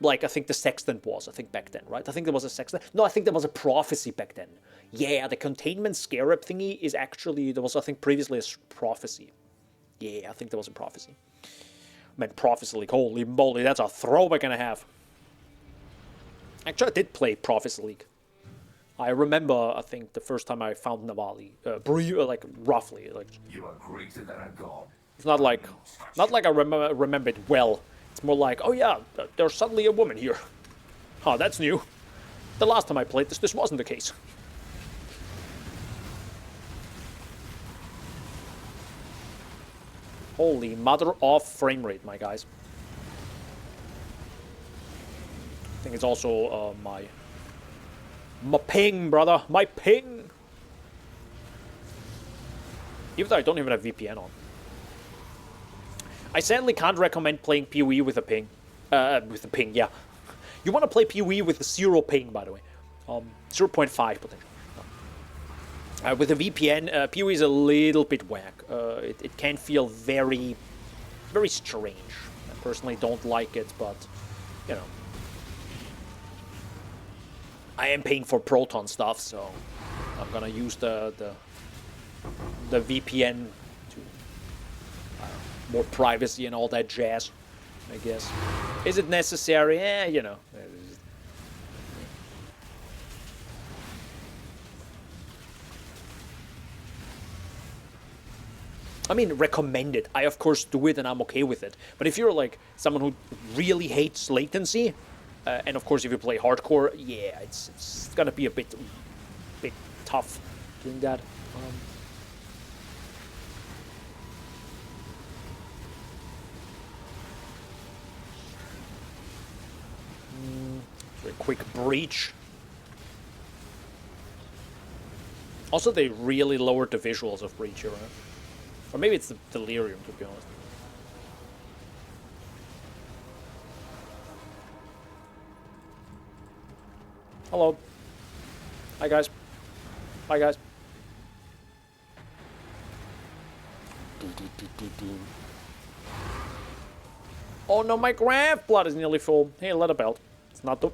like I think the Sextant was, I think back then, right? I think there was a Sextant. No, I think there was a Prophecy back then. Yeah, the containment scarab thingy is actually, there was, I think, previously a Prophecy. Yeah, I think that was a Prophecy. Man, Prophecy League, holy moly, that's a throwback and a half. Actually, I did play Prophecy League. I remember, I think, the first time I found Navali, like, roughly, like... You are greater than a god. It's not like I remember it well. It's more like, oh yeah, there's suddenly a woman here. Oh, that's new. The last time I played this wasn't the case. Holy mother of frame rate, my guys. I think it's also my ping, brother. My ping. Even though I don't even have VPN on. I sadly can't recommend playing PoE with a ping. With a ping, yeah. You want to play PoE with a 0 ping, by the way. 0.5 potential. With a VPN, PoE is a little bit whack. It can feel very, very strange. I personally don't like it, but, you know. I am paying for Proton stuff, so I'm gonna use the VPN to more privacy and all that jazz, I guess. Is it necessary? Eh, you know. I mean, recommended. I, of course, do it and I'm okay with it. But if you're, like, someone who really hates latency, and, of course, if you play hardcore, yeah, it's gonna be a bit tough doing that. Very quick breach. Also, they really lowered the visuals of Breach here, right? Or maybe it's the Delirium, to be honest. Hello. Hi, guys. Bye, guys. Oh no, my graph blood is nearly full. Hey, leather belt. It's not the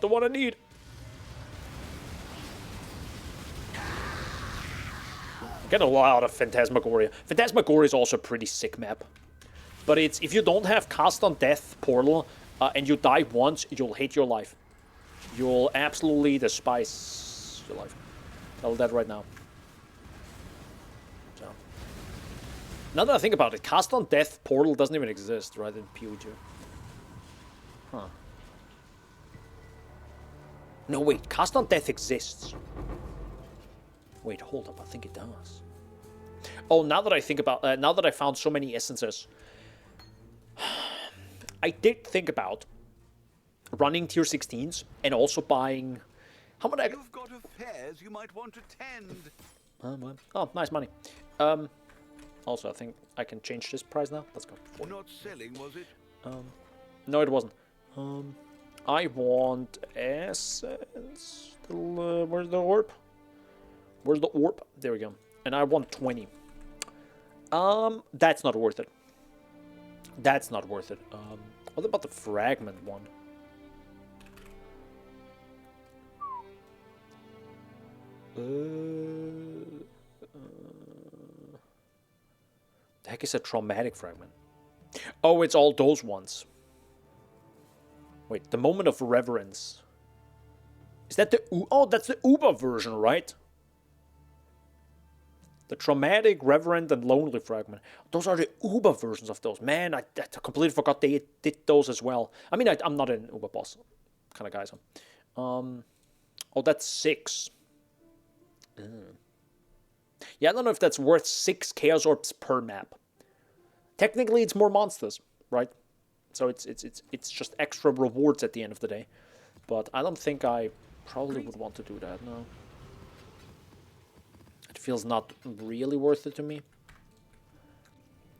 one I need. Get a lot of Phantasmagoria. Phantasmagoria is also a pretty sick map. But it's, if you don't have Cast on Death Portal, and you die once, you'll hate your life. You'll absolutely despise your life. Tell that right now. So. Now that I think about it, Cast on Death Portal doesn't even exist, right, in PoE2. Huh. No, wait, Cast on Death exists. Wait, hold up, I think it does. Oh, now that I think about, now that I found so many essences, I did think about running tier 16s and also buying. How much? You've got affairs you might want to tend. Oh, nice money. Also, I think I can change this price now. Let's go. Not selling, was it? No, it wasn't. I want essence. Where's the orb? Where's the orb? There we go. And I want 20. That's not worth it. That's not worth it. What about the fragment one? The heck is a traumatic fragment? Oh, it's all those ones. Wait, the moment of reverence. Is that the... Oh, that's the Uber version, right? The traumatic, reverent, and lonely fragment. Those are the Uber versions of those. Man, I completely forgot they did those as well. I mean, I'm not an Uber boss kind of guy, so... Oh, that's 6. Yeah, I don't know if that's worth 6 Chaos Orbs per map. Technically, it's more monsters, right? So it's just extra rewards at the end of the day. But I don't think I probably would want to do that, no. It feels not really worth it to me.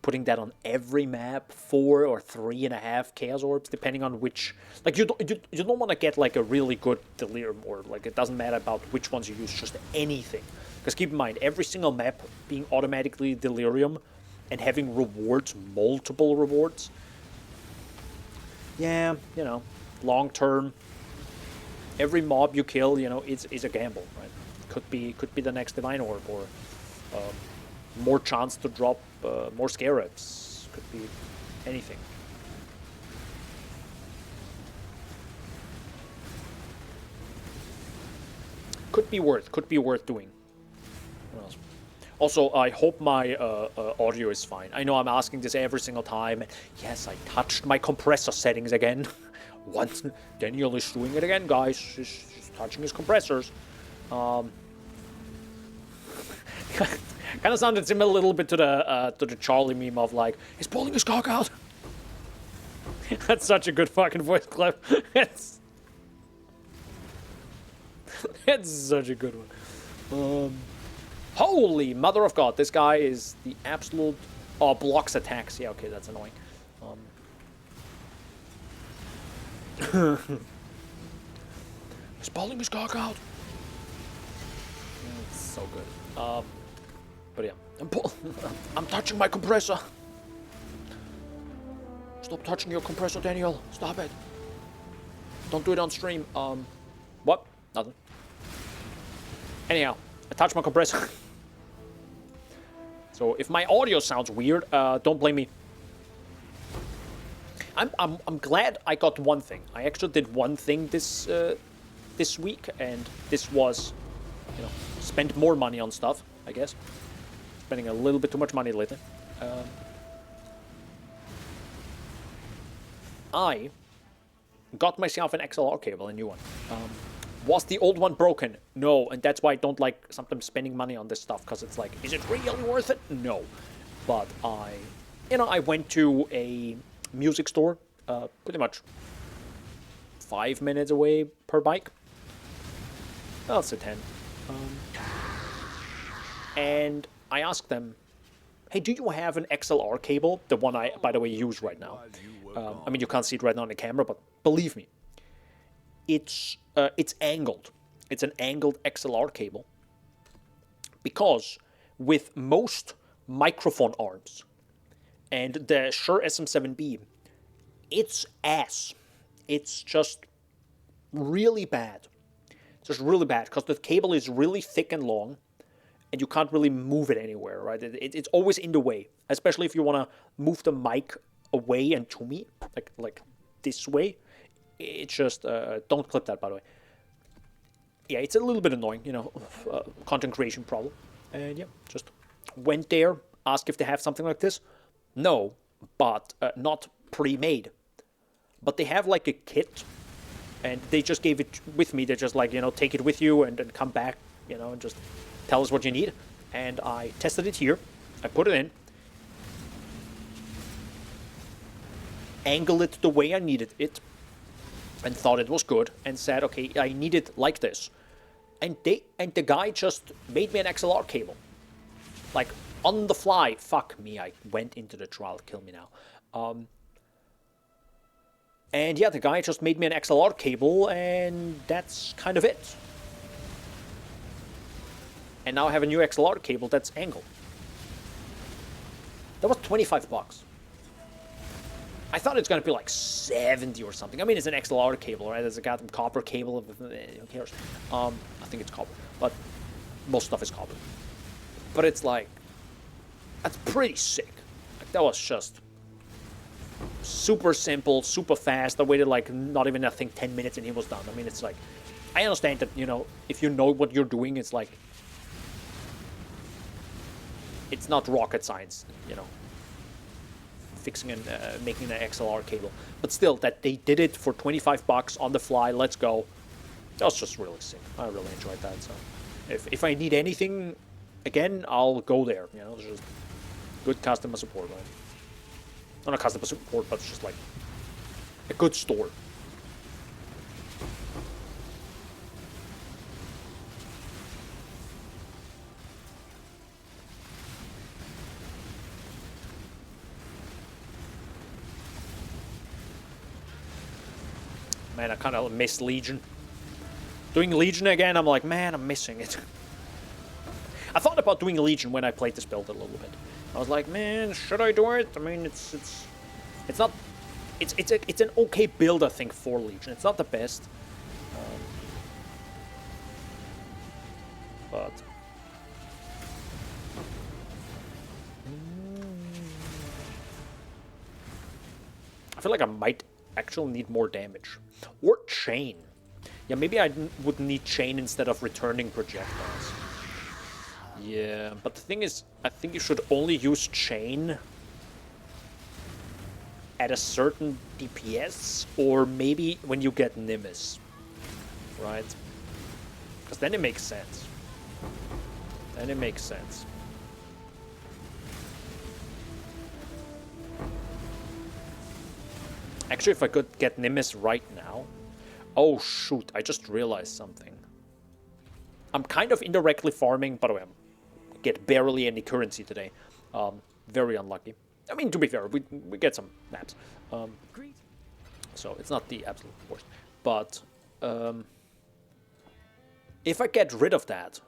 Putting that on every map, 4 or 3.5 Chaos Orbs, depending on which... Like, you don't want to get, like, a really good Delirium Orb. Like, it doesn't matter about which ones you use, just anything. Because keep in mind, every single map being automatically Delirium and having rewards, multiple rewards. Yeah, you know, long term, every mob you kill, you know, is a gamble, right? Could be the next Divine Orb, or more chance to drop more scarabs. Could be anything. Could be worth doing. What else? Also, I hope my audio is fine. I know I'm asking this every single time. Yes, I touched my compressor settings again. Once Daniel is doing it again, guys. He's touching his compressors. Kind of sounded similar a little bit to the Charlie meme of like, he's pulling his cock out. That's such a good fucking voice clip. It's such a good one. Holy mother of God, this guy is the absolute... Oh, blocks attacks. Yeah, okay, that's annoying. He's pulling his cock out. It's so good. But yeah, I'm touching my compressor. Stop touching your compressor, Daniel. Stop it. Don't do it on stream. What? Nothing. Anyhow, I touched my compressor. So if my audio sounds weird, don't blame me. I'm glad I got one thing. I actually did one thing this week, and this was, you know, spend more money on stuff, I guess. Spending a little bit too much money lately. I got myself an XLR cable, a new one. Was the old one broken? No, and that's why I don't like sometimes spending money on this stuff, because it's like, is it really worth it? No. But I went to a music store, pretty much 5 minutes away per bike. I'll say 10. And I asked them, hey, do you have an XLR cable? The one I, by the way, use right now. I mean, you can't see it right now on the camera, but believe me, it's angled. It's an angled XLR cable. Because with most microphone arms and the Shure SM7B, it's ass. It's just really bad. It's just really bad because the cable is really thick and long, and you can't really move it anywhere, right? It's always in the way, especially if you want to move the mic away and to me, like this way. It's just, don't clip that, by the way. Yeah, it's a little bit annoying, you know, content creation problem. And yeah, just went there, asked if they have something like this. No, but not pre-made. But they have like a kit, and they just gave it with me. They're just like, you know, take it with you and then come back, you know, and just tell us what you need. And I tested it here. I put it in. Angled it the way I needed it. And thought it was good. And said, okay, I need it like this. And the guy just made me an XLR cable. Like, on the fly. Fuck me, I went into the trial. Kill me now. And yeah, the guy just made me an XLR cable, and that's kind of it. And now I have a new XLR cable that's angled. That was 25 bucks. I thought it's gonna be like 70 or something. I mean, it's an XLR cable, right? There's a goddamn copper cable. Who cares? I think it's copper, but most stuff is copper. But it's like, that's pretty sick. Like, that was just super simple, super fast. I waited like not even, I think, 10 minutes and he was done. I mean, it's like, I understand that, you know, if you know what you're doing, it's like, it's not rocket science, you know, fixing and making an XLR cable. But still, that they did it for 25 bucks on the fly, let's go. That was just really sick. I really enjoyed that. So if I need anything, again, I'll go there. You know, it's just good customer support, right? Not a customer support, but it's just like a good store. Man, I kind of miss Legion. Doing Legion again, I'm like, man, I'm missing it. I thought about doing Legion when I played this build a little bit. I was like, man, should I do it? I mean, it's not, it's an okay build, I think, for Legion. It's not the best, but I feel like I might actually need more damage. Or chain. Yeah, maybe I would need chain instead of returning projectiles. Yeah, but the thing is, I think you should only use chain at a certain DPS, or maybe when you get Nimbus. Right? Because then it makes sense. Then it makes sense. Actually, if I could get Nimbus right now... Oh, shoot. I just realized something. I'm kind of indirectly farming. By the way, I get barely any currency today. Very unlucky. I mean, to be fair, we get some maps. So it's not the absolute worst. But if I get rid of that,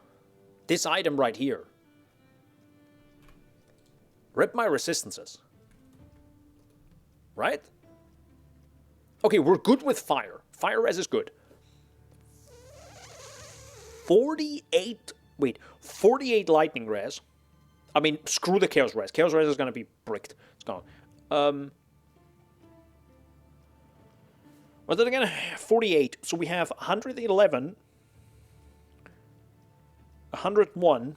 this item right here, rip my resistances. Right? Okay, we're good with fire. Fire res is good. 48... Wait, 48 lightning res. I mean, screw the chaos res. Chaos res is gonna be bricked. It's gone. What's it again? 48. So we have 111... 101...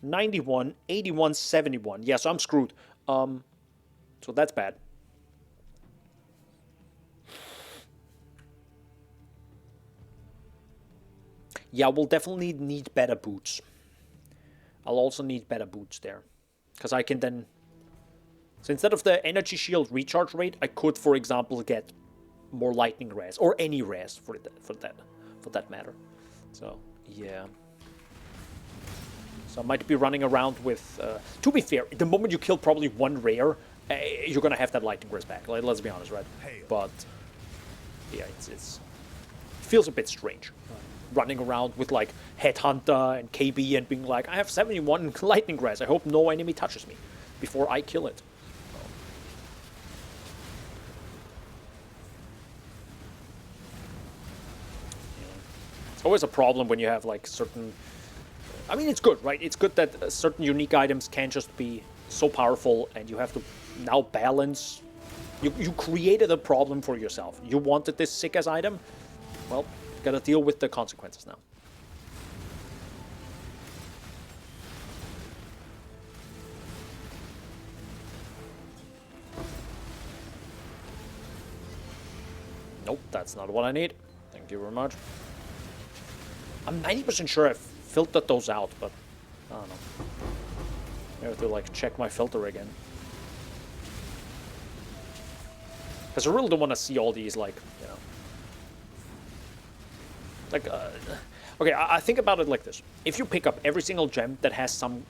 91, 81, 71. Yeah, so I'm screwed. So that's bad. Yeah, we'll definitely need better boots. I'll also need better boots there. Because I can then... So instead of the energy shield recharge rate, I could, for example, get more lightning res. Or any res, for that matter. So, yeah. So I might be running around with... to be fair, the moment you kill probably one rare, you're gonna have that lightning res back. Let's be honest, right? But... Yeah, it's feels a bit strange. Running around with like Headhunter and KB and being like, I have 71 lightning res. I hope no enemy touches me before I kill it. It's always a problem when you have like certain... I mean, it's good, right? It's good that certain unique items can just be so powerful and you have to now balance. You created a problem for yourself. You wanted this sick-ass item? Well, you gotta deal with the consequences now. Nope, that's not what I need. Thank you very much. I'm 90% sure I've filtered those out, but I don't know. I have to like check my filter again. Because I really don't want to see all these, like, you know. Like, okay, I think about it like this. If you pick up every single gem that has some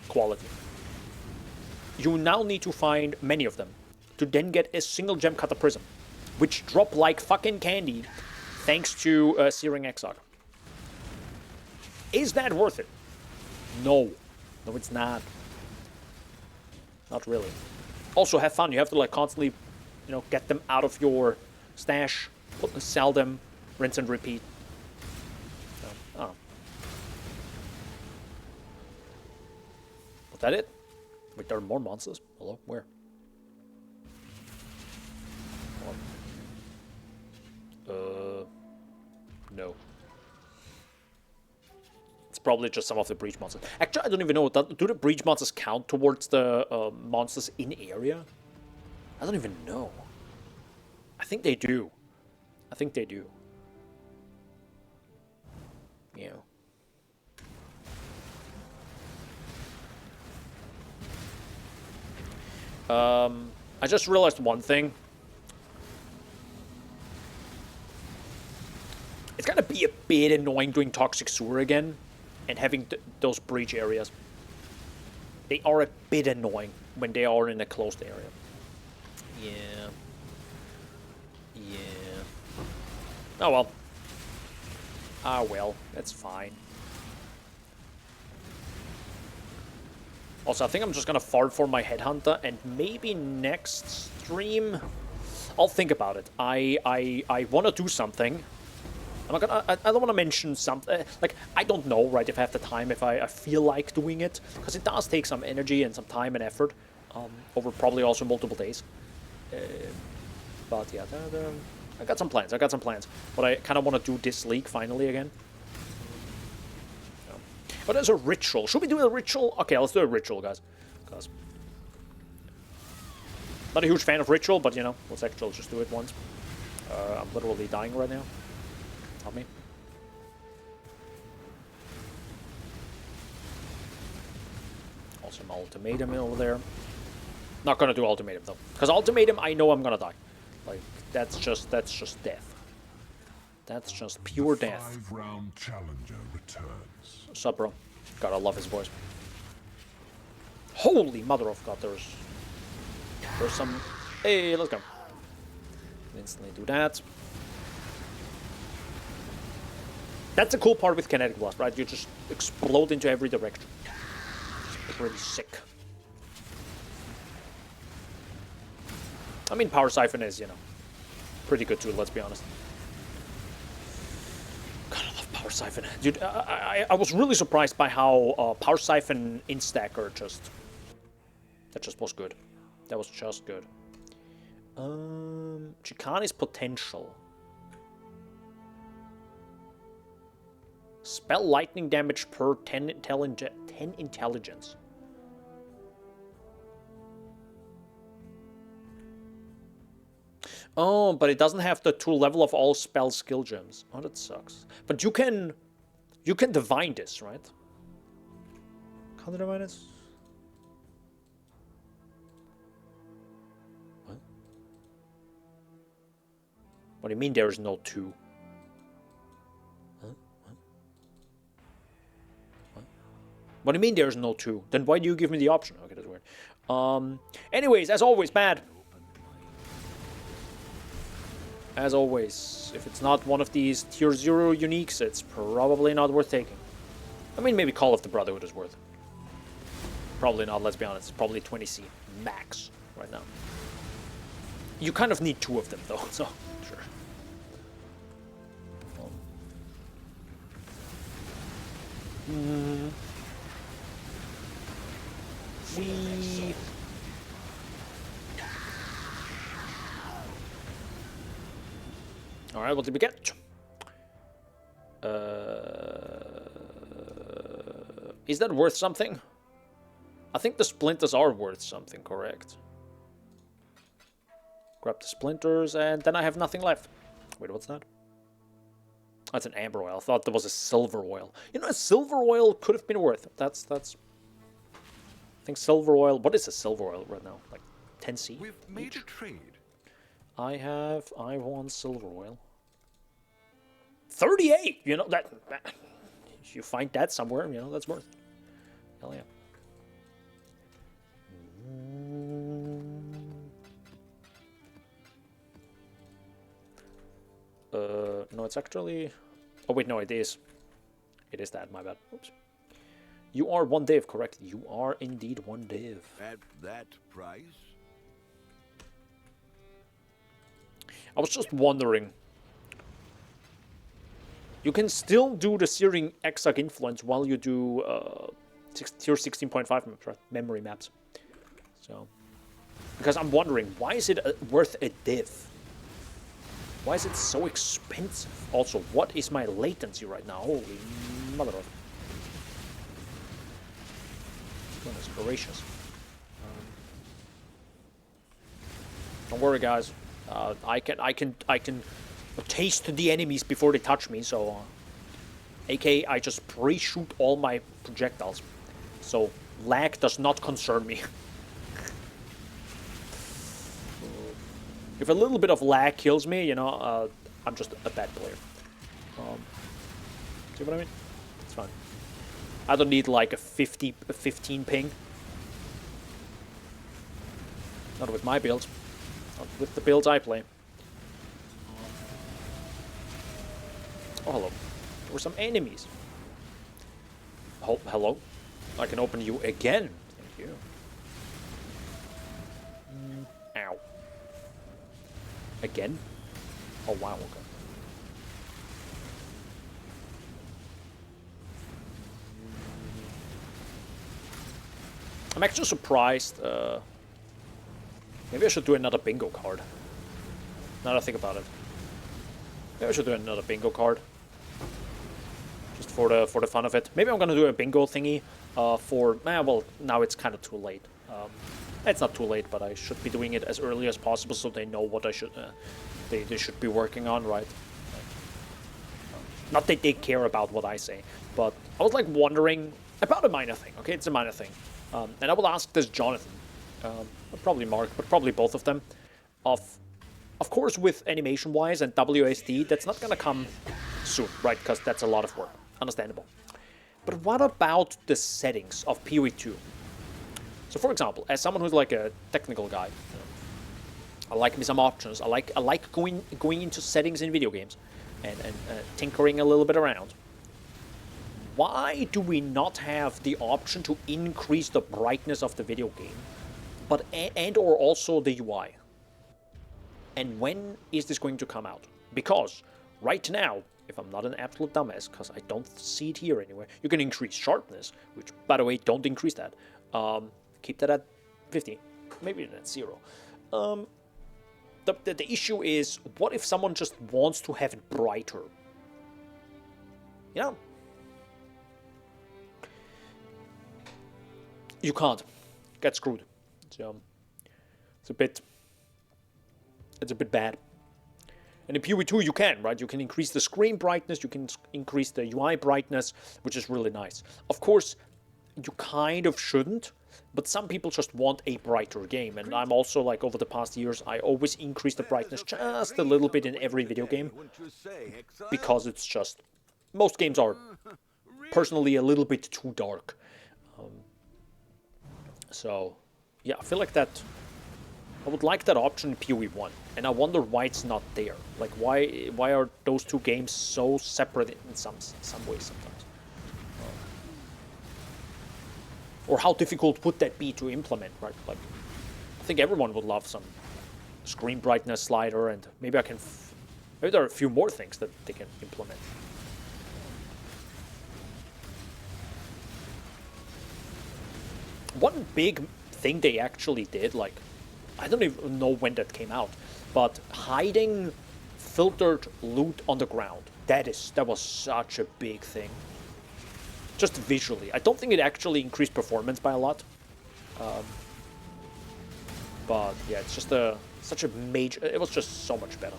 quality, you now need to find many of them to then get a single gem cutter prism, which drop like fucking candy thanks to Searing Exile. Is that worth it? No. No, it's not. Not really. Also, have fun. You have to, like, constantly, you know, get them out of your stash, sell them, rinse and repeat. So, oh. Was that it? Wait, there are more monsters? Hello? Where? No. It's probably just some of the breach monsters. Actually, I don't even know. Do the breach monsters count towards the monsters in area? I don't even know. I think they do. I think they do. Yeah. I just realized one thing. It's gonna be a bit annoying doing Toxic Sewer again and having those breach areas. They are a bit annoying when they are in a closed area. Yeah. Yeah. Oh well. Ah well, that's fine. Also, I think I'm just gonna fart for my Headhunter, and maybe next stream I'll think about it. I wanna do something. I don't want to mention something, like, I don't know, right, if I have the time, if I feel like doing it, because it does take some energy and some time and effort, over probably also multiple days. But yeah, I got some plans. But I kind of want to do this league finally again. But there's a ritual. Should we do a ritual? Okay, let's do a ritual, guys. Because not a huge fan of ritual, but you know, let's actually just do it once. I'm literally dying right now. Help me. Also, my ultimatum over there. Not gonna do ultimatum though, because ultimatum I know I'm gonna die. Like that's just death. That's just pure death. 5-round challenger returns. What's up, bro? God, I love his voice. Holy mother of God, there's some. Hey, let's go. Instantly do that. That's the cool part with kinetic blast, right? You just explode into every direction. It's pretty sick. I mean, Power Siphon is, you know, pretty good too, let's be honest. God, I love Power Siphon. Dude, I was really surprised by how Power Siphon Instacker that just was good. That was just good. Chicani's potential. Spell lightning damage per 10 intelligence. Oh, but it doesn't have the true level of all spell skill gems. Oh, that sucks. But you can divine this, right? Can you divine this? What? What do you mean there is no 2? Huh? What do you mean there's no 2? Then why do you give me the option? Okay, that's weird. Anyways, as always, bad. As always, if it's not one of these tier 0 uniques, it's probably not worth taking. I mean, maybe Call of the Brotherhood is worth. Probably not, let's be honest. It's probably 20C max right now. You kind of need 2 of them, though, so sure. We... Alright, what did we get? Is that worth something? I think the splinters are worth something, correct? Grab the splinters, and then I have nothing left. Wait, what's that? That's an amber oil. I thought there was a silver oil. You know, a silver oil could have been worth. That's... I think silver oil... What is a silver oil right now? Like 10C? We've made a trade. I want silver oil. 38! You know, that if you find that somewhere, you know, that's worth. Hell yeah. No, it's actually... Oh, wait, no, it is. It is that, my bad. Oops. You are 1 div, correct? You are indeed 1 div. At that price? I was just wondering. You can still do the Searing Exile Influence while you do tier 16.5 maps, right? Memory maps. So, because I'm wondering, why is it worth a div? Why is it so expensive? Also, what is my latency right now? Holy mother of... Goodness gracious. Don't worry, guys. I can taste the enemies before they touch me, so aka I just pre-shoot all my projectiles, so lag does not concern me. If a little bit of lag kills me, you know, I'm just a bad player. See what I mean? It's fine. I don't need like a 15 ping. Not with my builds. Not with the builds I play. Oh, hello. There were some enemies. Oh, hello. I can open you again. Thank you. Ow. Again? Oh, wow, okay. I'm actually surprised Maybe I should do another bingo card. Now that I think about it. Maybe I should do another bingo card. Just for the fun of it. Maybe I'm gonna do a bingo thingy well, now it's kind of too late. It's not too late, but I should be doing it as early as possible so they know what I should they should be working on, right? Not that they care about what I say, but I was like wondering about a minor thing. Okay, it's a minor thing, and I will ask this Jonathan, probably Mark, but probably both of them. Of course, with animation-wise and WSD, that's not gonna come soon, right? Because that's a lot of work. Understandable. But what about the settings of PoE 2? So, for example, as someone who's like a technical guy, I like me some options. I like going into settings in video games and tinkering a little bit around. Why do we not have the option to increase the brightness of the video game, but or also the UI? And when is this going to come out? Because right now, if I'm not an absolute dumbass, because I don't see it here anywhere, you can increase sharpness, which, by the way, don't increase that. Keep that at 50, maybe even at 0. The issue is, what if someone just wants to have it brighter? You know? You can't. Get screwed. So, it's a bit bad. And in PoE 2 you can, right? You can increase the screen brightness, you can increase the UI brightness, which is really nice. Of course, you kind of shouldn't, but some people just want a brighter game. And I'm also, like, over the past years, I always increase the brightness just a little bit in every video game. Because it's just... most games are, personally, a little bit too dark. So, yeah, I feel like that... I would like that option in PoE 1, and I wonder why it's not there. Like, why are those two games so separate in some ways sometimes? Or how difficult would that be to implement, right? Like, I think everyone would love some screen brightness slider, and maybe I can... maybe there are a few more things that they can implement. One big thing they actually did, like, I don't even know when that came out, but hiding filtered loot on the ground. That was such a big thing. Just visually. I don't think it actually increased performance by a lot. But yeah, it's just such a major... it was just so much better.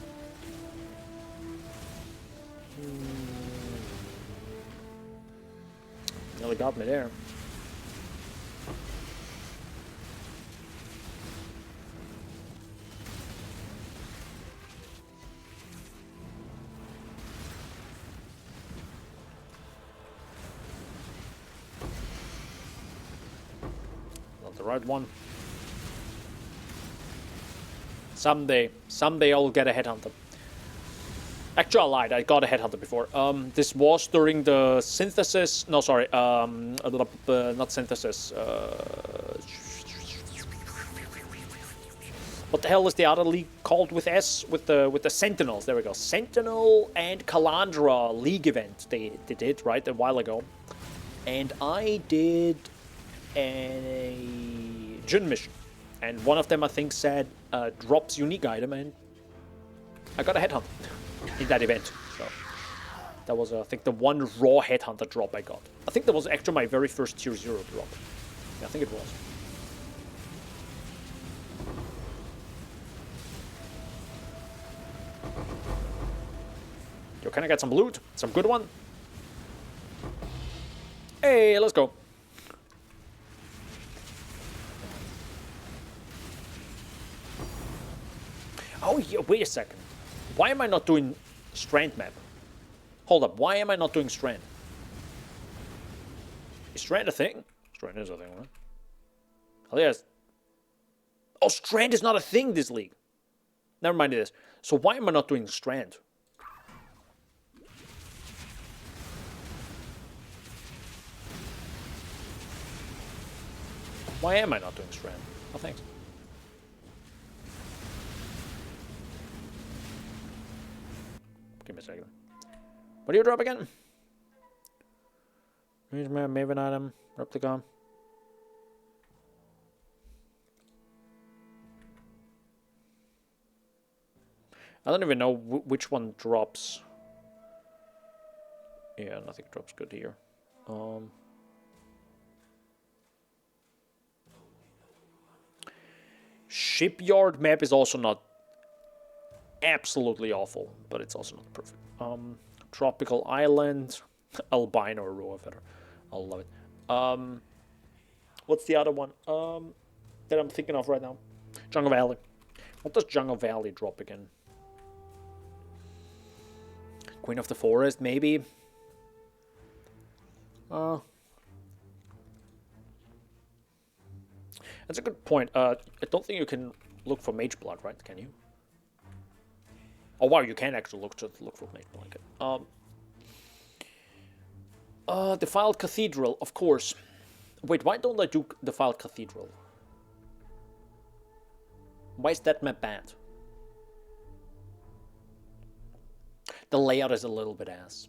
Nearly got me there. The right one. Someday I'll get a headhunter. Actually, I lied. I got a headhunter before. This was during the synthesis. No, sorry. Not synthesis. What the hell is the other league called with S? With the Sentinels. There we go. Sentinel and Calandra league event. They did right a while ago, and I did a Jun mission, and one of them I think said drops unique item, and I got a headhunt in that event. So that was I think the one raw headhunter drop I got. I think that was actually my very first tier 0 drop. Yeah, I think it was. Yo, can I get some loot? Some good one? Hey, let's go. Oh, yeah, wait a second. Why am I not doing Strand map? Hold up, why am I not doing Strand? Is Strand a thing? Strand is a thing, right? Oh, yes. Oh, Strand is not a thing this league. Never mind this. So why am I not doing Strand? Why am I not doing Strand? Oh, thanks. Give me a second. What do you drop again? Maven item, replica. I don't even know which one drops. Yeah, nothing drops good here. Shipyard map is also not absolutely awful, but it's also not perfect. Tropical Island, Albino Roa Feather. I love it. What's the other one that I'm thinking of right now? Jungle Valley. What does Jungle Valley drop again? Queen of the Forest, maybe? That's a good point. I don't think you can look for Mage Blood, right? Can you? Oh wow, you can actually look for Mage Blood. Defiled Cathedral, of course. Wait, why don't I do Defiled Cathedral? Why is that map bad? The layout is a little bit ass.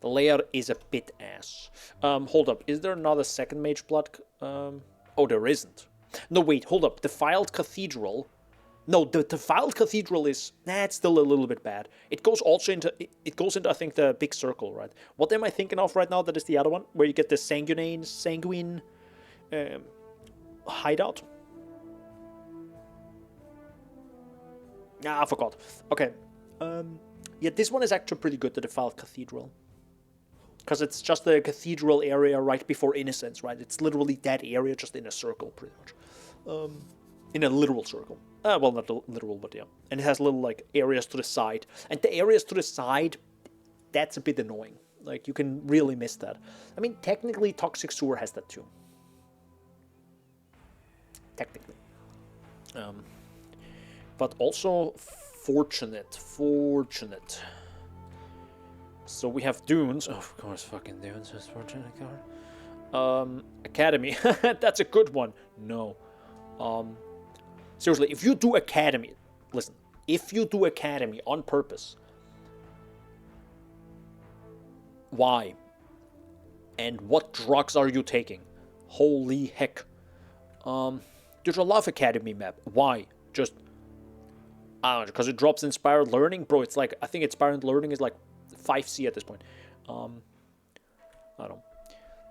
The layout is a bit ass. Hold up. Is there another second Mage Blood? Oh, there isn't. No, wait. Hold up. Defiled Cathedral. No, the Defiled Cathedral is... Nah, it's still a little bit bad. It goes also into... It goes into, I think, the big circle, right? What am I thinking of right now? That is the other one? Where you get the sanguine hideout? Ah, I forgot. Okay. Yeah, this one is actually pretty good, the Defiled Cathedral. Because it's just the cathedral area right before Innocence, right? It's literally that area just in a circle, pretty much. In a literal circle. Well, not literal, but yeah. And it has little, like, areas to the side. And the areas to the side, that's a bit annoying. Like, you can really miss that. I mean, technically, Toxic Sewer has that too. Technically. But also, Fortunate. So we have Dunes. Oh, of course, fucking Dunes is Fortunate card. Academy. That's a good one. No. Seriously, if you do Academy, listen, if you do Academy on purpose, why? And what drugs are you taking? Holy heck. There's a Love Academy map. Why? Just, I don't know, because it drops Inspired Learning? Bro, it's like, I think Inspired Learning is like 5C at this point. I don't know.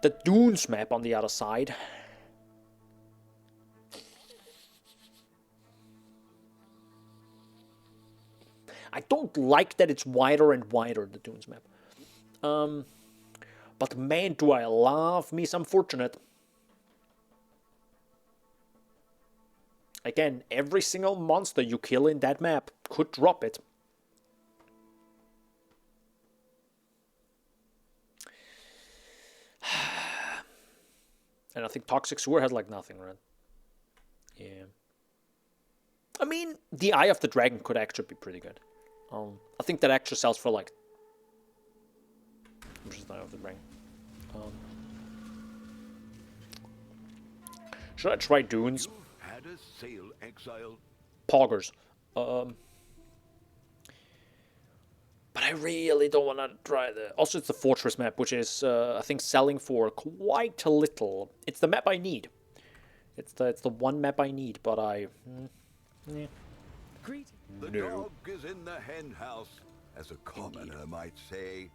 The Dunes map on the other side. I don't like that it's wider and wider, the Dunes map. But man, do I love me some Fortunate. Again, every single monster you kill in that map could drop it. And I think Toxic Sewer has like nothing, right? Yeah. I mean, the Eye of the Dragon could actually be pretty good. I think that actually sells for like... I'm just Eye of the Dragon. Should I try Dunes? Had a sale, Exile. Poggers. But I really don't want to try the... Also, it's the Fortress map, which is, I think, selling for quite a little. It's the map I need. It's the one map I need, but I... yeah. The dog is in the hen house, as a commoner might say.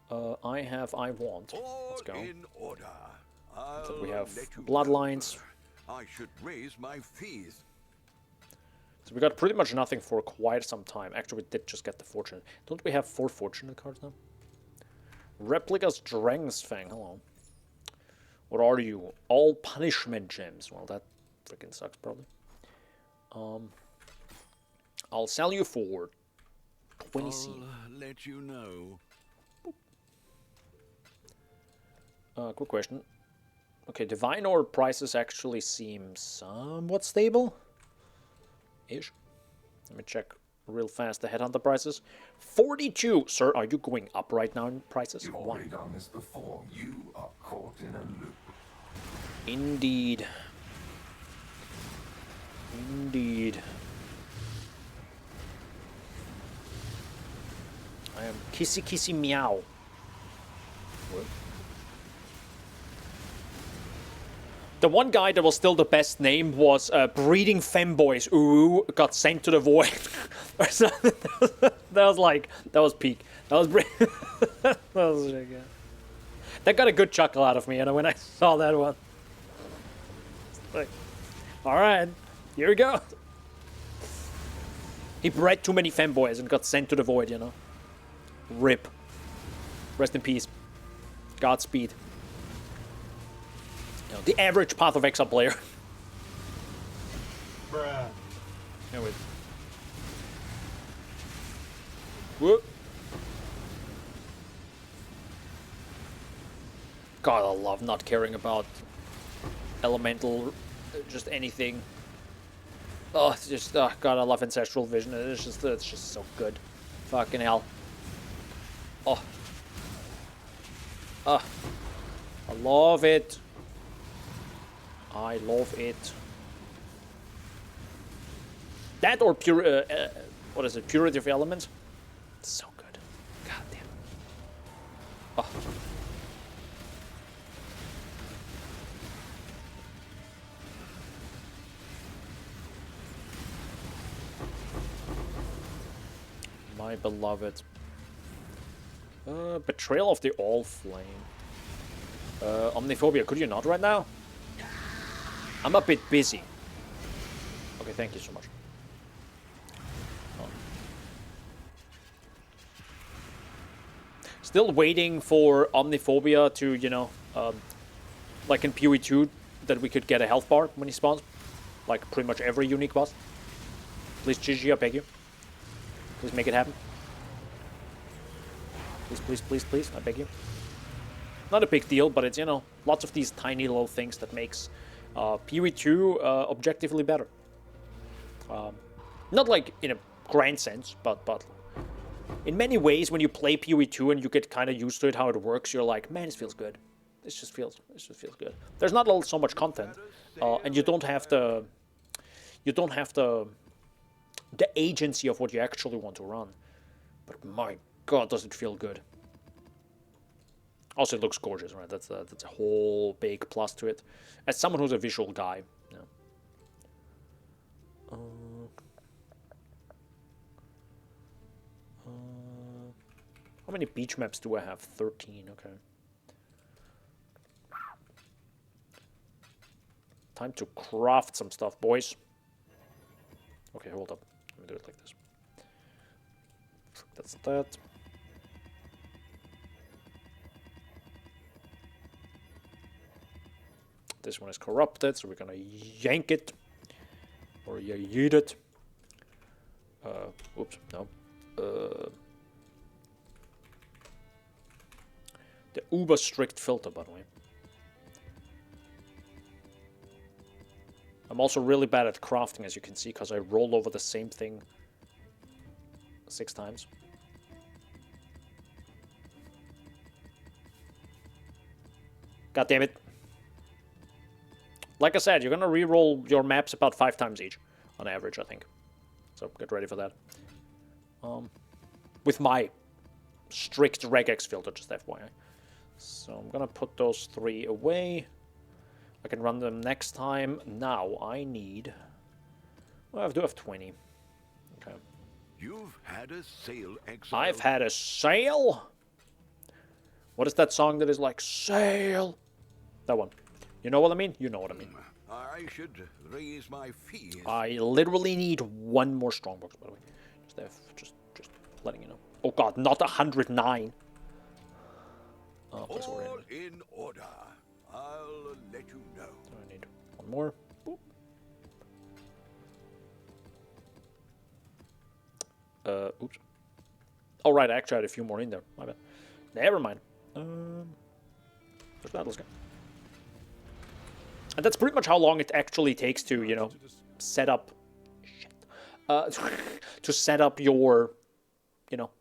I want. Let's go. In order. So we have let you Bloodlines. know. I should raise my fees. So we got pretty much nothing for quite some time. Actually, we did just get the Fortunate. Don't we have 4 Fortunate cards now? Replicas Drangsfang, hello. What are you? All Punishment Gems. Well, that freaking sucks, probably. I'll sell you for 20C. I'll let you know. Quick question. Okay, Divine Orb prices actually seem somewhat stable. Ish. Let me check real fast the Headhunter prices. 42! Sir, are you going up right now in prices? You've already done this before. You are caught in a loop. Indeed. Indeed. I am kissy kissy meow. What? The one guy that was still the best name was Breeding Femboys. Ooh, got sent to the void. That was like, that was peak. That was that was really good. That got a good chuckle out of me, when I saw that one. Like, all right, here we go. He bred too many femboys and got sent to the void, Rip. Rest in peace. Godspeed. The average Path of Exile player. Bruh. Anyway. Whoop. God, I love not caring about elemental, just anything. Oh, it's just, oh, God, I love Ancestral Vision. It's just so good. Fucking hell. Oh. Oh. I love it. I love it. That or pure, what is it? Purity of Elements? So good. God damn. Oh. My beloved. Betrayal of the All Flame. Omniphobia, could you not right now? I'm a bit busy. Okay, thank you so much. Oh. Still waiting for Omniphobia to, like in PoE2, that we could get a health bar when he spawns. Like pretty much every unique boss. Please, GG, I beg you. Please make it happen. Please, please, please, please, I beg you. Not a big deal, but it's, lots of these tiny little things that makes PoE2 objectively better. Not like in a grand sense, but in many ways when you play PoE2 and you get kind of used to it, how it works, you're like, man, this feels good. This just feels good. There's not so much content, and you don't have the agency of what you actually want to run. But my God, does it feel good. Also, it looks gorgeous, right? That's a whole big plus to it. As someone who's a visual guy, how many beach maps do I have? 13, okay. Time to craft some stuff, boys. Okay, hold up. Let me do it like this. That's that. This one is corrupted, so we're gonna yank it. Or yeet it. Oops, no. The uber strict filter, by the way. I'm also really bad at crafting, as you can see, because I roll over the same thing 6 times. God damn it. Like I said, you're gonna re-roll your maps about 5 times each, on average, I think. So get ready for that. With my strict regex filter, just FYI. So I'm gonna put those 3 away. I can run them next time. Now I need... Well, I do have 20. Okay. You've had a sale, Exile. I've had a sale? What is that song that is like, sail? That one. You know what I mean? You know what I mean. I should raise my fees. I literally need 1 more strongbox, by the way. Just letting you know. Oh god, not 109. Oh, All in order. I'll let you know. I need 1 more. Boop. Oops. Oh right, I actually had a few more in there. My bad. Never mind. Where's that? Let's go. And that's pretty much how long it actually takes to, set up... Shit. To set up your,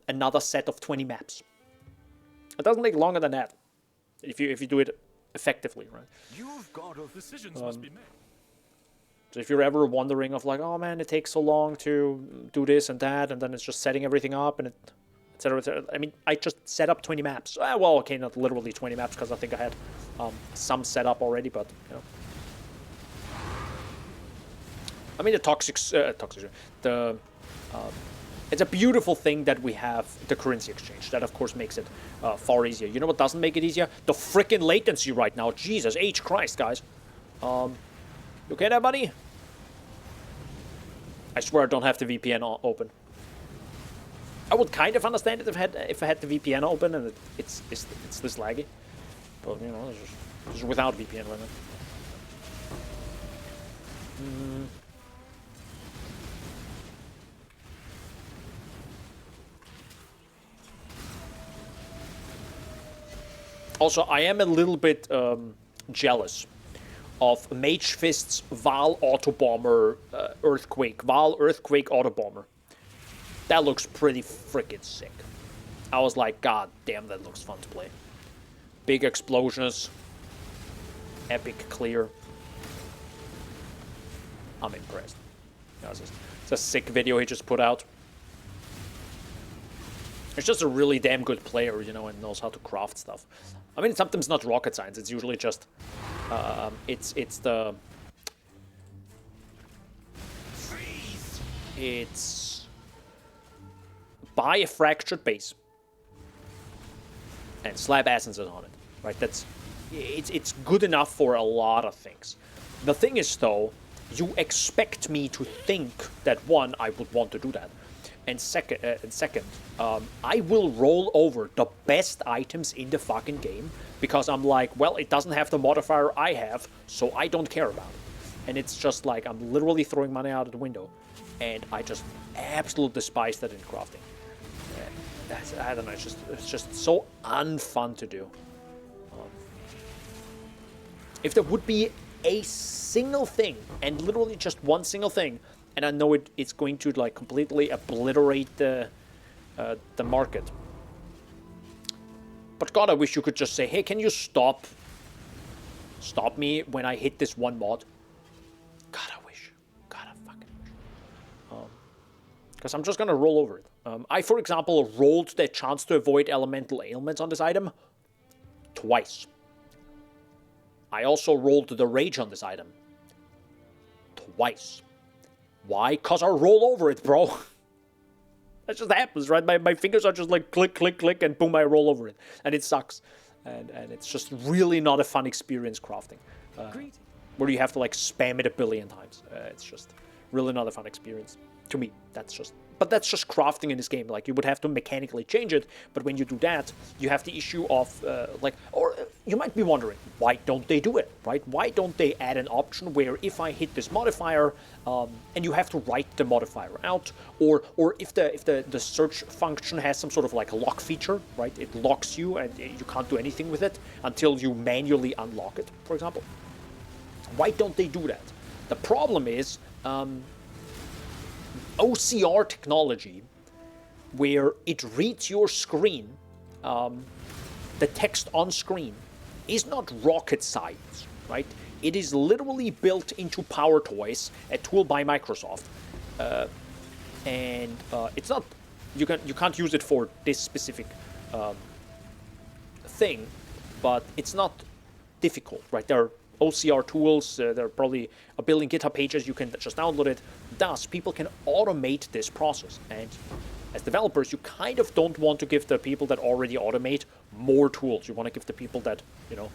another set of 20 maps. It doesn't take longer than that. If you do it effectively, right? You've got decisions must be made. So if you're ever wondering of like, oh man, it takes so long to do this and that, and then it's just setting everything up, and et cetera, et cetera. I mean, I just set up 20 maps. Well, okay, not literally 20 maps, because I think I had some set up already, but, I mean, the it's a beautiful thing that we have the currency exchange. That, of course, makes it far easier. You know what doesn't make it easier? The freaking latency right now. Jesus H. Christ, guys. You okay there, buddy? I swear I don't have the VPN open. I would kind of understand it if I had the VPN open and it's this laggy. But, you know, it's just without VPN right now. Also, I am a little bit jealous of Mage Fist's Val Autobomber Earthquake. Val Earthquake Autobomber. That looks pretty freaking sick. I was like, god damn, that looks fun to play. Big explosions. Epic clear. I'm impressed. It's a sick video he just put out. He's just a really damn good player, you know, and knows how to craft stuff. I mean, sometimes not rocket science. It's usually just, it's buy a fractured base and slap essences on it, right? It's good enough for a lot of things. The thing is, though, you expect me to think that, one, I would want to do that, and second, I will roll over the best items in the fucking game because I'm like, well, it doesn't have the modifier I have, so I don't care about it. And it's just like I'm literally throwing money out of the window, and I just absolutely despise that in crafting. I don't know, it's just so unfun to do. If there would be a single thing, and literally just one single thing, and I know it's going to like completely obliterate the market. But God, I wish you could just say, hey, can you stop me when I hit this one mod? God, I wish. God, I fucking wish. Because I'm just gonna roll over it. I, for example, rolled the chance to avoid elemental ailments on this item twice. I also rolled the rage on this item twice. Why? Because I roll over it, bro. That just happens, right? My fingers are just like click, click, click, and boom, I roll over it. And it sucks. And it's just really not a fun experience crafting. Where you have to like spam it a billion times. It's just really not a fun experience. To me, but that's just crafting in this game. Like, you would have to mechanically change it, but when you do that, you have the issue of, or you might be wondering, why don't they do it, right? Why don't they add an option where if I hit this modifier, and you have to write the modifier out, or if the search function has some sort of like a lock feature, right? It locks you and you can't do anything with it until you manually unlock it, for example. Why don't they do that? The problem is, OCR technology, where it reads your screen, the text on screen, is not rocket science, right? It is literally built into Power Toys, a tool by Microsoft, and it's not. You can't use it for this specific thing, but it's not difficult, right? There are OCR tools, there are probably a billion GitHub pages, you can just download it. Thus, people can automate this process. And as developers, you kind of don't want to give the people that already automate more tools. You want to give the people that, you know,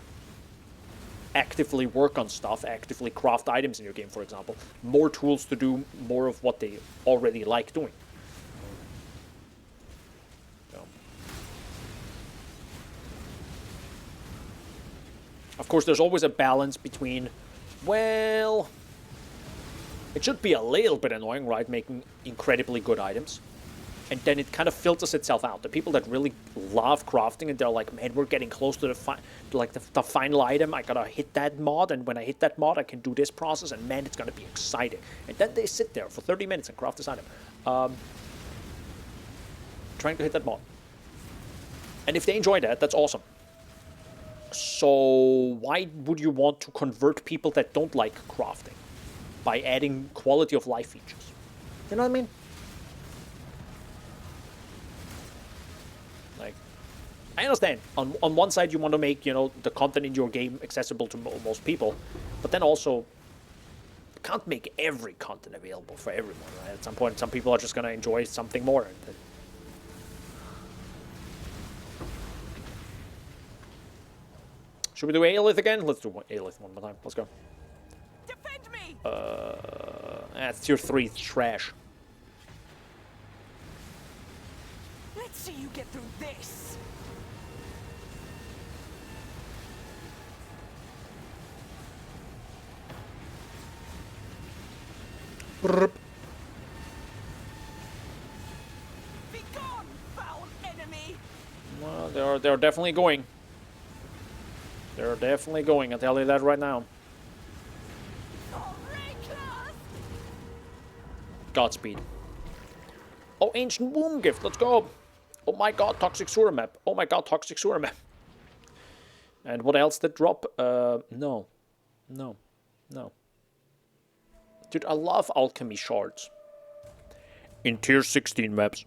actively work on stuff, actively craft items in your game, for example, more tools to do more of what they already like doing. Of course, there's always a balance between, well, it should be a little bit annoying, right, making incredibly good items. And then it kind of filters itself out. The people that really love crafting and they're like, man, we're getting close to the final item. I gotta hit that mod, and when I hit that mod, I can do this process, and man, it's gonna be exciting. And then they sit there for 30 minutes and craft this item. Trying to hit that mod. And if they enjoy that, that's awesome. So why would you want to convert people that don't like crafting by adding quality of life features? You know what I mean? Like, I understand. On one side, you want to make, you know, the content in your game accessible to most people, but then also can't make every content available for everyone, right? At some point, some people are just gonna enjoy something more. Should we do Aelith again? Let's do Aelith one more time. Let's go. Defend me! That's tier 3 trash. Let's see you get through this! Brrp. Be gone, foul enemy! Well, they're definitely going. They're definitely going. I'll tell you that right now. Godspeed. Oh, Ancient Womb Gift. Let's go. Oh my god, Toxic Sewer Map. Oh my god, Toxic Sewer Map. And what else did drop? No. No. No. Dude, I love alchemy shards. In tier 16 maps.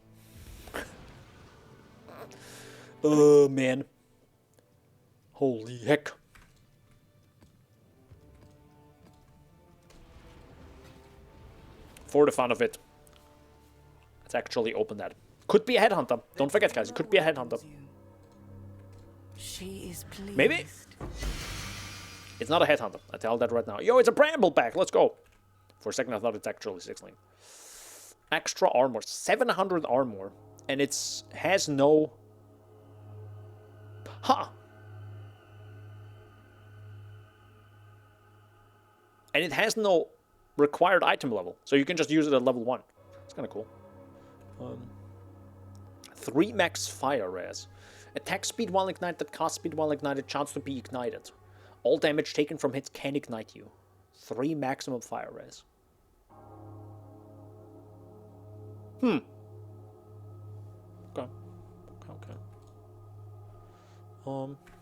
Oh, man. Holy heck. For the fun of it. Let's actually open that. Could be a headhunter. Don't forget, guys. It could be a headhunter. She is pleased. Maybe. It's not a headhunter. I tell that right now. Yo, it's a bramble back. Let's go. For a second, I thought it's actually 16. Extra armor. 700 armor. And it's has no... Huh. And it has no required item level. So you can just use it at level 1. It's kind of cool. 3 max fire res. Attack speed while ignited, cast speed while ignited, chance to be ignited. All damage taken from hits can ignite you. 3 maximum fire res. Okay.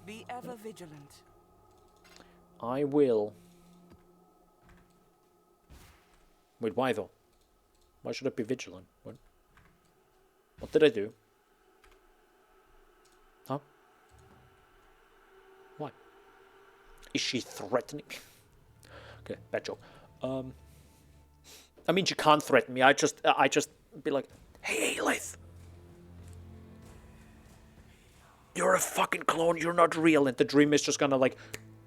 Be ever vigilant. I will. Wait, why though? Why should I be vigilant? What did I do? Huh? Why? Is she threatening me? Okay, bad joke. I mean, she can't threaten me. I just be like, hey, Aelith. You're a fucking clone. You're not real. And the dream is just gonna, like,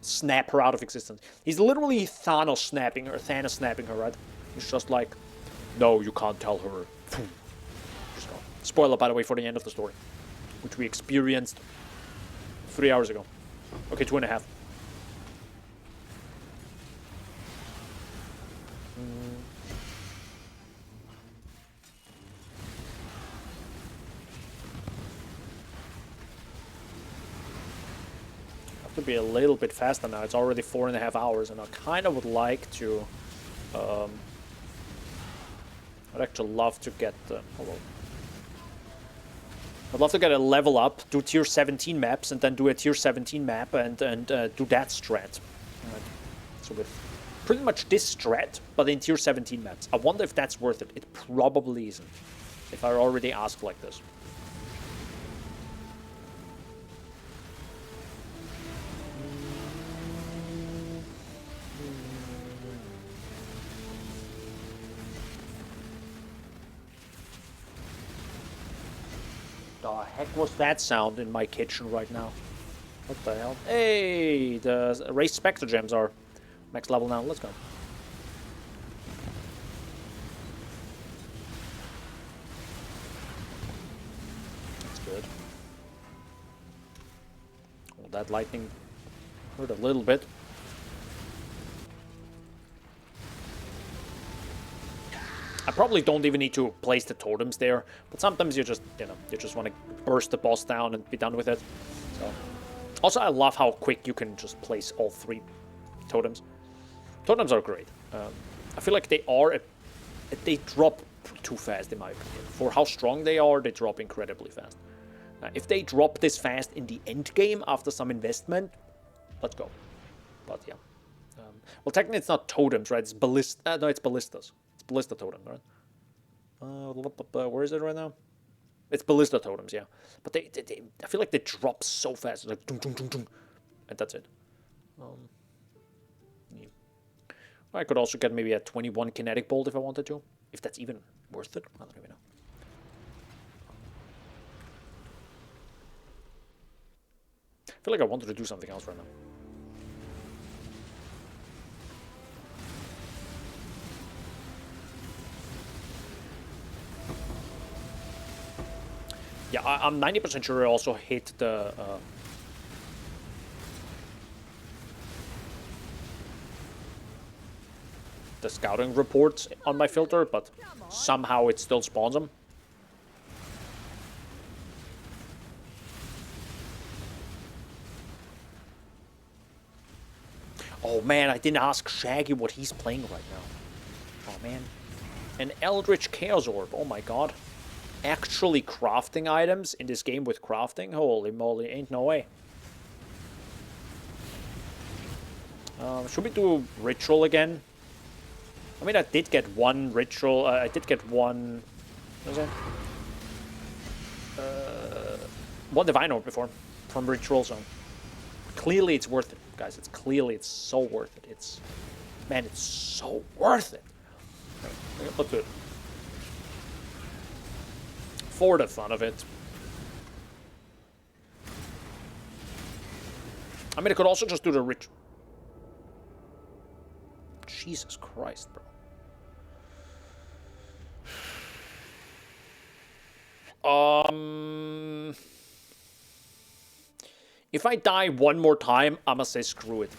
snap her out of existence. He's literally Thanos snapping her, right? He's just like, no, you can't tell her. Just go. Spoiler, by the way, for the end of the story, which we experienced 3 hours ago. Okay, 2.5. Have to be a little bit faster now. It's already 4.5 hours, and I kind of would like to. I'd actually love to get. Hello. I'd love to get a level up, do tier 17 maps, and then do a tier 17 map and do that strat. Right. So with pretty much this strat, but in tier 17 maps. I wonder if that's worth it. It probably isn't. If I already asked like this. The heck was that sound in my kitchen right now? What the hell? Hey, the raised Spectre gems are max level now. Let's go. That's good. Oh, that lightning hurt a little bit. I probably don't even need to place the totems there, but sometimes you just, you just want to burst the boss down and be done with it. So, also, I love how quick you can just place all 3 totems. Totems are great. I feel like they drop too fast in my opinion. For how strong they are, they drop incredibly fast. If they drop this fast in the end game after some investment, let's go. But yeah. Well, technically it's not totems, right? It's ballista. No, it's ballistas. Ballista totem, right? Where is it right now? It's ballista totems, yeah. But they I feel like they drop so fast, like dum, dum, dum, dum, and that's it. Yeah. I could also get maybe a 21 kinetic bolt if I wanted to. If that's even worth it. I don't even know. I feel like I wanted to do something else right now. Yeah, I'm 90% sure I also hit the scouting reports on my filter, but somehow it still spawns them. Oh man, I didn't ask Shaggy what he's playing right now. Oh man. An Eldritch Chaos Orb, oh my god. Actually crafting items in this game with crafting? Holy moly, ain't no way. Should we do Ritual again? I mean, I did get one Ritual, I did get one... What was that? One Divine Orb before, from Ritual, so... Clearly it's worth it, guys. It's so worth it. It's... Man, it's so worth it. Let's do it. For the fun of it. I mean, I could also just do the rich... Jesus Christ, bro. If I die one more time, I'ma say screw it.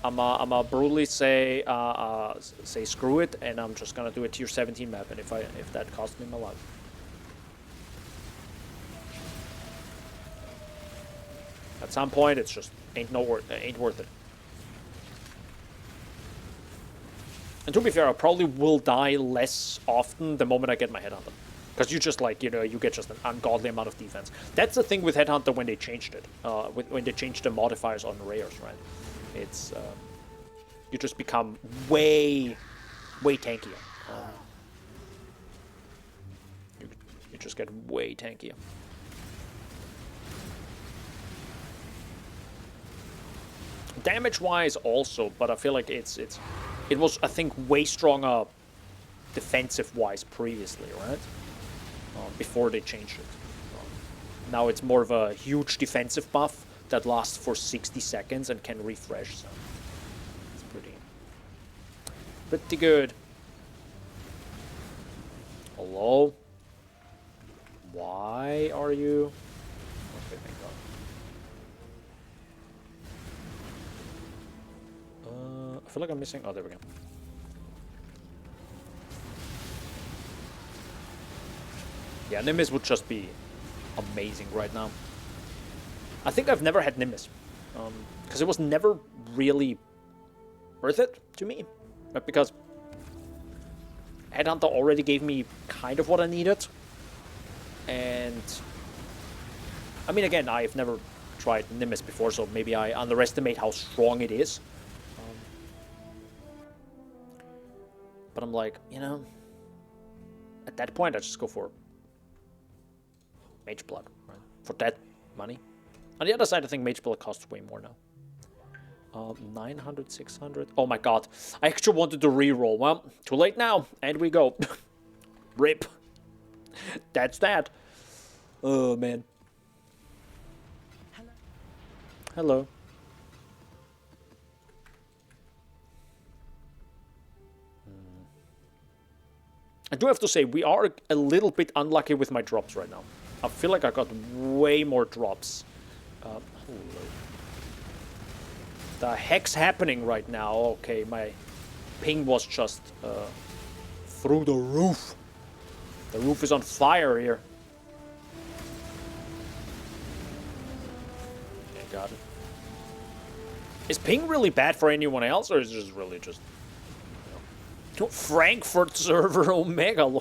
I'ma brutally say screw it, and I'm just gonna do a tier 17 map, and if that costs me my life. At some point, it's just ain't worth it. And to be fair, I probably will die less often the moment I get my Headhunter. Because you just, like, you know, you get just an ungodly amount of defense. That's the thing with Headhunter when they changed it. When they changed the modifiers on rares, right? It's, you just become way tankier. You just get way tankier. Damage-wise also, but I feel like it was, I think, way stronger defensive-wise previously, right? Before they changed it. Now it's more of a huge defensive buff that lasts for 60 seconds and can refresh, so it's pretty good. Hello? Why are you... Okay, thank God. I feel like I'm missing... Oh, there we go. Yeah, Nimbus would just be amazing right now. I think I've never had Nimbus. Because it was never really worth it to me. But because Headhunter already gave me kind of what I needed. And... I mean, again, I've never tried Nimbus before, so maybe I underestimate how strong it is. But I'm like, you know... At that point, I just go for... Mage Blood, right? For that money. On the other side, I think Mage Blood costs way more now. 900, 600. Oh my god. I actually wanted to reroll. Well, too late now. And we go. Rip. That's that. Oh, man. Hello. I do have to say, we are a little bit unlucky with my drops right now. I feel like I got way more drops. The heck's happening right now? Okay, my ping was just through the roof. The roof is on fire here. Okay, got it. Is ping really bad for anyone else, or is it just really just... You know, Frankfurt server Omega?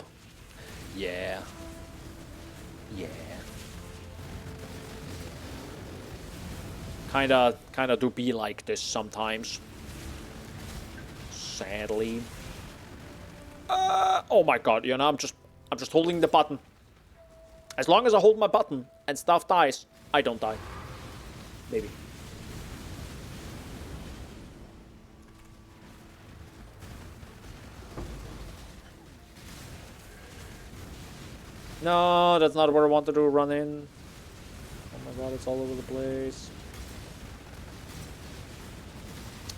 Yeah. Yeah. Kinda do be like this sometimes. Sadly. Oh my god, you know, I'm just holding the button. As long as I hold my button and stuff dies, I don't die. Maybe. No, that's not where I wanted to run in. Oh my god, it's all over the place.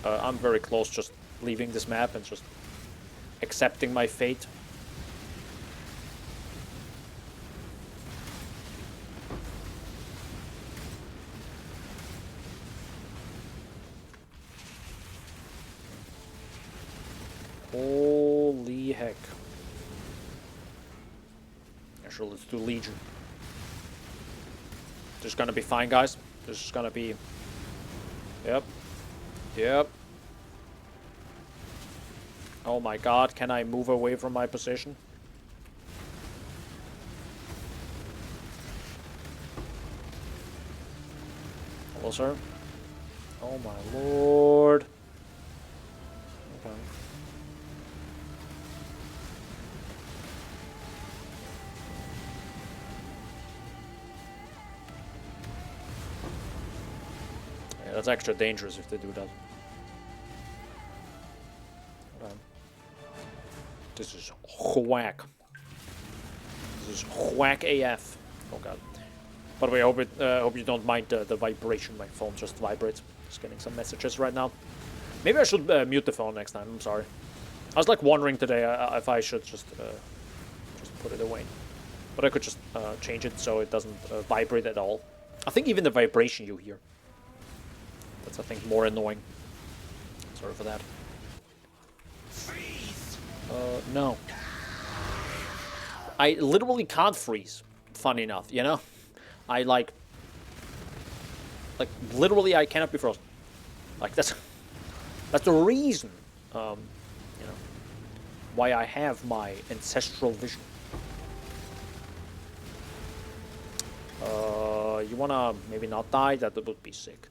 I'm very close just leaving this map and just accepting my fate. Holy heck. Actually, let's do Legion. This is gonna be fine, guys. This is gonna be... Yep. Yep. Oh my god, can I move away from my position? Hello, sir? Oh my lord. Okay. Yeah, that's extra dangerous if they do that. This is whack. This is whack AF. Oh god. By the way, I hope you don't mind the vibration. My phone just vibrates. Just getting some messages right now. Maybe I should mute the phone next time. I'm sorry. I was like wondering today if I should just put it away. But I could just change it so it doesn't vibrate at all. I think even the vibration you hear. That's, I think, more annoying. Sorry for that. No. I literally can't freeze. Funny enough, you know? I like literally I cannot be frozen. Like that's the reason, you know, why I have my ancestral vision. You wanna maybe not die? That would be sick.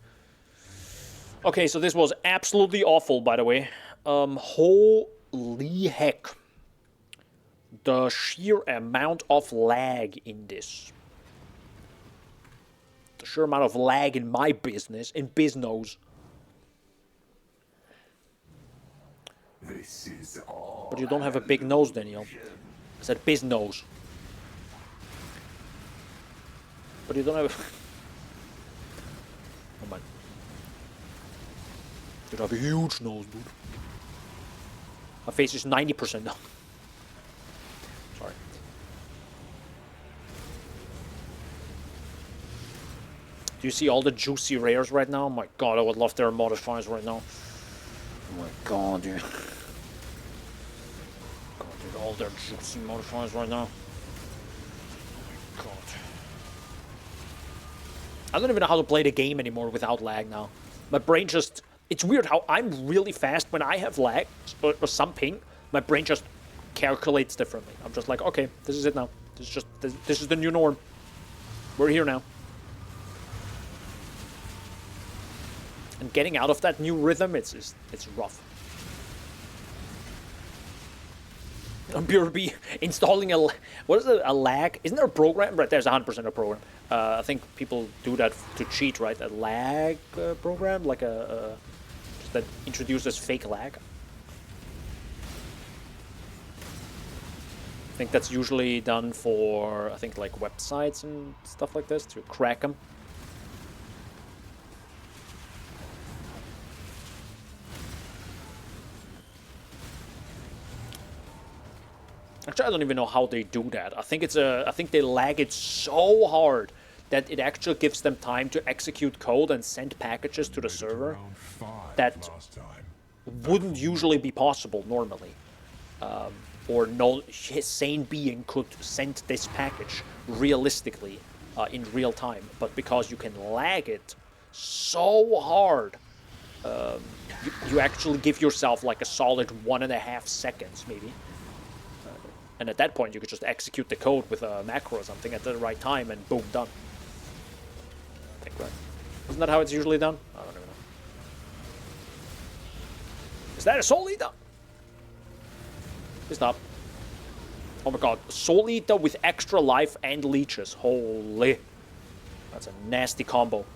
Okay, so this was absolutely awful, by the way. Holy heck. The sheer amount of lag in this. The sheer amount of lag in my business, in Biznos. This is all. But you don't have a big nose, Daniel. I said Biznos. But you don't have a... Oh man. You have a huge nose, dude. My face is 90% now. Sorry. Do you see all the juicy rares right now? Oh my god, I would love their modifiers right now. Oh my god, dude. God, dude, all their juicy modifiers right now. Oh my god. I don't even know how to play the game anymore without lag now. My brain just... It's weird how I'm really fast when I have lag or some ping. My brain just calculates differently. I'm just like, okay, this is it now. This is the new norm. We're here now. And getting out of that new rhythm, it's rough. BRB installing a what is it? A lag? Isn't there a program? Right, there's 100% a program. I think people do that to cheat, right? A lag program, like a just that introduces fake lag. I think that's usually done for, I think, like websites and stuff like this to crack them. Actually, I don't even know how they do that. I think I think they lag it so hard that it actually gives them time to execute code and send packages to the server that wouldn't usually be possible normally. Or no sane being could send this package realistically in real time. But because you can lag it so hard, you actually give yourself like a solid 1.5 seconds maybe. And at that point, you could just execute the code with a macro or something at the right time, and boom, done. I think, right? Isn't that how it's usually done? I don't even know. Is that a Soul Eater? Please stop. Oh my god, Soul Eater with extra life and leeches. Holy. That's a nasty combo.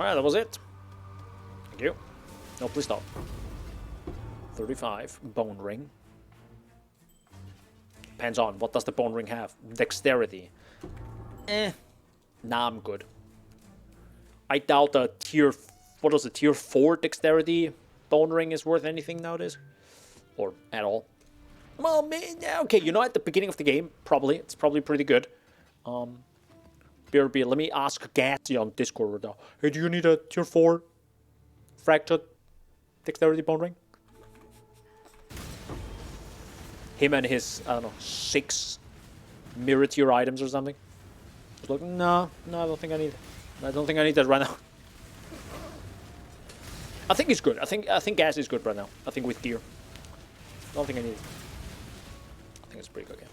Alright, that was it. Thank you. No, please stop. 35. Bone ring. Depends on, what does the bone ring have? Dexterity. Nah, I'm good. I doubt a tier... What is it? Tier 4 dexterity bone ring is worth anything nowadays? Or at all. Well, man, yeah, okay, you know, at the beginning of the game, probably. It's probably pretty good. BRB, let me ask Gassy on Discord right now. Hey, do you need a tier 4 fractured dexterity bone ring? Him and his, I don't know, 6 mirror tier items or something. Just like, no, I don't think I need it. I don't think I need that right now. I think he's good. I think Gassy is good right now. I think with gear. I don't think I need it. I think it's pretty good, yeah.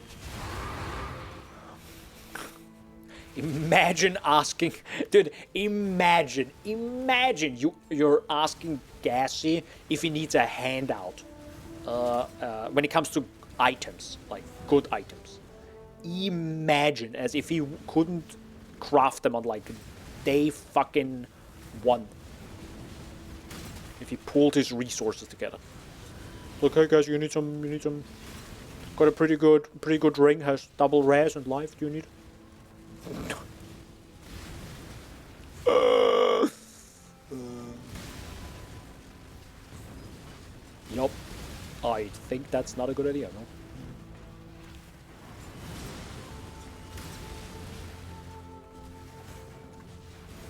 Imagine asking, dude. Imagine you're asking Gassy if he needs a handout when it comes to items, like good items. Imagine as if he couldn't craft them on like day fucking 1. If he pulled his resources together. Look, hey guys, you need some. Got a pretty good ring, has double res and life. Do you need? Yup. I think that's not a good idea, no?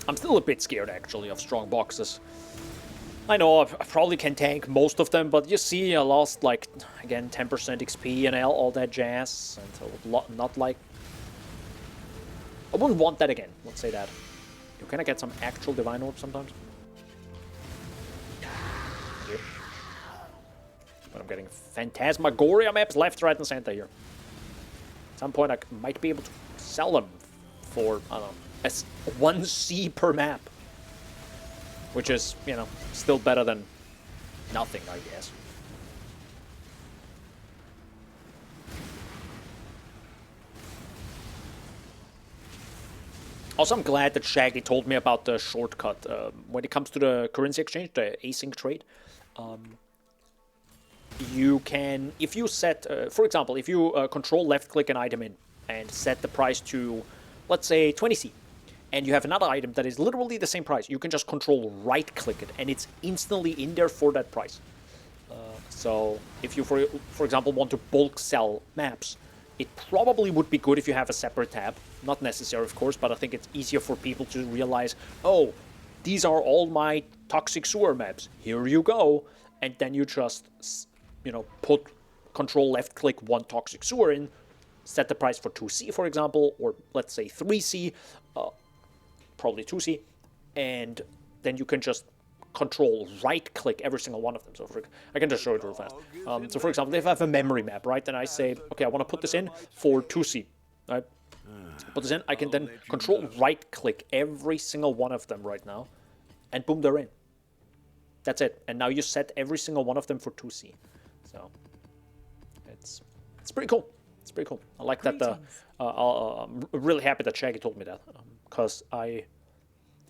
I'm still a bit scared, actually, of strong boxes. I know I probably can tank most of them, but you see, I lost, like, again, 10% XP and all that jazz, and so not like... I wouldn't want that again, let's say that. Can I get some actual Divine Orb sometimes? Yeah. But I'm getting Phantasmagoria maps left, right, and center here. At some point I might be able to sell them for, I don't know, as 1C per map. Which is, you know, still better than nothing, I guess. Also, I'm glad that Shaggy told me about the shortcut. When it comes to the currency exchange, the async trade, you can, if you set, for example, if you control left-click an item in and set the price to, let's say, 20C, and you have another item that is literally the same price, you can just control right-click it, and it's instantly in there for that price. So if you, for example, want to bulk sell maps, it probably would be good if you have a separate tab. Not necessary, of course, but I think it's easier for people to realize, oh, these are all my toxic sewer maps. Here you go. And then you just, you know, put control left-click one toxic sewer in, set the price for 2C, for example, or let's say 3C, probably 2C, and then you can just control right-click every single one of them. So I can just show it real fast. So for example, if I have a memory map, right, then I say, okay, I want to put this in for 2C, right? Put this in, I can then control right-click every single one of them right now, and boom, they're in. That's it. And now you set every single one of them for 2C. So it's pretty cool. It's pretty cool. I like that. I'm really happy that Shaggy told me that, because I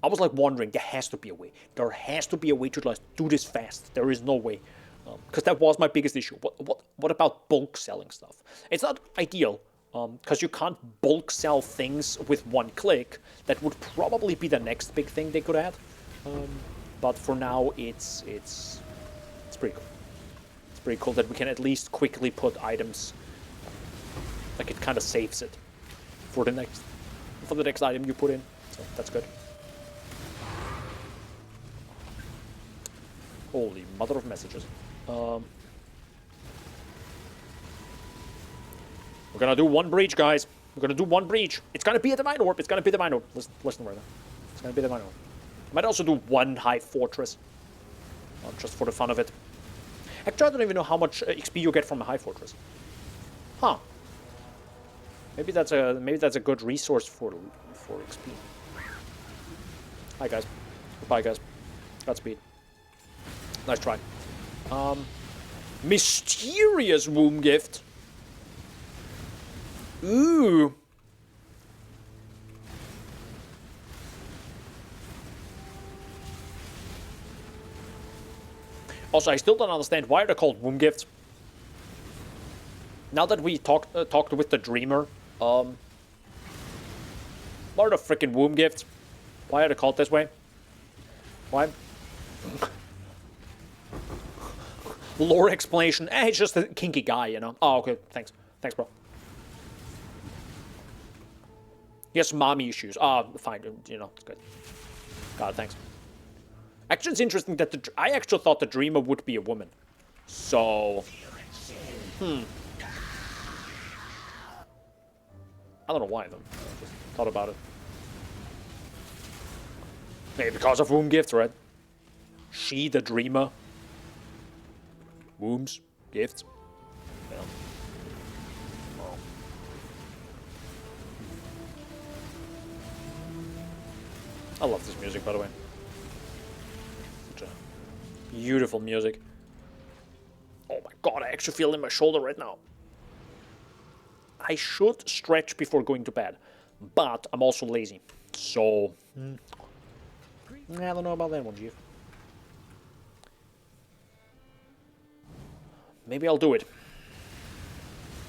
was like wondering, there has to be a way. There has to be a way to like do this fast. There is no way, because that was my biggest issue. What about bulk selling stuff? It's not ideal, because you can't bulk sell things with one click. That would probably be the next big thing they could add. But for now, it's pretty cool. It's pretty cool that we can at least quickly put items. Like it kind of saves it for the next item you put in. So that's good. Holy mother of messages. We're gonna do one breach, guys. We're gonna do one breach. It's gonna be a Divine Orb. It's gonna be a Divine Orb. Listen right now. It's gonna be a Divine Orb. I might also do one High Fortress. Just for the fun of it. Actually, I don't even know how much XP you get from a High Fortress. Huh. Maybe that's a good resource for XP. Hi guys. Goodbye guys. Godspeed. Nice try. Mysterious womb gift. Ooh. Also, I still don't understand why they're called womb gifts. Now that we talked with the Dreamer, what are the freaking womb gifts? Why are they called this way? Why? Lore explanation. He's just a kinky guy, you know. Oh, okay. Thanks. Thanks, bro. He has mommy issues. Fine. You know, it's good. Got it. Thanks. Actually, it's interesting that I actually thought the Dreamer would be a woman. So... I don't know why, though. I just thought about it. Maybe because of womb gifts, right? She, the Dreamer. Wombs. Gifts. Yeah. Oh. I love this music, by the way. Such a beautiful music. Oh my god, I actually feel it in my shoulder right now. I should stretch before going to bed, but I'm also lazy. So, I don't know about that one, Chief. Maybe I'll do it.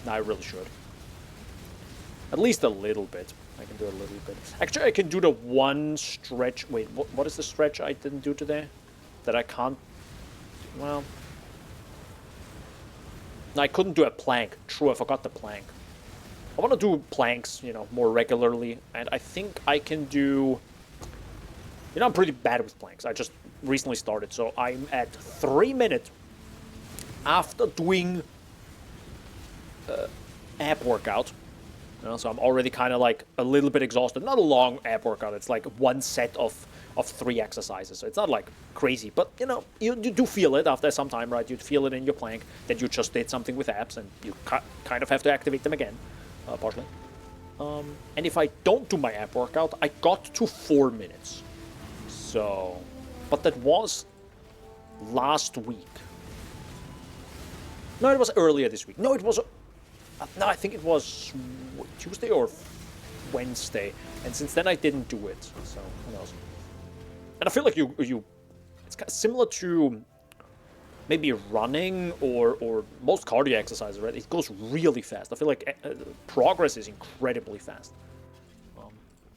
No, I really should. At least a little bit. I can do a little bit. Actually, I can do the one stretch. Wait, what is the stretch I didn't do today? That I can't... Well... No, I couldn't do a plank. True, I forgot the plank. I want to do planks, you know, more regularly. And I think I can do... You know, I'm pretty bad with planks. I just recently started. So I'm at 3 minutes after doing ab workout. You know, so I'm already kind of like a little bit exhausted. Not a long ab workout. It's like one set of 3 exercises. So it's not like crazy. But, you know, you do feel it after some time, right? You feel it in your plank that you just did something with abs. And you kind of have to activate them again, partially. And if I don't do my ab workout, I got to 4 minutes. So, but that was last week. No, it was earlier this week. No, it was... No, I think it was Tuesday or Wednesday. And since then I didn't do it. So, who knows? And I feel like it's kind of similar to maybe running or most cardio exercises, right? It goes really fast. I feel like progress is incredibly fast.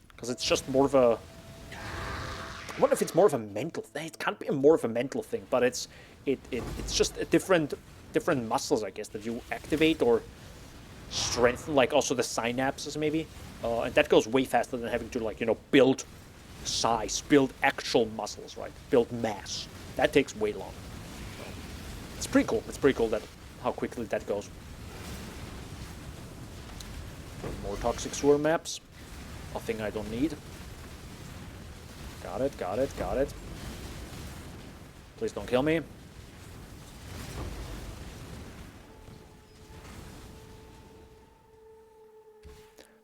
Because it's just more of a... I wonder if it's more of a mental thing. It can't be more of a mental thing, but it's just a different muscles, I guess, that you activate or strengthen, like also the synapses maybe, and that goes way faster than having to, like, you know, build size, build actual muscles, right? Build mass. That takes way longer. It's pretty cool. It's pretty cool that how quickly that goes. More toxic sewer maps. A thing I don't need. Got it, got it, got it. Please don't kill me.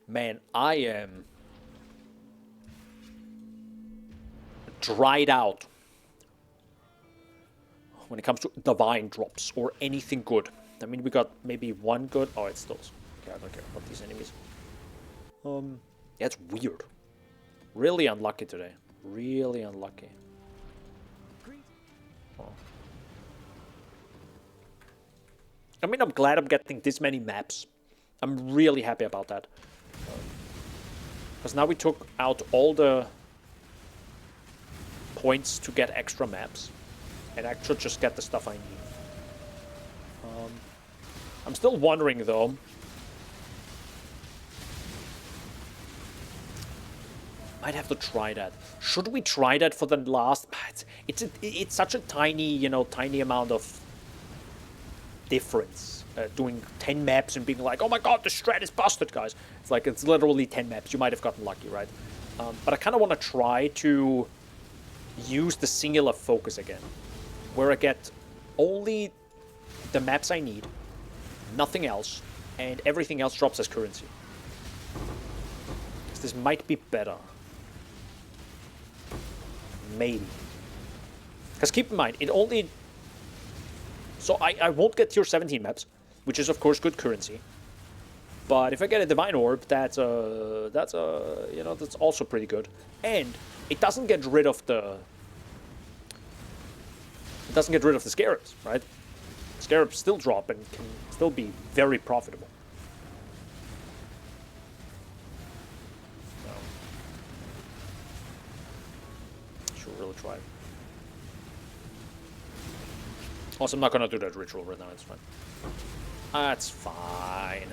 Man, I am dried out when it comes to divine drops or anything good. I mean, we got maybe one good. Oh, it's those. Okay, I don't care about these enemies. Yeah, it's weird. Really unlucky today. Really unlucky. Oh. I mean, I'm glad I'm getting this many maps. I'm really happy about that. Because now we took out all the points to get extra maps. And actually just get the stuff I need. I'm still wondering, though. Might have to try that. Should we try that for the last... It's such a tiny, you know, tiny amount of difference. Doing 10 maps and being like, oh my god, the strat is busted, guys. It's like, it's literally 10 maps. You might have gotten lucky, right? But I kind of want to try to use the singular focus again. Where I get only the maps I need, nothing else, and everything else drops as currency. Because this might be better. Maybe. Because keep in mind, it only... So I won't get tier 17 maps, which is of course good currency. But if I get a Divine Orb, that's also pretty good. And it doesn't get rid of the It doesn't get rid of the scarabs, right? Scarabs still drop and can still be very profitable. So, should really try. Also, I'm not gonna do that ritual right now. It's fine. That's fine.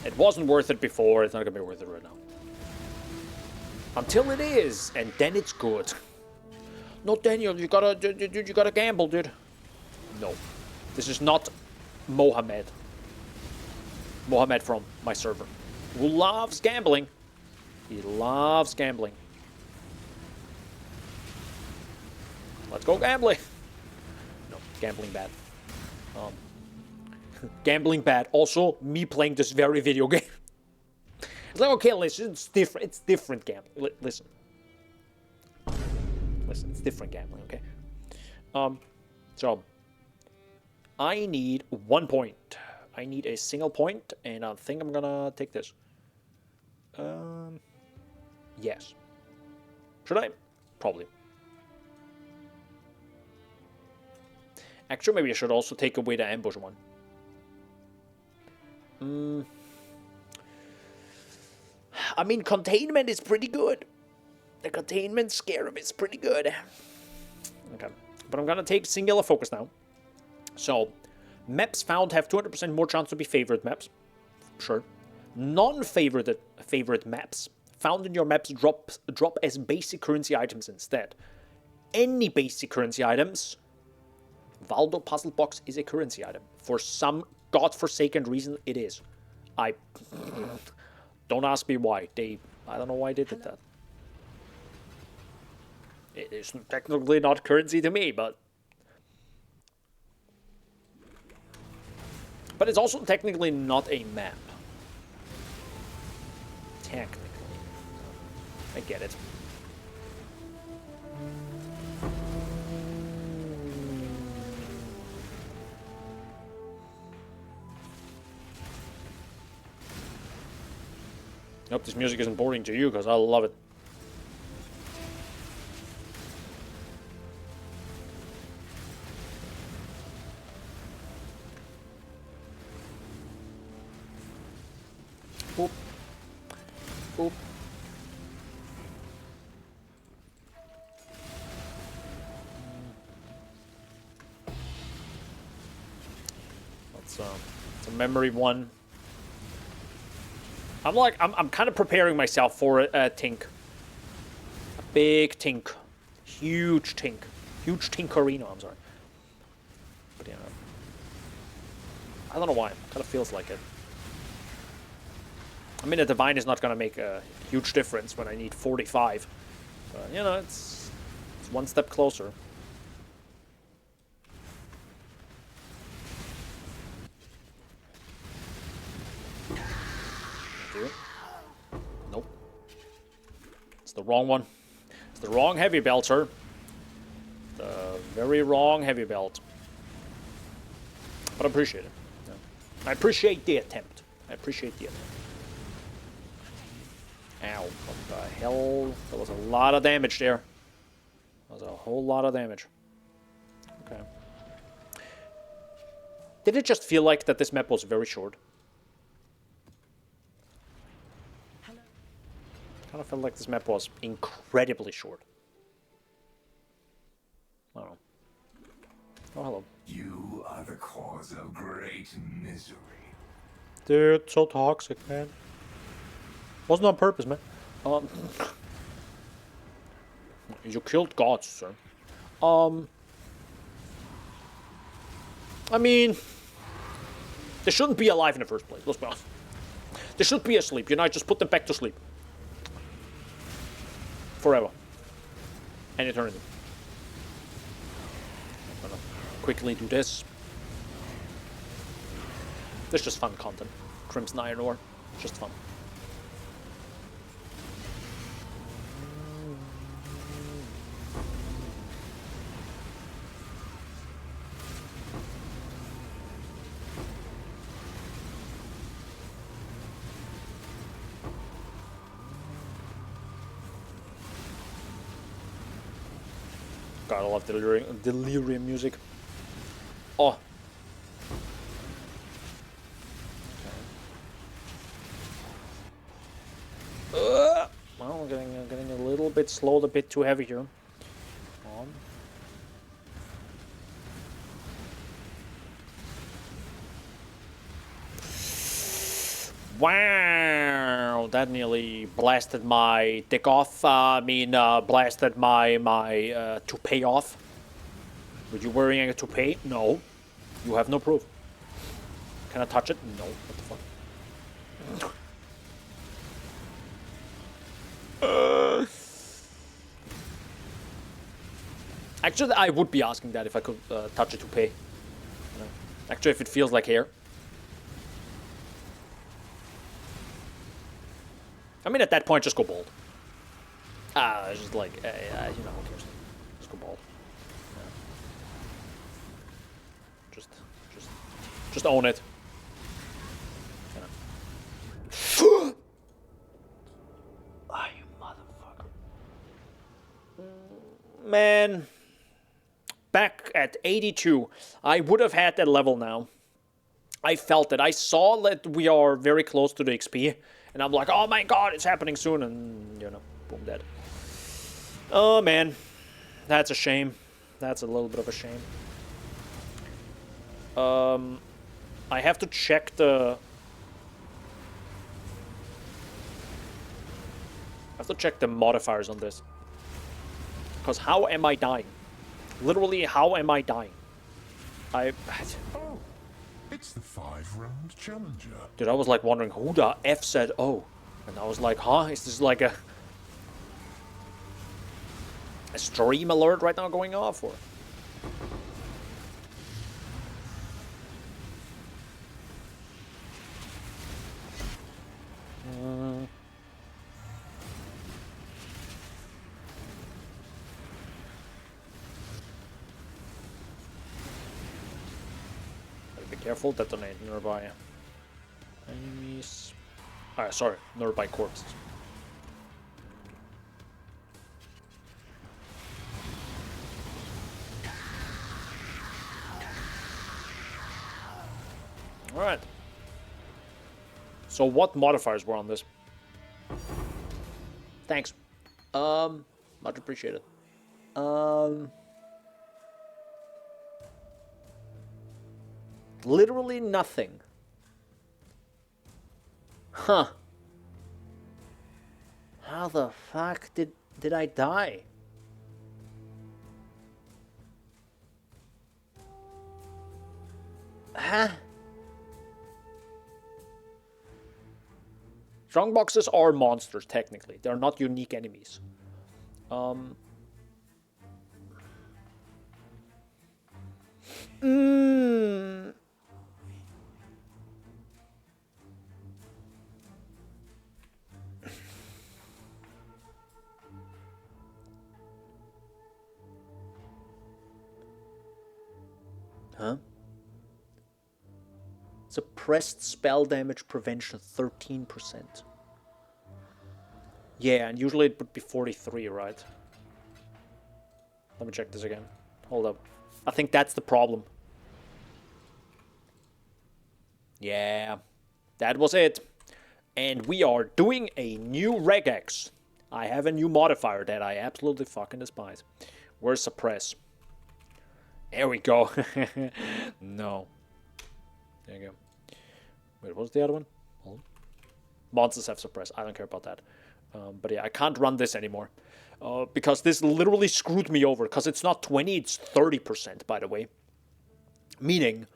It wasn't worth it before. It's not gonna be worth it right now. Until it is, and then it's good. No, Daniel, you gotta gamble, dude. No, this is not Mohammed. Mohammed from my server, who loves gambling. He loves gambling. Let's go gambling. No, gambling bad. Gambling bad. Also, me playing this very video game. It's like, okay, listen, it's different. It's different gambling. Listen. Listen, it's different gambling, okay? So, I need 1 point. I need a single point, and I think I'm gonna take this. Yes. Should I? Probably. Actually, maybe I should also take away the ambush one. I mean, containment is pretty good. The containment scarab is pretty good. Okay. But I'm gonna take singular focus now. So, maps found have 200% more chance to be favorite maps. Sure. Non-favorite maps found in your maps drop as basic currency items instead. Any basic currency items. Valdo puzzle box is a currency item. For some godforsaken reason, it is. Don't ask me why. I don't know why they did that. It is technically not currency to me, but it's also technically not a map. Technically. I get it. I hope this music isn't boring to you, because I love it. Boop. Boop. It's a memory one. I'm kind of preparing myself for a tink. A big tink. Huge tink. Huge tinkerino, I'm sorry. But yeah. I don't know why. It kind of feels like it. I mean, a divine is not going to make a huge difference when I need 45. But, you know, it's one step closer. Nope. It's the wrong one. It's the wrong heavy belt, sir. The very wrong heavy belt. But I appreciate it. Yeah. I appreciate the attempt. I appreciate the attempt. Ow. What the hell? There was a lot of damage there. There was a whole lot of damage. Okay. Did it just feel like that this map was very short? I kind of felt like this map was incredibly short. I don't know. Oh, hello. You are the cause of great misery. Dude, so toxic, man. Wasn't on purpose, man. You killed gods, sir. I mean, they shouldn't be alive in the first place. Let's be honest. They should be asleep. You know, I just put them back to sleep. Forever. And eternity. I'm gonna quickly do this. This is just fun content. Crimson Iron Ore. Just fun. God, I love delirium music. Oh. Well, getting a little bit slowed, a bit too heavy here. On. Wow, that nearly blasted my dick off. Blasted my toupee off. Were you wearing a toupee? No. You have no proof. Can I touch it? No. What the fuck? Actually, I would be asking that if I could touch a toupee. Actually, if it feels like hair. I mean, at that point, just go bald. Just like, who cares? Just go bald. Yeah. Just own it. Ah, you motherfucker. Man. Back at 82, I would have had that level now. I felt it. I saw that we are very close to the XP. And I'm like, oh my god, it's happening soon. And, boom, dead. Oh, man. That's a shame. That's a little bit of a shame. I have to check the... modifiers on this. Because how am I dying? Literally, how am I dying? Oh, it's the 5-round challenger. Dude, I was like wondering who the F said oh. And I was like, huh? Is this like a stream alert right now going off? Or... Careful, detonate nearby enemies. Sorry, nearby corpses. Alright. So what modifiers were on this? Thanks. Much appreciated. Literally nothing. Huh. How the fuck did I die? Huh? Strongboxes are monsters, technically. They're not unique enemies. Huh? Suppressed spell damage prevention 13%. Yeah, and usually it would be 43, right? Let me check this again. Hold up. I think that's the problem. Yeah, that was it. And we are doing a new regex. I have a new modifier that I absolutely fucking despise. Where's suppress? There we go. No. There you go. Wait, what was the other one? Hold on. Monsters have suppress. I don't care about that. But yeah, I can't run this anymore. Because this literally screwed me over. Because it's not 20, it's 30%, by the way. Meaning,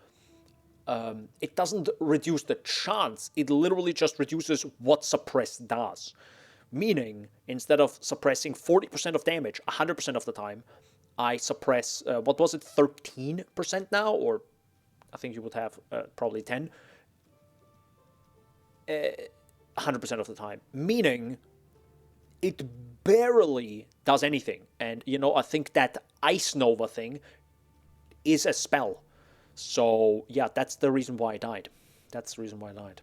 it doesn't reduce the chance. It literally just reduces what suppress does. Meaning, instead of suppressing 40% of damage 100% of the time, I suppress, what was it, 13% now? Or I think you would have probably 10. 100% of the time. Meaning, it barely does anything. And, I think that Ice Nova thing is a spell. So, yeah, that's the reason why I died. That's the reason why I died.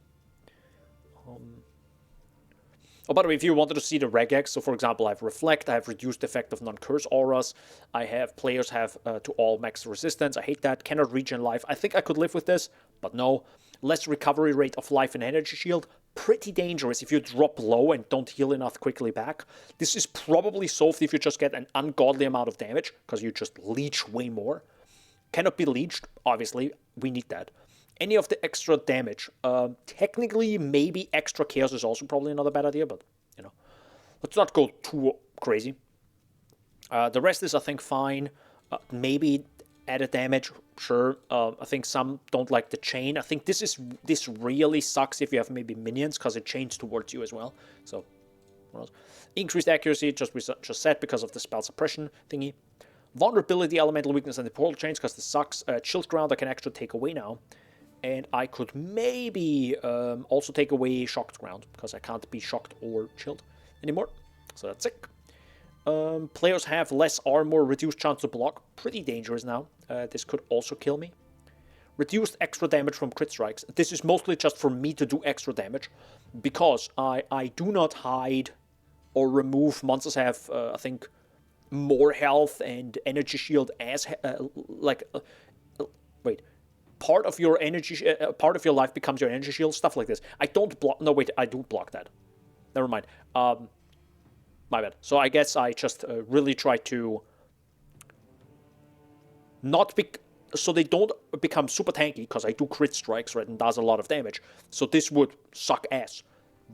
Oh, by the way, if you wanted to see the regex, so for example, I have Reflect, I have Reduced Effect of Non-Curse Auras, I have Players have to all max resistance, I hate that, cannot regen life, I think I could live with this, but no. Less recovery rate of life and energy shield, pretty dangerous if you drop low and don't heal enough quickly back. This is probably solved if you just get an ungodly amount of damage, because you just leech way more. Cannot be leeched, obviously, we need that. Any of the extra damage. Technically, maybe extra chaos is also probably not a bad idea, but, you know. Let's not go too crazy. The rest is, I think, fine. Maybe added damage, sure. I think some don't like the chain. I think this really sucks if you have maybe minions, because it chains towards you as well. So, what else? Increased accuracy, just said, because of the spell suppression thingy. Vulnerability, elemental weakness, and the portal chains, because this sucks. Chilled ground I can actually take away now. And I could maybe also take away shocked ground, because I can't be shocked or chilled anymore. So that's sick. Players have less armor, reduced chance to block. Pretty dangerous now. This could also kill me. Reduced extra damage from crit strikes. This is mostly just for me to do extra damage, because I do not hide or remove monsters have, I think, more health and energy shield as, wait. Part of your energy, part of your life becomes your energy shield, stuff like this. I don't block, no wait, I do block that. Never mind. My bad. So I guess I just really try to not be, so they don't become super tanky, because I do crit strikes, right, and does a lot of damage. So this would suck ass.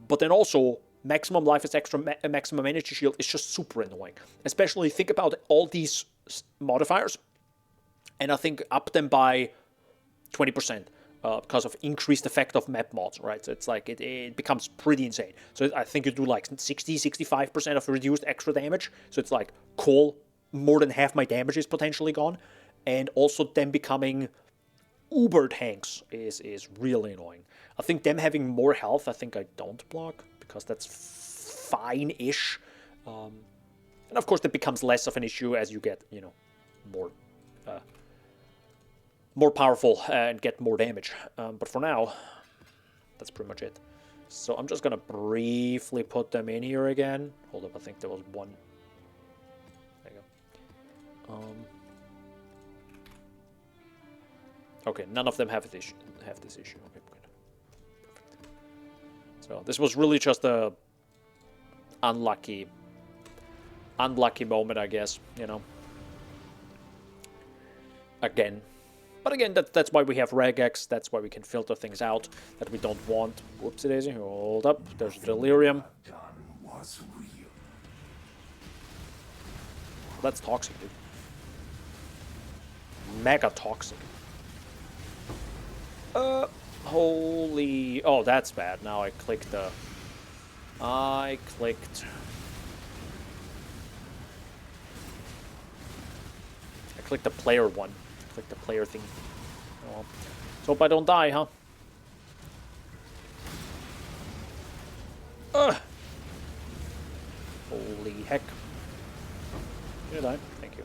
But then also, maximum life is extra, maximum energy shield is just super annoying. Especially think about all these modifiers, and I think up them by 20% because of increased effect of map mods, right? So it's like, it becomes pretty insane. So I think you do like 60-65% of reduced extra damage. So it's like, cool, more than half my damage is potentially gone. And also them becoming uber tanks is really annoying. I think them having more health, I think I don't block, because that's fine-ish. And of course that becomes less of an issue as you get, you know, more powerful and get more damage. But for now, that's pretty much it. So I'm just gonna briefly put them in here again. Hold up, I think there was one. There you go. Okay, none of them have this issue. Okay, good. Perfect. So this was really just a unlucky moment, I guess. You know. Again. But again, that's why we have regex, that's why we can filter things out that we don't want. Whoopsie daisy, hold up, there's delirium. That's toxic, dude. Mega toxic. Holy... Oh, that's bad. Now I clicked the... I clicked the player one. Like the player thing. Oh, well. So hope I don't die, huh? Ugh! Holy heck. You die. Thank you.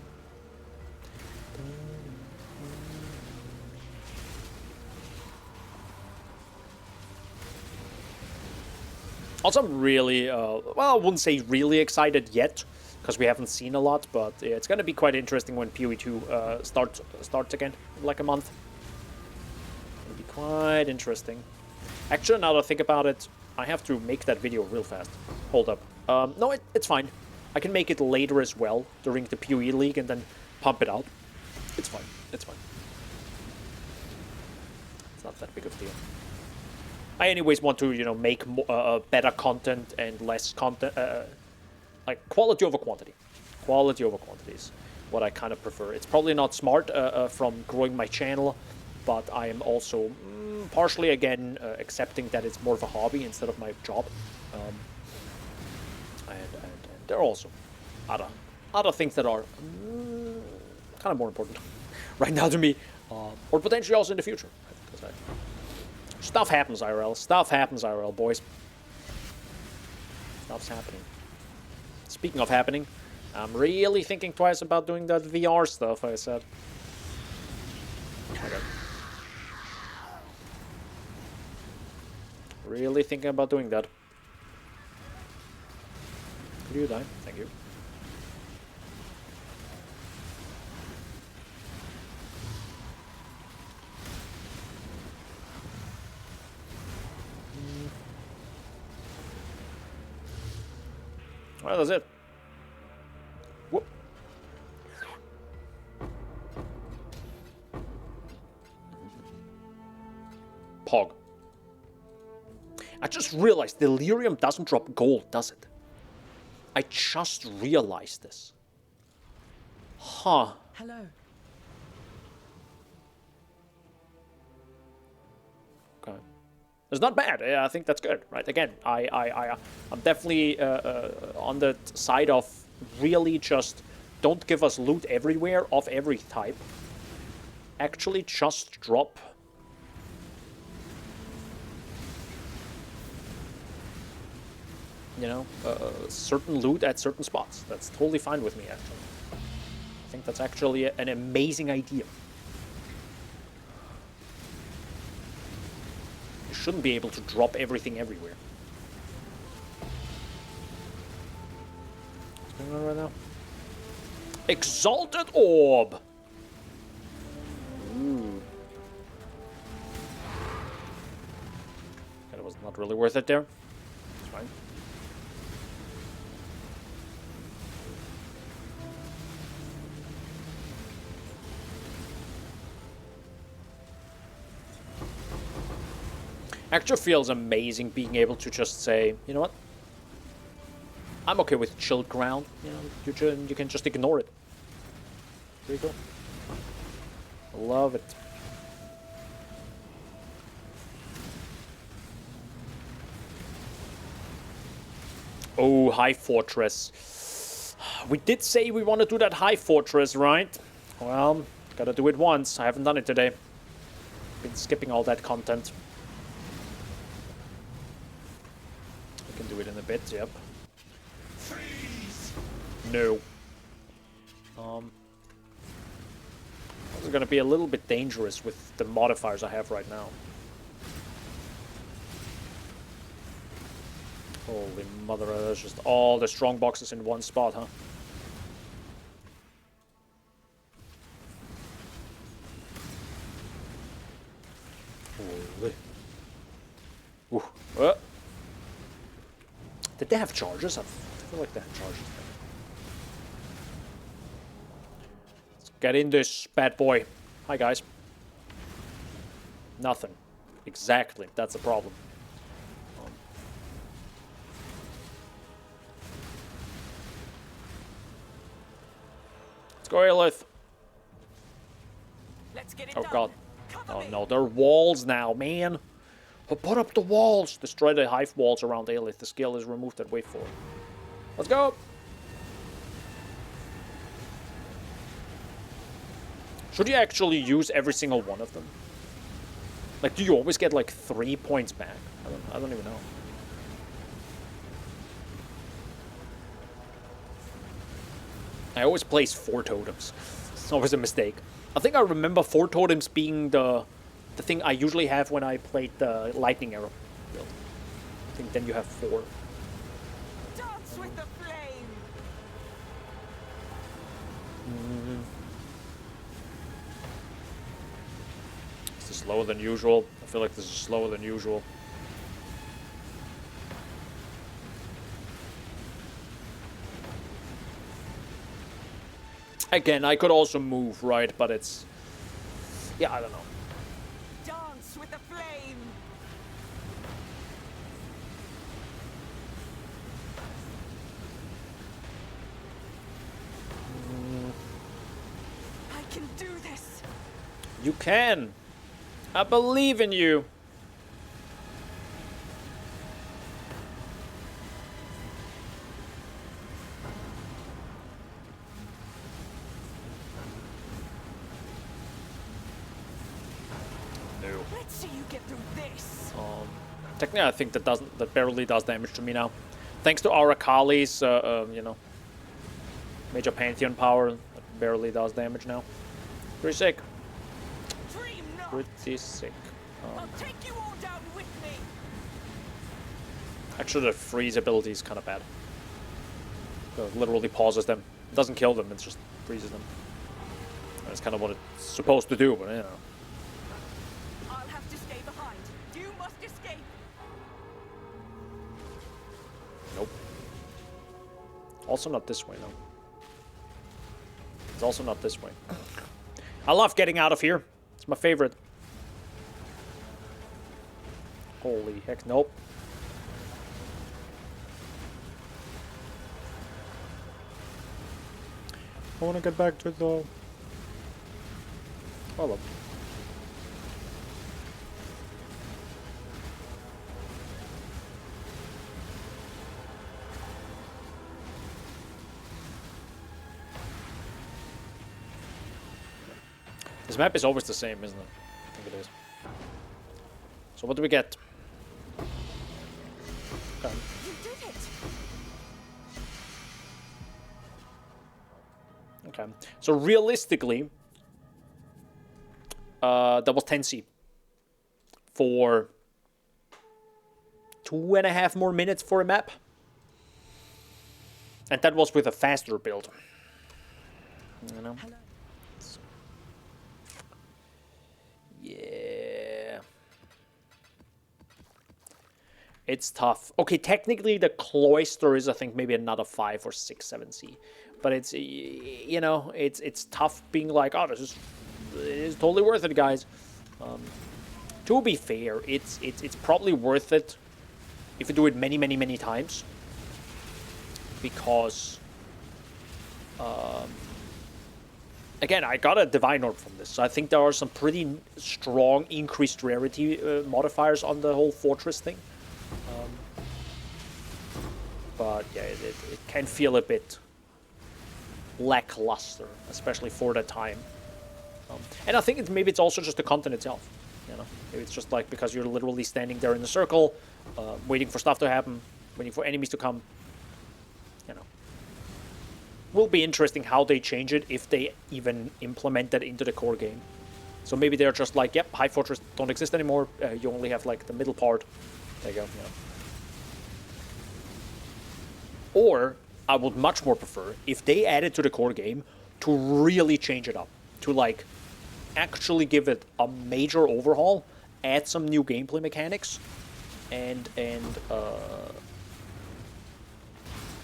Also, I'm really, well, I wouldn't say really excited yet, because we haven't seen a lot, but yeah, it's going to be quite interesting when PoE 2 starts again in like a month. It'll be quite interesting. Actually, now that I think about it, I have to make that video real fast. Hold up. No, it's fine. I can make it later as well, during the PoE League, and then pump it out. It's fine. It's fine. It's not that big of a deal. I anyways want to, you know, make better content and less content... like, quality over quantity. Quality over quantity is what I kind of prefer. It's probably not smart from growing my channel, but I am also partially, again, accepting that it's more of a hobby instead of my job. And there are also other things that are kind of more important right now to me, or potentially also in the future. Stuff happens IRL. Stuff happens IRL, boys. Stuff's happening. Speaking of happening, I'm really thinking twice about doing that VR stuff I said. Okay. Really thinking about doing that. Could you die? Thank you. Well, that's it. Whoop. Pog. I just realized delirium doesn't drop gold, does it? I just realized this. Huh. Hello. Okay. It's not bad. I think that's good, right? Again, I'm definitely on the side of really just don't give us loot everywhere of every type. Actually, just drop. You know, certain loot at certain spots. That's totally fine with me, actually. I think that's actually an amazing idea. You shouldn't be able to drop everything everywhere. What's going on right now? Exalted Orb! Ooh. That was not really worth it there. It's fine. Actually feels amazing being able to just say, you know what? I'm okay with chilled ground. You know, you can just ignore it. There you go. Love it. Oh, High Fortress. We did say we want to do that High Fortress, right? Well, gotta do it once. I haven't done it today. Been skipping all that content. We can do it in a bit, yep. No. This is gonna be a little bit dangerous with the modifiers I have right now. Holy mother, there's just all the strong boxes in one spot, huh? Holy. Ooh. Did they have charges? I feel like they had charges there. Let's get in this bad boy. Hi, guys. Nothing. Exactly. That's the problem. Let's go, Aelith. Let's get it Oh, done. God. Cover Oh, me. no. There are walls now, man. But put up the walls. Destroy the hive walls around Aelith. The skill is removed at wave 4. Let's go. Should you actually use every single one of them? Like, do you always get like 3 points back? I don't even know. I always place 4 totems. It's always a mistake. I think I remember 4 totems being the thing I usually have when I played the lightning arrow build. I think then you have 4. Dance with the flame. This is slower than usual. I feel like this is slower than usual. Again, I could also move, right? But it's... yeah, I don't know. Dance with the flame. I can do this. You can! I believe in you! No. Let's see you get through this. Technically, I think that barely does damage to me now. Thanks to our Akali's, you know, Major Pantheon power, that barely does damage now. Pretty sick. Dream not. Pretty sick. I'll take you all down with me. Actually, the freeze ability is kind of bad. It literally pauses them. It doesn't kill them, it just freezes them. That's kind of what it's supposed to do, but you know. I'll have to stay behind. You must escape. Nope. Also not this way, though. It's also not this way. I love getting out of here. It's my favorite. Holy heck, nope. I want to get back to the... Hold up. This map is always the same, isn't it? I think it is. So what do we get? Okay. You did it. Okay. So realistically, that was 10C for 2.5 more minutes for a map. And that was with a faster build. You know? Yeah. It's tough. Okay, technically the cloister is, I think, maybe another 5 or 6, 7C. But it's, you know, it's tough being like, oh, this is totally worth it, guys. To be fair, it's probably worth it if you do it many, many, many times. Because, again, I got a Divine Orb from this, so I think there are some pretty strong increased rarity modifiers on the whole Fortress thing. But yeah, it can feel a bit lackluster, especially for the time. And I think maybe it's also just the content itself. You know, maybe it's just like because you're literally standing there in a circle, waiting for stuff to happen, waiting for enemies to come. You know, will be interesting how they change it if they even implement that into the core game. So maybe they're just like, yep, High Fortress don't exist anymore. You only have like the middle part. There you go. You know. Or I would much more prefer if they added to the core game to really change it up, to like actually give it a major overhaul, add some new gameplay mechanics, and kind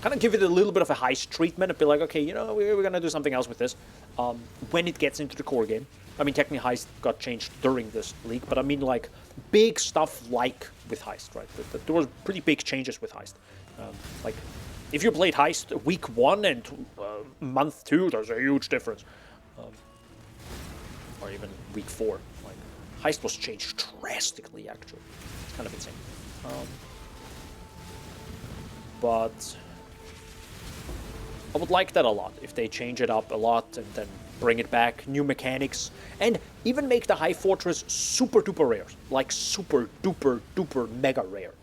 of give it a little bit of a heist treatment and be like, okay, you know, we're gonna do something else with this when it gets into the core game. I mean, technically Heist got changed during this leak, but I mean like big stuff like with Heist, right? There was pretty big changes with Heist. Like, if you played Heist week 1 and month 2, there's a huge difference. Or even week 4. Like, Heist was changed drastically, actually. It's kind of insane. But I would like that a lot, if they change it up a lot and then bring it back, new mechanics, and even make the High Fortress super duper rare. Like, super duper duper mega rare.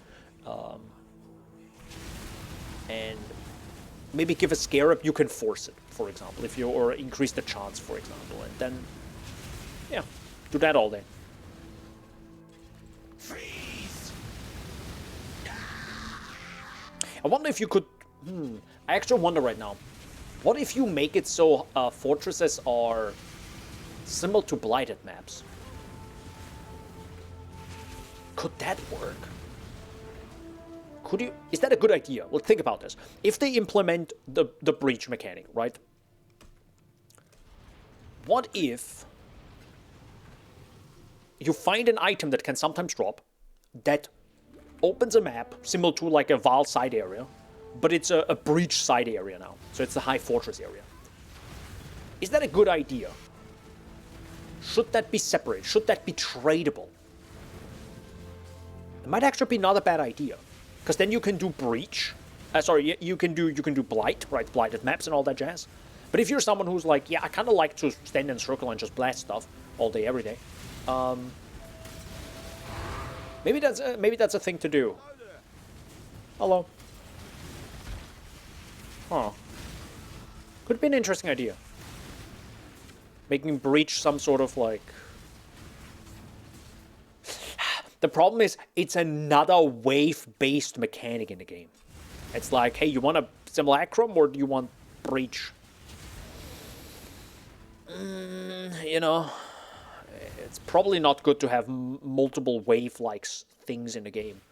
And maybe give a scarab, you can force it, for example, if you, or increase the chance, for example, and then, yeah, do that all day. Freeze! I wonder if you could, I actually wonder right now, what if you make it so fortresses are similar to Blighted maps? Could that work? Could you? Is that a good idea? Well, think about this. If they implement the breach mechanic, right? What if you find an item that can sometimes drop that opens a map similar to like a Vaal side area, but it's a breach side area now. So it's the High Fortress area. Is that a good idea? Should that be separate? Should that be tradable? It might actually be not a bad idea. Because then you can do breach. You can do blight, right? Blighted maps and all that jazz. But if you're someone who's like, yeah, I kind of like to stand in a circle and just blast stuff all day, every day. Maybe that's a thing to do. Hello. Huh. Could be an interesting idea. Making breach some sort of like. The problem is, it's another wave-based mechanic in the game. It's like, hey, you want to Simulacrum, or do you want Breach? You know, it's probably not good to have multiple wave-like things in the game.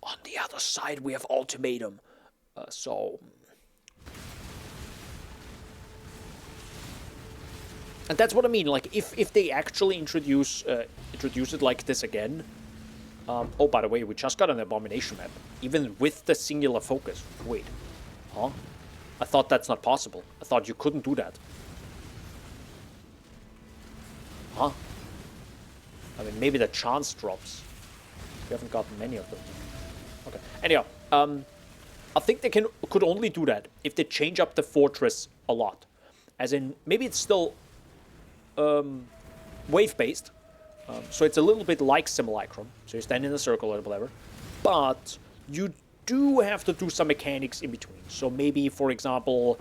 On the other side, we have Ultimatum. So... And that's what I mean, like, if they actually introduce it like this again... oh, by the way, we just got an Abomination map. Even with the singular focus. Wait. Huh? I thought that's not possible. I thought you couldn't do that. Huh? I mean, maybe the chance drops. We haven't gotten many of them. Okay. Anyhow, I think they could only do that if they change up the fortress a lot. As in, maybe it's still wave-based. So it's a little bit like Simulacrum. So you stand in a circle or whatever. But you do have to do some mechanics in between. So maybe, for example,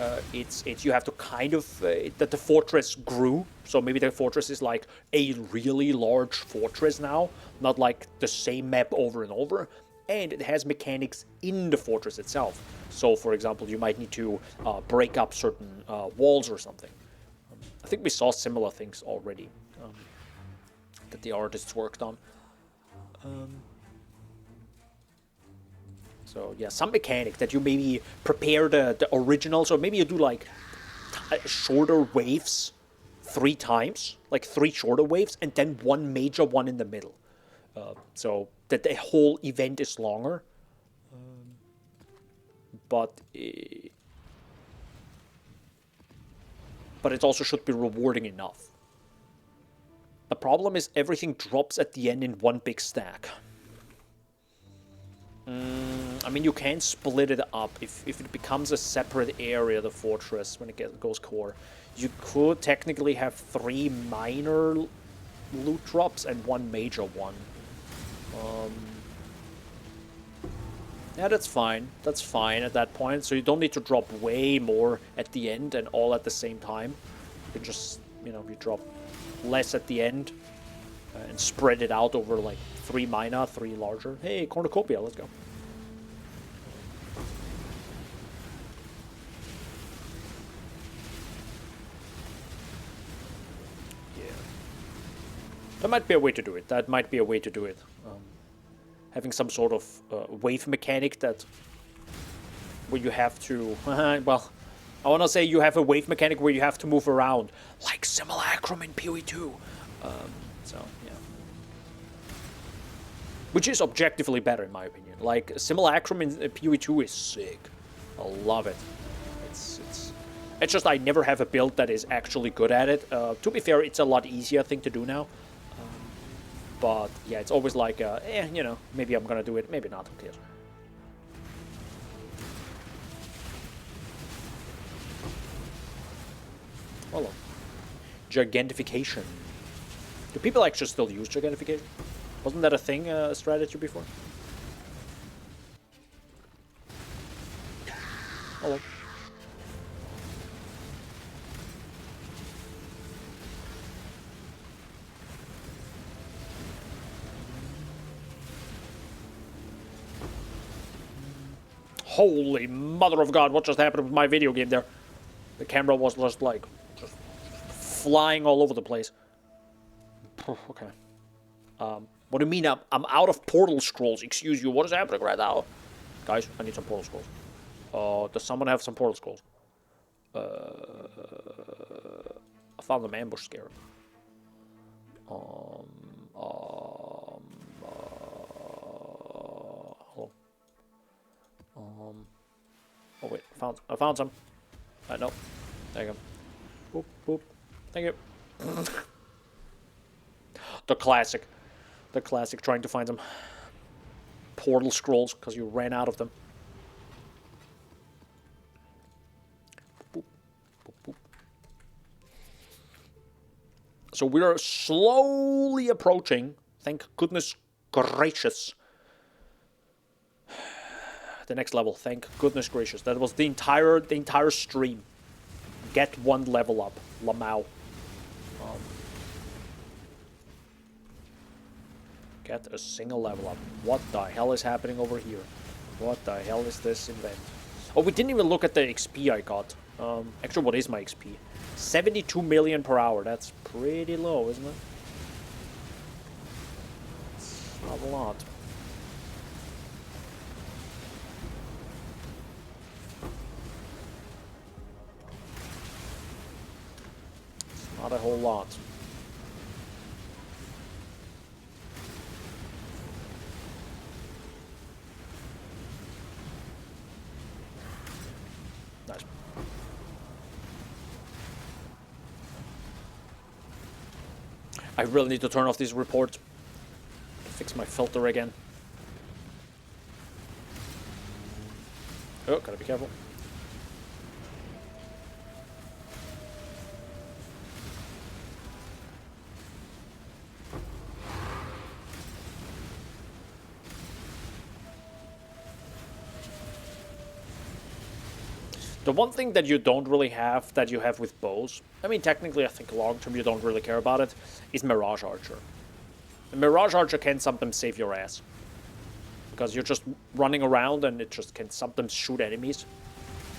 you have to kind of that the fortress grew. So maybe the fortress is like a really large fortress now, not like the same map over and over. And it has mechanics in the fortress itself. So, for example, you might need to break up certain walls or something. I think we saw similar things already that the artists worked on. So yeah, some mechanic that you maybe prepare the original. So maybe you do like shorter waves 3 times, like 3 shorter waves, and then 1 major one in the middle. So that the whole event is longer. But it also should be rewarding enough. The problem is everything drops at the end in one big stack. I mean, you can split it up if it becomes a separate area, the fortress, when it goes core. You could technically have 3 minor loot drops and 1 major one. Yeah, that's fine. That's fine at that point. So you don't need to drop way more at the end and all at the same time. You can just, you know, you drop less at the end and spread it out over like 3 minor, 3 larger. Hey, cornucopia, let's go. Yeah. That might be a way to do it. That might be a way to do it. Having some sort of wave mechanic that where you have to, well, I want to say you have a wave mechanic where you have to move around, like Simulacrum in PoE 2. So, yeah. Which is objectively better, in my opinion. Like, Simulacrum in PoE 2 is sick. I love it. It's just I never have a build that is actually good at it. To be fair, it's a lot easier thing to do now. But, yeah, it's always like, you know, maybe I'm gonna do it, maybe not, who cares. Hello. Gigantification. Do people actually still use gigantification? Wasn't that a thing, strategy before? Hello. Holy mother of God, what just happened with my video game there? The camera was just like, just flying all over the place. Okay. What do you mean I'm out of portal scrolls? Excuse you, what is happening right now? Guys, I need some portal scrolls. Does someone have some portal scrolls? I found them ambush scarab. Hello. Oh wait, I found some. No. There you go. Boop, boop. Thank you. The classic. The classic, trying to find some portal scrolls because you ran out of them. Boop, boop, boop. So we are slowly approaching, thank goodness gracious, the next level. Thank goodness gracious. That was the entire stream. Get 1 level up. Lamau. Get a single level up. What the hell is happening over here? What the hell is this event? Oh, we didn't even look at the XP I got. Actually, what is my XP? 72 million per hour. That's pretty low, isn't it? It's not a lot. It's not a whole lot. Nice. I really need to turn off these reports. Fix my filter again. Oh, gotta be careful. The one thing that you don't really have that you have with bows, I mean, technically, I think long term you don't really care about it, is Mirage Archer. The Mirage Archer can sometimes save your ass. Because you're just running around and it just can sometimes shoot enemies.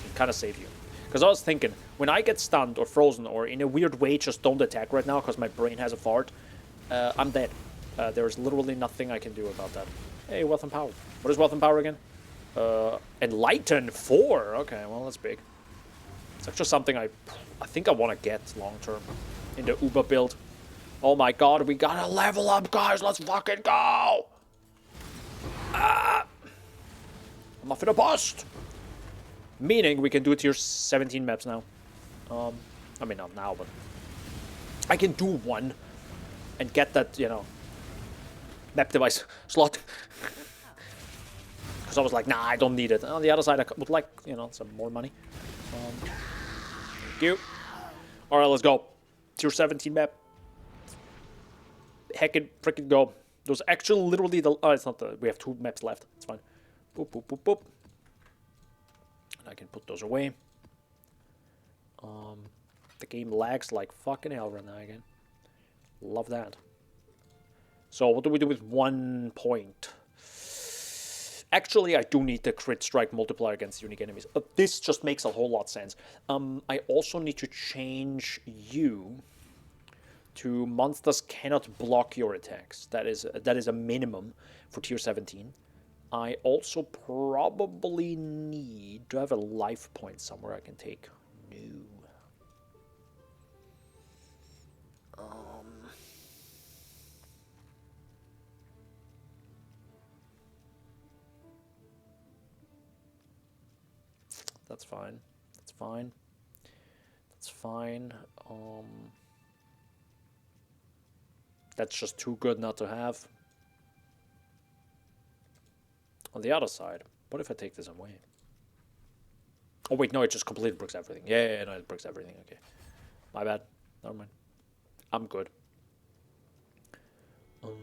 It kind of save you. Because I was thinking, when I get stunned or frozen or in a weird way just don't attack right now because my brain has a fart, I'm dead. There's literally nothing I can do about that. Hey, Wealth and Power. What is Wealth and Power again? Enlighten 4. Okay, well, that's big. It's actually something I think I want to get long term in the Uber build. Oh my god, we gotta level up, guys. Let's fucking go. I'm off in a bust. Meaning we can do tier 17 maps now. I mean, not now, but I can do one and get that, you know, map device slot. I was like, nah, I don't need it. On the other side, I would like, you know, some more money. Thank you. Alright, let's go. Tier 17 map. Heckin' frickin' go. There's actually literally the... Oh, it's not the... We have 2 maps left. It's fine. Boop, boop, boop, boop. And I can put those away. The game lags like fucking hell right now again. Love that. So, what do we do with 1 point? Actually, I do need the crit strike multiplier against unique enemies. This just makes a whole lot of sense. I also need to change you to monsters cannot block your attacks. That is a minimum for tier 17. I also probably need to have a life point somewhere I can take. No. That's fine. That's fine. That's fine. That's just too good not to have. On the other side, what if I take this away? Oh wait, no, it just completely breaks everything. Yeah, no, it breaks everything. Okay, my bad. Never mind. I'm good. Let's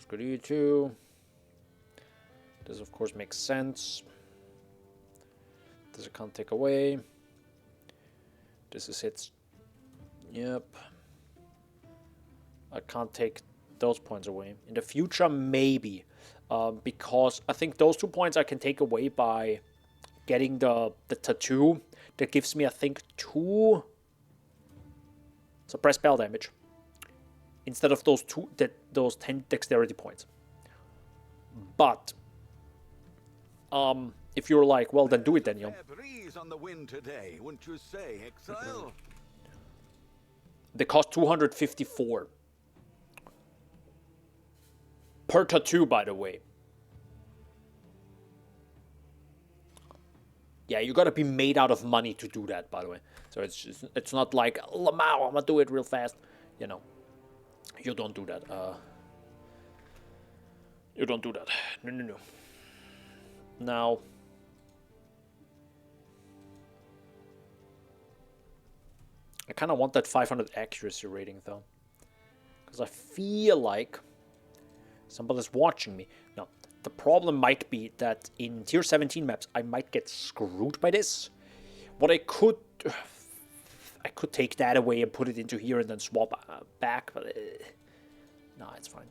go to you too. This, of course, makes sense. This I can't take away. This is hits. Yep. I can't take those points away. In the future, maybe. Because I think those 2 points I can take away by getting the tattoo. That gives me, I think, 2 suppressed spell damage. Instead of those 10 dexterity points. But... if you're like, well, then do it, Daniel. Breeze on the wind today, wouldn't you say, Exile? They cost 254. Per tattoo, by the way. Yeah, you gotta be made out of money to do that, by the way. So it's not like, Lamau, I'm gonna do it real fast. You know, you don't do that. You don't do that. No. Now, I kind of want that 500 accuracy rating, though. Because I feel like somebody's watching me. Now, the problem might be that in tier 17 maps, I might get screwed by this. What I could take that away and put it into here and then swap back. But Nah, it's fine.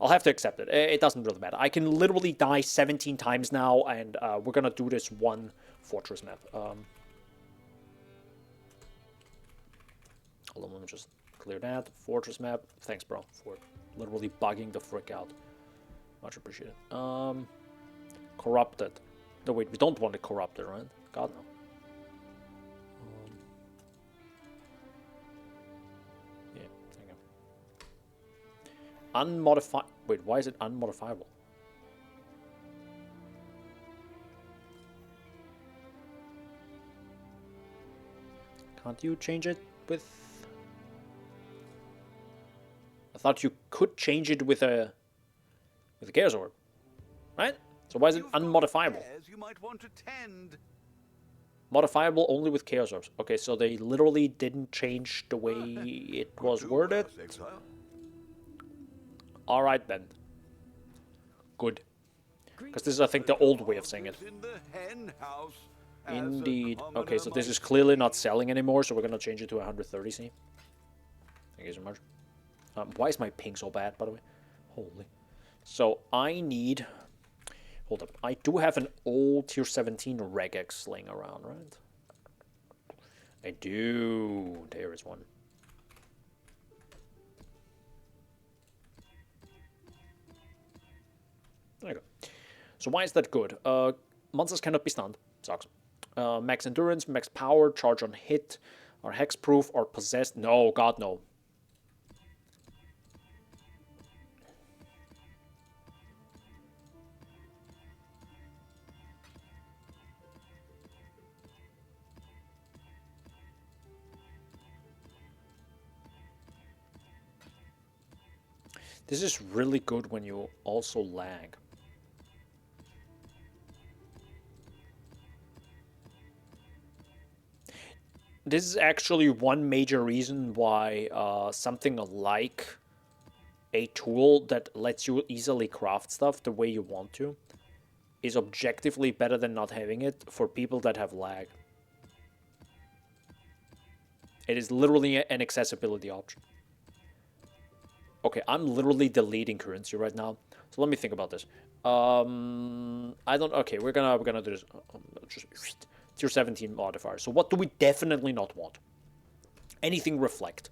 I'll have to accept it. It doesn't really matter. I can literally die 17 times now, and we're gonna do this one fortress map. Hold on, let me just clear that. Fortress map. Thanks, bro, for literally bugging the frick out. Much appreciated. Corrupted. No, wait, we don't want it corrupted, right? God, no. Yeah, there you go. Unmodified. Wait, why is it unmodifiable? Can't you change it with... I thought you could change it with a Chaos Orb, right? So why is it unmodifiable? You might want to tend. Modifiable only with Chaos Orbs. Okay, so they literally didn't change the way it was worded. Alright then. Good. Because this is, I think, the old way of saying it. Indeed. Okay, so this is clearly not selling anymore, so we're gonna change it to 130C. Thank you so much. Why is my ping so bad, by the way? Holy. So I need... Hold up. I do have an old tier 17 regex laying around, right? I do. There is one. There you go. So why is that good? Monsters cannot be stunned. Sucks. Max endurance, max power, charge on hit, are hexproof, or possessed. No, God, no. This is really good when you also lag. This is actually one major reason why something like a tool that lets you easily craft stuff the way you want to is objectively better than not having it for people that have lag. It is literally an accessibility option. Okay, I'm literally deleting currency right now. So let me think about this. I don't. Okay, we're gonna do this. Just tier 17 modifier. So what do we definitely not want? Anything reflect.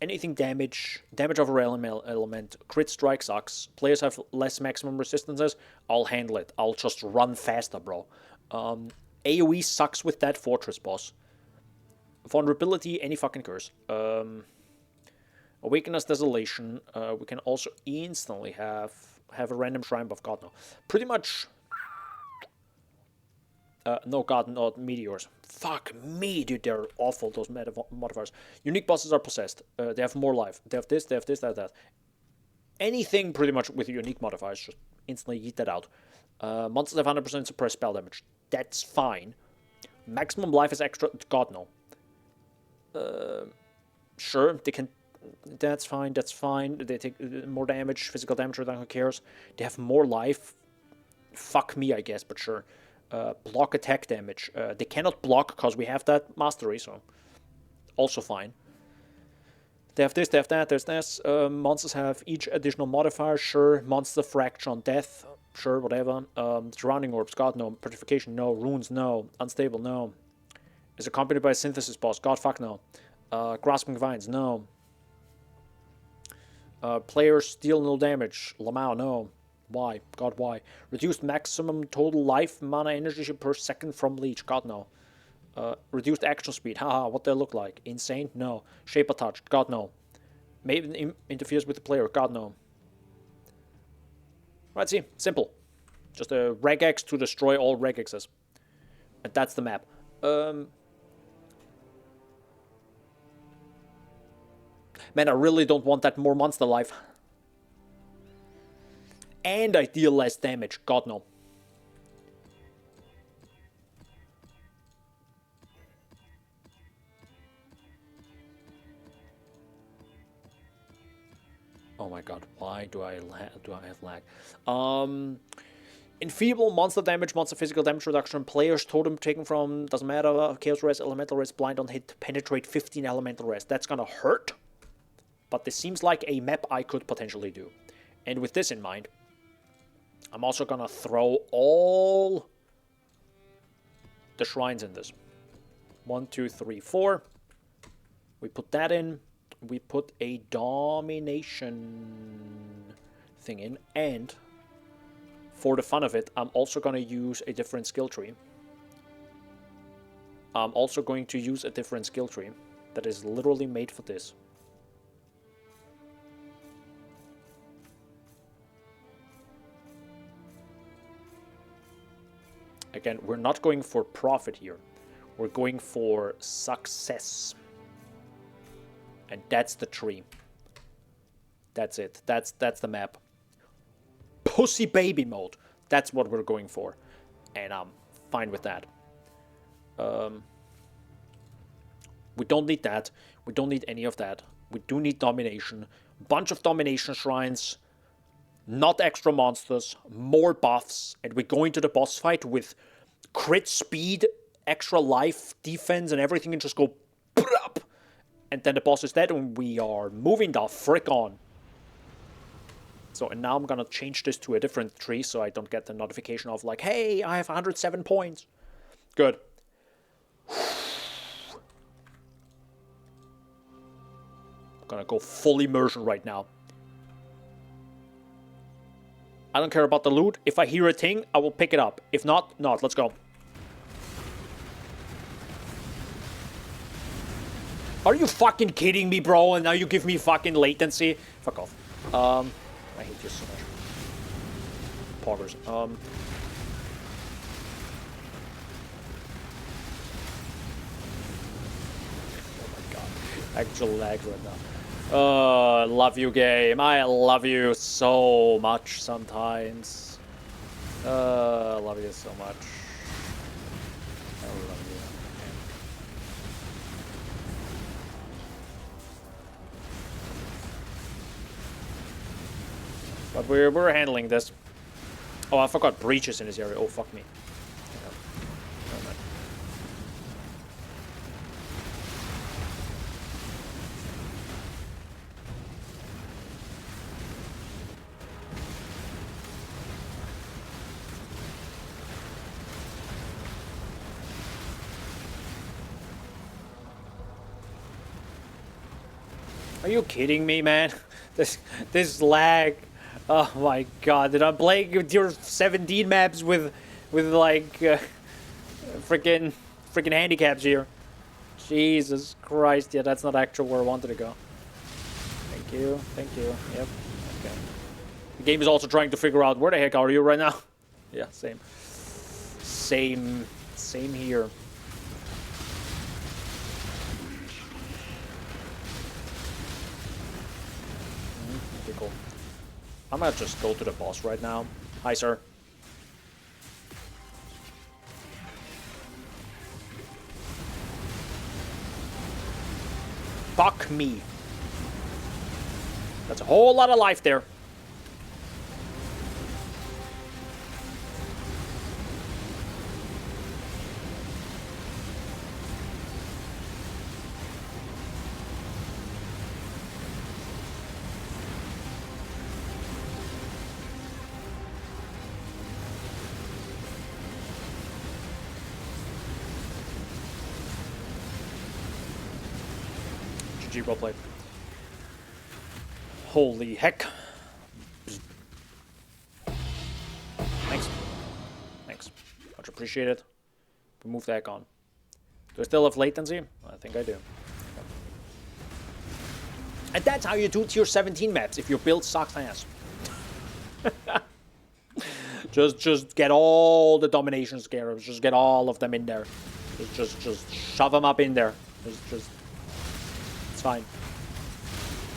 Anything damage. Damage of a element. Crit strike sucks. Players have less maximum resistances. I'll handle it. I'll just run faster, bro. AoE sucks with that fortress boss. Vulnerability. Any fucking curse. Awaken as Desolation. We can also instantly have a random shrine buff. God, no. Pretty much... no, God, not meteors. Fuck me, dude, they're awful, those modifiers. Unique bosses are possessed. They have more life. They have this, that. Anything pretty much with unique modifiers, just instantly yeet that out. Monsters have 100% suppressed spell damage. That's fine. Maximum life is extra. God, no. Sure, they can... That's fine, that's fine. They take more damage, physical damage, reduction, who cares? They have more life. Fuck me, I guess, but sure. Block attack damage. They cannot block because we have that mastery, so also fine. They have this, they have that, there's this. Monsters have each additional modifier, sure. Monster fracture on death, sure, whatever. Surrounding orbs, God, no. Petrification, no. Runes, no. Unstable, no. Is accompanied by a synthesis boss, God, fuck no. Grasping vines, no. Players deal no damage. Lamau, no. Why? God, why? Reduced maximum total life mana energy per second from leech. God, no. Reduced action speed. Haha, what they look like. Insane? No. Shaper touch. God, no. Maybe interferes with the player. God, no. Right, see. Simple. Just a regex to destroy all regexes. And that's the map. Man, I really don't want that more monster life. And I deal less damage. God, no. Oh my god, why do I have lag? Enfeeble, monster damage, monster physical damage reduction, player's totem taken from, doesn't matter, chaos rest, elemental rest, blind on hit, penetrate 15 elemental rest. That's gonna hurt, but this seems like a map I could potentially do. And with this in mind, I'm also gonna throw all the shrines in this. 1, 2, 3, 4. We put that in. We put a domination thing in, and for the fun of it, I'm also going to use a different skill tree. I'm also going to use a different skill tree that is literally made for this. Again, we're not going for profit here. We're going for success. And that's the tree. That's it. That's the map. Pussy baby mode. That's what we're going for. And I'm fine with that. We don't need that. We don't need any of that. We do need domination. Bunch of domination shrines. Not extra monsters. More buffs. And we go into the boss fight with crit speed, extra life, defense, and everything, and just go brap. And then the boss is dead, and we are moving the frick on. So, and now I'm gonna change this to a different tree, so I don't get the notification of like, hey, I have 107 points. Good. I'm gonna go full immersion right now. I don't care about the loot. If I hear a thing, I will pick it up. If not, not. Let's go. Are you fucking kidding me, bro? And now you give me fucking latency? Fuck off. I hate you so much. Poggers. Oh my god. Actual lag right now. I love you, game. I love you so much sometimes. I love you so much. I love you. But we're handling this. Oh, I forgot breaches in this area. Oh, fuck me. Are you kidding me, man? This lag. Oh my god, did I play with your 17 maps with like freaking handicaps here? Jesus Christ, yeah, that's not actually where I wanted to go. Thank you, yep, okay. The game is also trying to figure out where the heck are you right now? Yeah, same here. Okay, cool. I'm gonna just go to the boss right now. Hi, sir. Fuck me. That's a whole lot of life there. GG, well played. Holy heck. Thanks. Thanks. Much appreciated. We move the heck on. Do I still have latency? I think I do. And that's how you do tier 17 maps if your build sucks ass. just get all the domination scarabs. Just get all of them in there. Just shove them up in there. Just it's fine.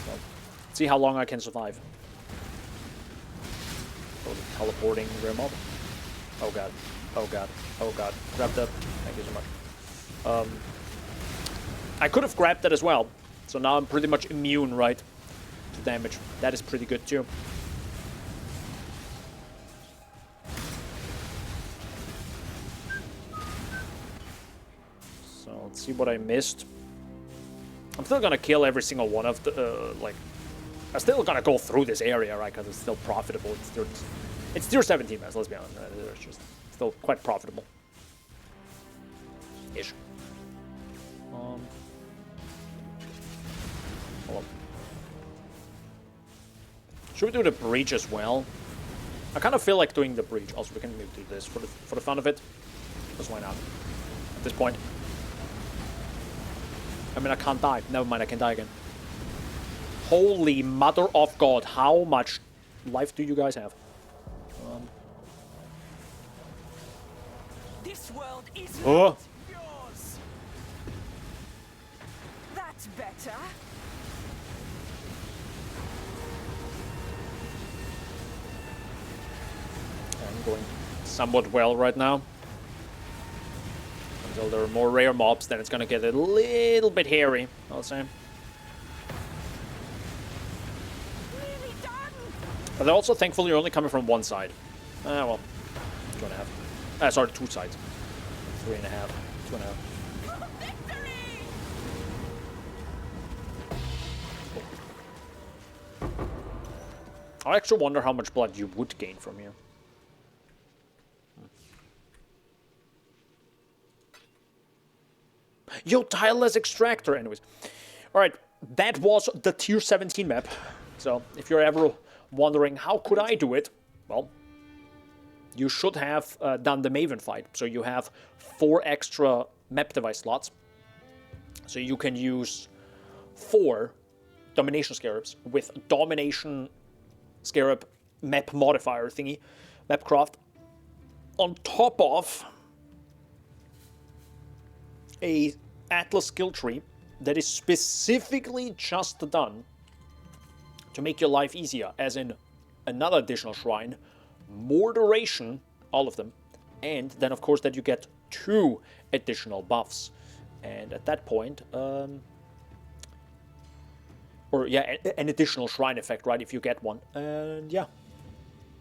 So, see how long I can survive. Oh, teleporting rear mob. Oh god. Oh god. Oh god. Grab that. Thank you so much. I could have grabbed that as well. So now I'm pretty much immune, right, to damage. That is pretty good too. Let's see what I missed. I'm still gonna kill every single one of the, like... I'm still gonna go through this area, right? Because it's still profitable. It's tier 17 maps, let's be honest. It's just still quite profitable. Ish. Hold on. Should we do the breach as well? I kind of feel like doing the breach. Also, we can maybe do this for the fun of it. Because why not? At this point. I mean, I can't die. Never mind, I can die again. Holy mother of God, how much life do you guys have? This world is Oh. yours. That's better. I'm going somewhat well right now. Until there are more rare mobs, then it's gonna get a little bit hairy, I'll say. Nearly done. But they're also thankfully only coming from one side. Well, 2.5. Sorry, 2 sides. 3.5. 2.5. Victory! I actually wonder how much blood you would gain from here. Yo, Tireless Extractor, anyways. Alright, that was the tier 17 map. So, if you're ever wondering how could I do it, well, you should have done the Maven fight. So you have 4 extra map device slots. So you can use 4 Domination Scarabs with Domination Scarab map modifier thingy, Mapcraft, on top of a Atlas skill tree that is specifically just done to make your life easier, as in another additional shrine, more duration, all of them, and then of course that you get 2 additional buffs. And at that point, an additional shrine effect, right, if you get one. And yeah,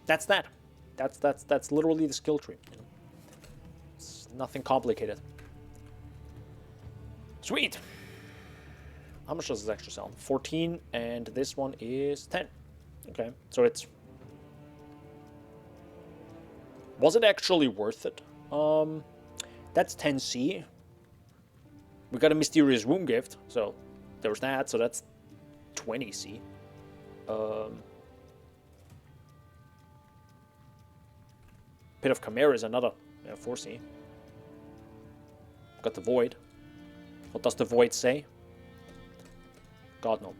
that's that. That's literally the skill tree. You know? It's nothing complicated. Sweet. How much does this extra sell? 14, and this one is 10. Okay, so it's... Was it actually worth it? That's 10C. We got a Mysterious Womb gift, so there's that, so that's 20C. Pit of Chimera is another 4C. Got the Void. What does the Void say? God, no.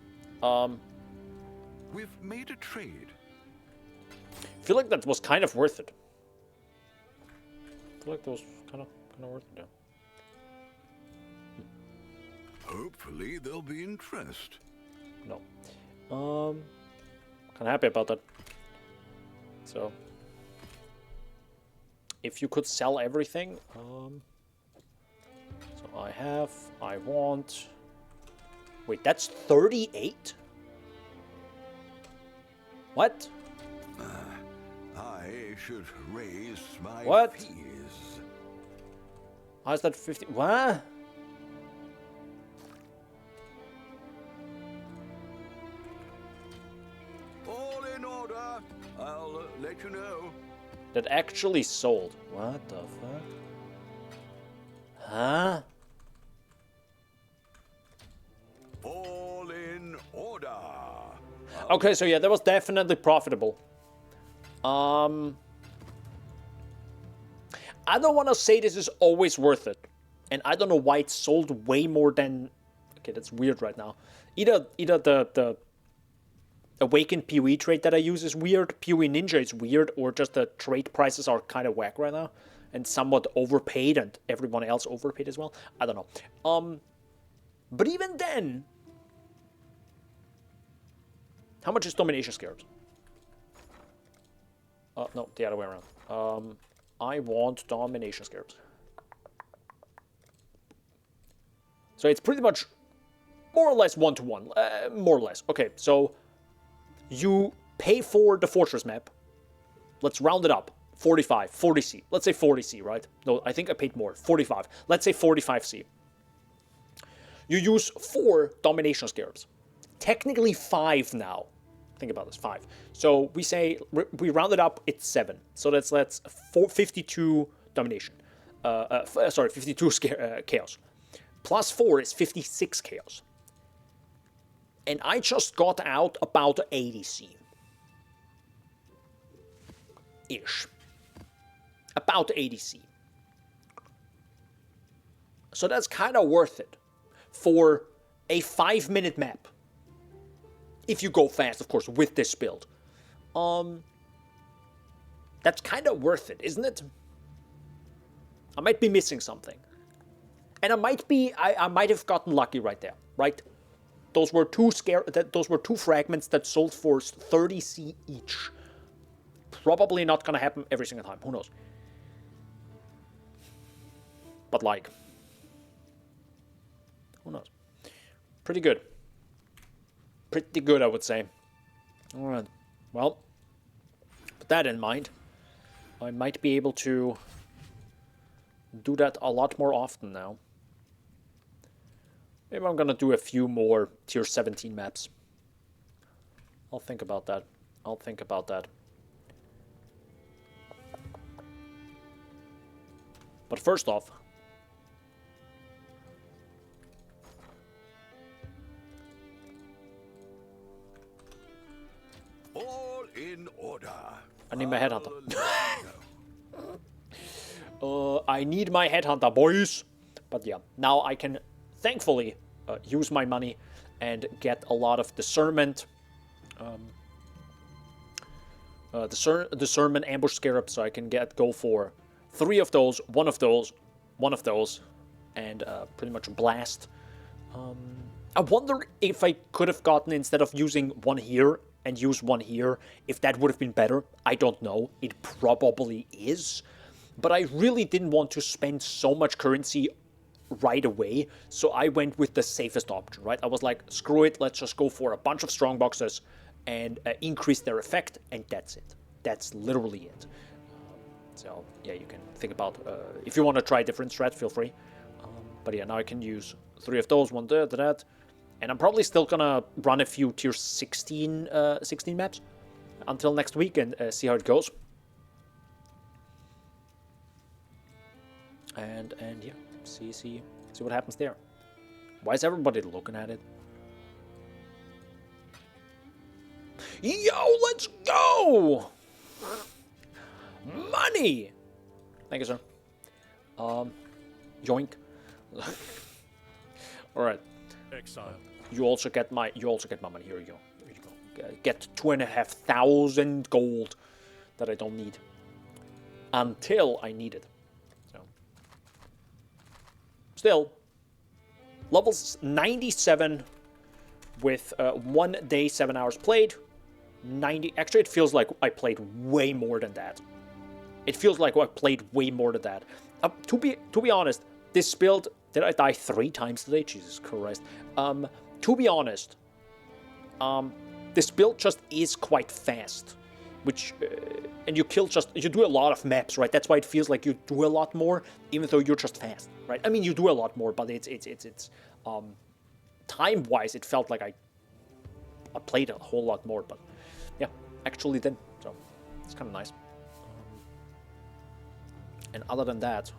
We've made a trade. I feel like that was kind of worth it. I feel like that was kind of worth it, yeah. Hopefully there'll be interest. No. Kind of happy about that. So, if you could sell everything, so I want... Wait, that's 38? What? I should raise my What? fees. How is that 50? What? All in order. I'll let you know. That actually sold. What the fuck? Huh? All in order. Okay, so yeah, that was definitely profitable. I don't want to say this is always worth it. And I don't know why it sold way more than... Okay, that's weird right now. Either the Awakened PoE trade that I use is weird, PoE Ninja is weird, or just the trade prices are kind of whack right now. And somewhat overpaid, and everyone else overpaid as well. I don't know. But even then... How much is Domination Scarabs? No, the other way around. I want Domination Scarabs. So it's pretty much more or less 1-to-1. More or less. Okay, so you pay for the Fortress map. Let's round it up. 45, 40C. Let's say 40C, right? No, I think I paid more. 45. Let's say 45C. you use 4 domination scarabs. Technically 5 now. Think about this, 5. So we say, we round it up, it's 7. So that's 52 domination. 52 chaos. Plus 4 is 56 chaos. And I just got out about 80 C. Ish. About 80 C. So that's kind of worth it for a 5-minute map. If you go fast, of course, with this build. That's kind of worth it, isn't it? I might be missing something. And I might have gotten lucky right there, right? Those were 2 fragments that sold for 30 C each. Probably not gonna happen every single time, who knows? But like, who knows? Pretty good. Pretty good, I would say. Alright, well, with that in mind, I might be able to do that a lot more often now. Maybe I'm gonna do a few more tier 17 maps. I'll think about that. I'll think about that. But first off, all in order. I need my headhunter. I need my headhunter, boys. But yeah, now I can thankfully use my money and get a lot of discernment. Discernment, ambush, scarab, so I can go for 3 of those, 1 of those, 1 of those, and pretty much blast. I wonder if I could have gotten, instead of using 1 here and use 1 here, if that would have been better. I don't know. It probably is. But I really didn't want to spend so much currency right away, so I went with the safest option, right? I was like, screw it, let's just go for a bunch of strong boxes and increase their effect, and that's it. That's literally it. So, yeah, you can think about, if you want to try different strats, feel free. But yeah, now I can use 3 of those, 1 there, that. And I'm probably still gonna run a few tier 16 maps until next week and see how it goes. And yeah, see what happens there. Why is everybody looking at it? Yo, let's go! Money! Thank you, sir. Yoink. Alright. Exile. You also get my money. Here you go. Here you go. Get 2,500 gold that I don't need. Until I need it. So. Still. Levels 97 with 1 day, 7 hours played. 90. Actually, it feels like I played way more than that. It feels like I played way more than that. To be honest, this build, did I die 3 times today? Jesus Christ. To be honest, this build just is quite fast, which and you do a lot of maps, right? That's why it feels like you do a lot more, even though you're just fast, right? I mean, you do a lot more, but it's time-wise, it felt like I played a whole lot more, but yeah, actually then, so it's kind of nice. And other than that,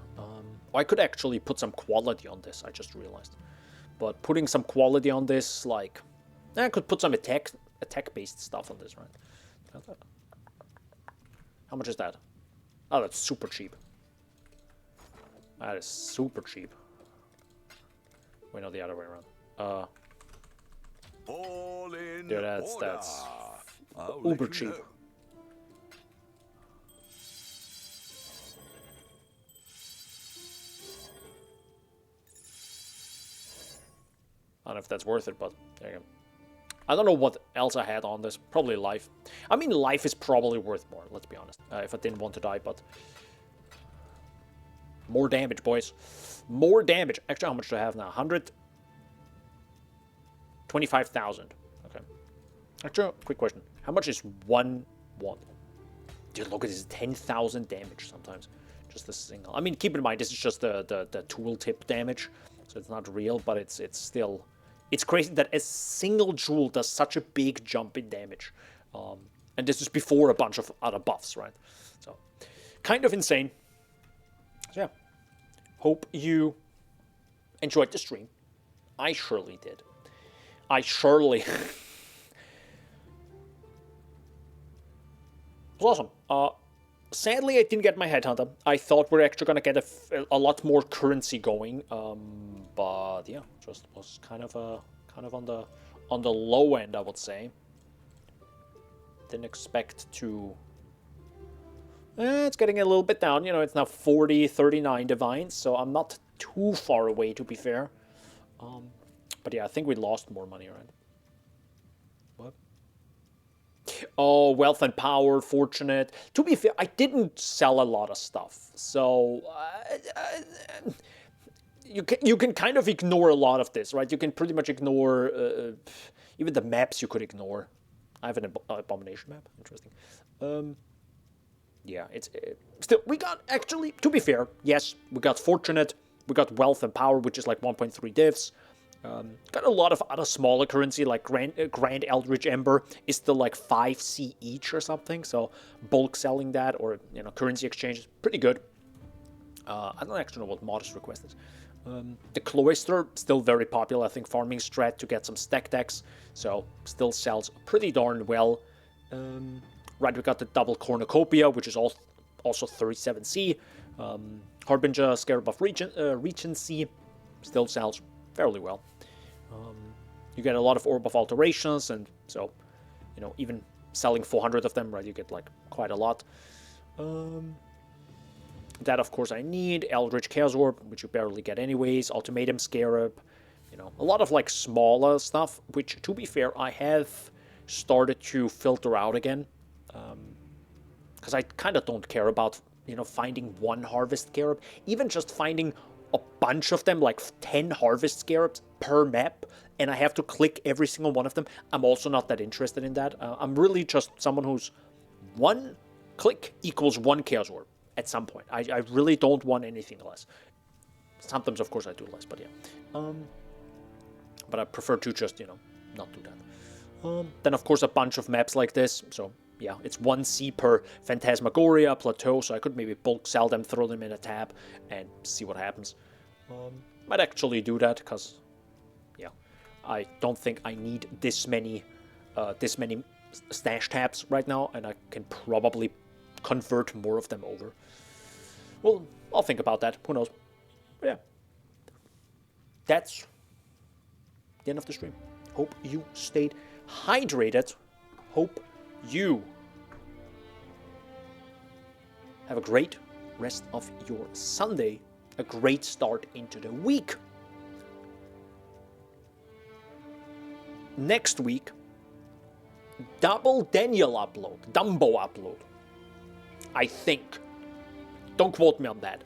I could actually put some quality on this, I just realized. But putting some quality on this, like, I could put some attack-based stuff on this, right? How much is that? Oh, that's super cheap. That is super cheap. Wait, no, the other way around. All in Dude, that's I'll uber let you cheap. know. I don't know if that's worth it, but there you go. I don't know what else I had on this. Probably life. I mean, life is probably worth more, let's be honest. If I didn't want to die, but... More damage, boys. More damage. Actually, how much do I have now? 125,000. Okay. Actually, quick question. How much is 1-1? Dude, look at this. 10,000 damage sometimes. Just a single. I mean, keep in mind, this is just the tooltip damage. so it's not real, but it's still... It's crazy that a single jewel does such a big jump in damage. And this is before a bunch of other buffs, right? So, kind of insane. So yeah, hope you enjoyed the stream. I surely did. I surely... It was awesome. Sadly, I didn't get my headhunter. I thought we were actually gonna get a lot more currency going, but yeah, just was kind of on the low end, I would say. Didn't expect to. It's getting a little bit down. You know, it's now 39 divines, so I'm not too far away, to be fair. But yeah, I think we lost more money, right? What? Oh, wealth and power, fortunate. To be fair, I didn't sell a lot of stuff, so you can kind of ignore a lot of this, right? You can pretty much ignore even the maps. You could ignore. I have an abomination map. Interesting. Yeah, it's still we got actually. To be fair, yes, we got fortunate. We got wealth and power, which is like 1.3 divs. Got a lot of other smaller currency, like Grand Eldritch Ember is still like 5C each or something, so bulk selling that, or, you know, currency exchange is pretty good. I don't actually know what modest request is. The Cloister, still very popular, I think farming strat to get some stack decks, so still sells pretty darn well. Right, we got the double Cornucopia, which is also 37C. Harbinger, Scarab of Regency, still sells fairly well. You get a lot of Orb of Alterations, and so, you know, even selling 400 of them, right, you get like quite a lot. That, of course, I need. Eldritch Chaos Orb, which you barely get anyways. Ultimatum Scarab, you know, a lot of like smaller stuff, which, to be fair, I have started to filter out again. Because I kind of don't care about, you know, finding one Harvest Scarab. Even just finding a bunch of them, like 10 Harvest Scarabs per map, and I have to click every single one of them. I'm also not that interested in that. I'm really just someone who's one click equals one Chaos Orb at some point. I really don't want anything less. Sometimes, of course, I do less, but yeah. But I prefer to just, you know, not do that. Then, of course, a bunch of maps like this. So, yeah, it's 1C per Phantasmagoria, Plateau, so I could maybe bulk sell them, throw them in a tab, and see what happens. Might actually do that, because, yeah, I don't think I need this many stash tabs right now, and I can probably convert more of them over. Well, I'll think about that. Who knows? But yeah, that's the end of the stream. Hope you stayed hydrated. Hope you have a great rest of your Sunday. A great start into the week. Next week, double Daniel upload. Danbo upload. I think. Don't quote me on that.